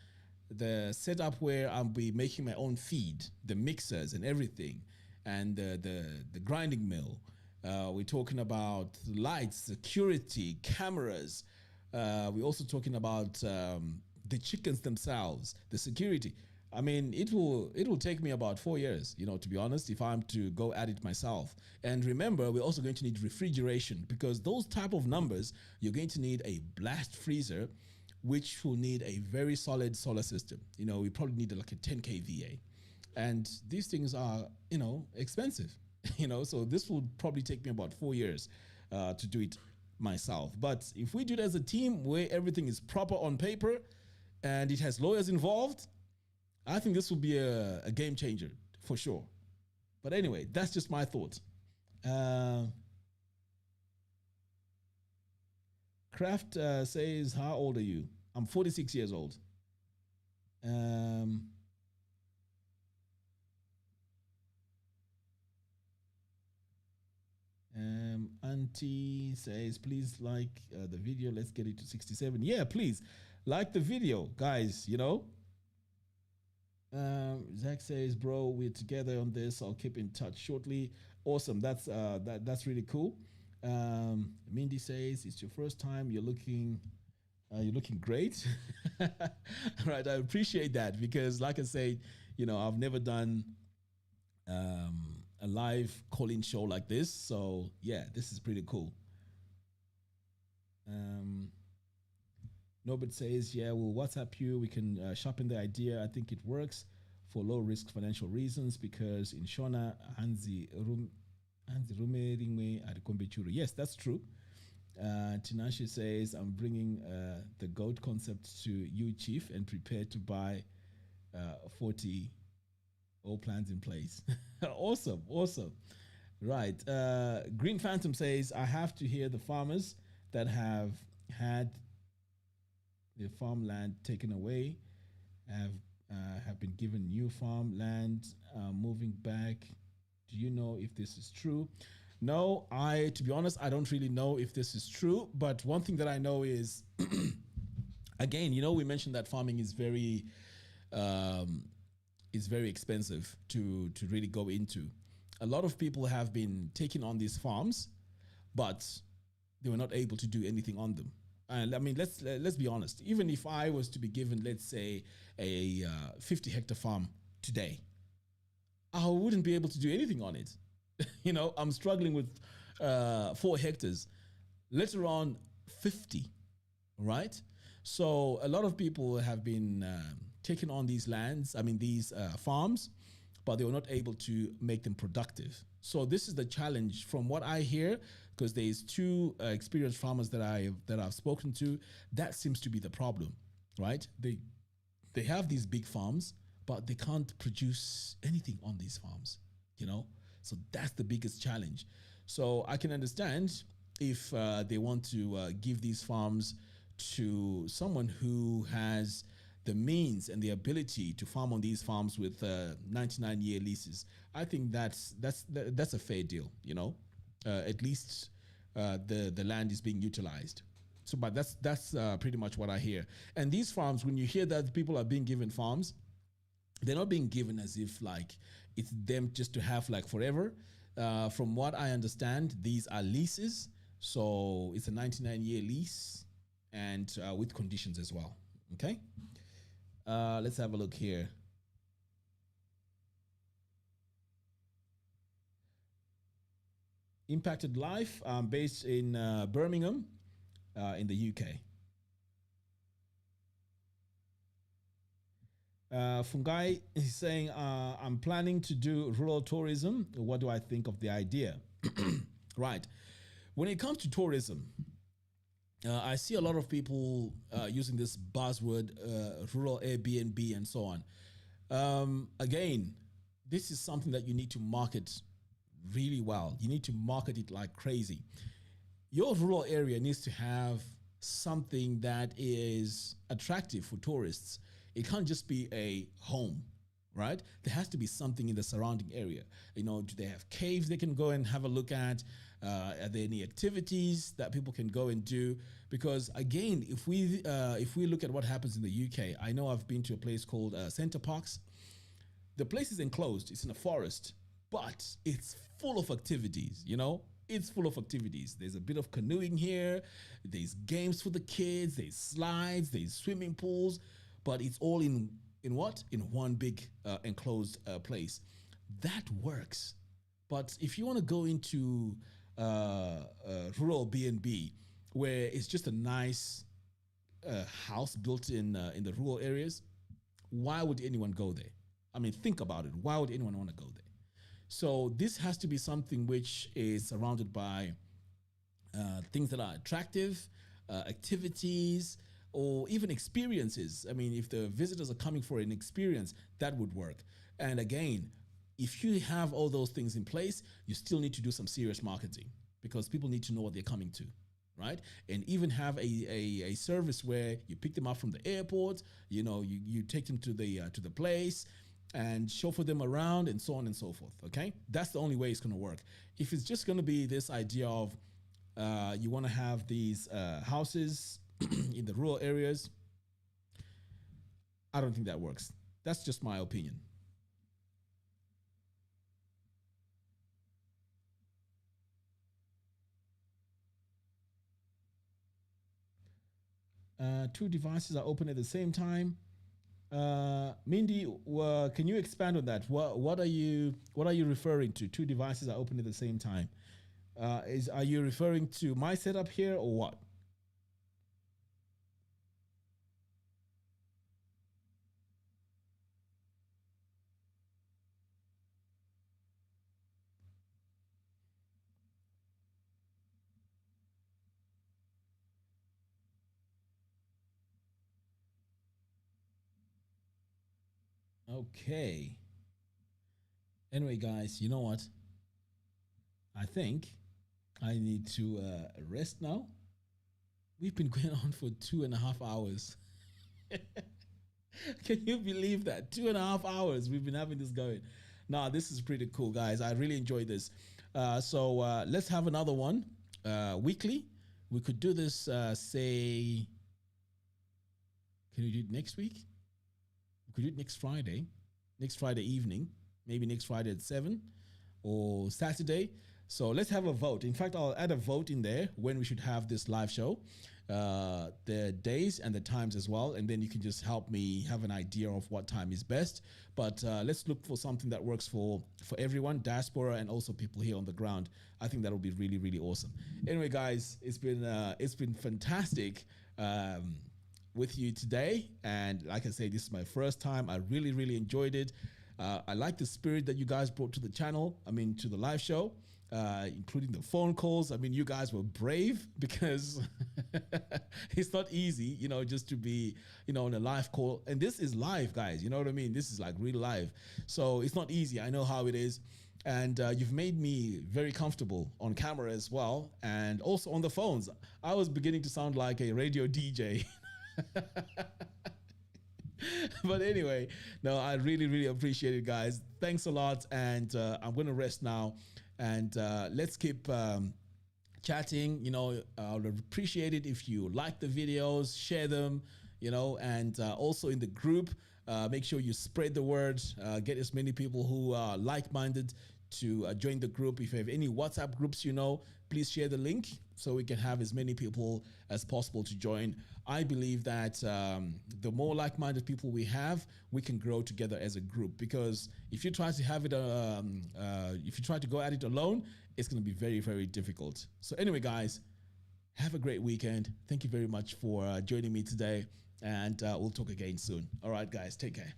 the setup where I'll be making my own feed, the mixers and everything, and the grinding mill. We're talking about lights, security, cameras. We're also talking about the chickens themselves, the security. I mean, it will take me about 4 years, to be honest, if I'm to go at it myself. And remember, we're also going to need refrigeration, because those type of numbers, you're going to need a blast freezer, which will need a very solid solar system. We probably need like a 10 kVA. And these things are, expensive, so this will probably take me about 4 years to do it myself. But if we do it as a team where everything is proper on paper and it has lawyers involved, I think this will be a game changer for sure. But anyway, that's just my thought. Kraft says, how old are you? I'm 46 years old. Auntie says, please like the video. Let's get it to 67. Yeah, please like the video, guys, Zach says, bro, we're together on this. I'll keep in touch shortly. Awesome. That's really cool. Mindy says, it's your first time. You're looking great. Right. I appreciate that, because like I said, I've never done a live call-in show like this. So yeah, this is pretty cool. Nobit says, yeah, we'll WhatsApp you. We can sharpen the idea. I think it works for low risk financial reasons because in Shona, Hanzi Rume Adikombe. Yes, that's true. Tinashe says, I'm bringing the goat concept to you, Chief, and prepare to buy 40 all plans in place. Awesome. Right. Green Phantom says, I have to hear the farmers that have had their farmland taken away, have been given new farmland, moving back. Do you know if this is true? No, to be honest, I don't really know if this is true. But one thing that I know is, again, we mentioned that farming is very expensive to really go into. A lot of people have been taking on these farms, but they were not able to do anything on them. And I mean, let's be honest. Even if I was to be given, let's say, a 50-hectare farm today, I wouldn't be able to do anything on it. I'm struggling with 4 hectares, let alone 50, right? So a lot of people have been taking on these lands, these farms, but they were not able to make them productive. So this is the challenge from what I hear, because there's 2 experienced farmers that I've spoken to. That seems to be the problem, right? They have these big farms, but they can't produce anything on these farms, So that's the biggest challenge. So I can understand if they want to give these farms to someone who has the means and the ability to farm on these farms with 99-year leases. I think that's a fair deal, At least the land is being utilized. So, but that's pretty much what I hear. And these farms, when you hear that people are being given farms, they're not being given as if like it's them just to have like forever. From what I understand, these are leases. So it's a 99-year lease and with conditions as well. Okay. Let's have a look here. Impacted Life, based in Birmingham, in the UK. Fungai is saying, I'm planning to do rural tourism. What do I think of the idea? Right. When it comes to tourism, I see a lot of people using this buzzword, rural Airbnb and so on. Again, this is something that you need to market really well. You need to market it like crazy. Your rural area needs to have something that is attractive for tourists. It can't just be a home, right? There has to be something in the surrounding area. Do they have caves they can go and have a look at? Are there any activities that people can go and do? Because again, if we look at what happens in the UK, I know I've been to a place called Center Parks. The place is enclosed. It's in a forest, but it's full of activities, It's full of activities. There's a bit of canoeing here. There's games for the kids. There's slides. There's swimming pools. But it's all in what? In one big enclosed place. That works. But if you want to go into rural B&B, where it's just a nice house built in the rural areas, why would anyone go there? Think about it. Why would anyone want to go there? So this has to be something which is surrounded by things that are attractive, activities, or even experiences. If the visitors are coming for an experience, that would work. And again, if you have all those things in place, you still need to do some serious marketing because people need to know what they're coming to, right? And even have a service where you pick them up from the airport, you take them to the place and chauffeur them around and so on and so forth, okay? That's the only way it's gonna work. If it's just gonna be this idea of you wanna have these houses in the rural areas, I don't think that works. That's just my opinion. Two devices are open at the same time. Mindy, can you expand on that? What are you referring to? Two devices are open at the same time. Are you referring to my setup here or what? Okay. Anyway, guys, you know what? I think I need to rest now. We've been going on for 2.5 hours. Can you believe that? 2.5 hours we've been having this going. Nah, this is pretty cool, guys. I really enjoyed this. So let's have another one weekly. We could do this, say, can we do it next week? We could do it next Friday evening, maybe next Friday at 7 or Saturday. So let's have a vote. In fact, I'll add a vote in there when we should have this live show, the days and the times as well. And then you can just help me have an idea of what time is best. But let's look for something that works for everyone, diaspora, and also people here on the ground. I think that will be really, really awesome. Anyway, guys, it's been fantastic with you today. And like I say, this is my first time. I really, really enjoyed it. I like the spirit that you guys brought to the channel, to the live show, including the phone calls. You guys were brave because it's not easy, just to be, on a live call. And this is live, guys. You know what I mean? This is like real live. So it's not easy. I know how it is. And you've made me very comfortable on camera as well. And also on the phones. I was beginning to sound like a radio DJ. But anyway, no, I really, really appreciate it, guys. Thanks a lot. And I'm going to rest now. And let's keep chatting. I would appreciate it if you like the videos, share them, and also in the group, make sure you spread the word, get as many people who are like-minded to join the group. If you have any WhatsApp groups, please share the link so we can have as many people as possible to join. I believe that the more like-minded people we have, we can grow together as a group. Because if you try to have it, if you try to go at it alone, it's going to be very, very difficult. So anyway, guys, have a great weekend. Thank you very much for joining me today, and we'll talk again soon. All right, guys, take care.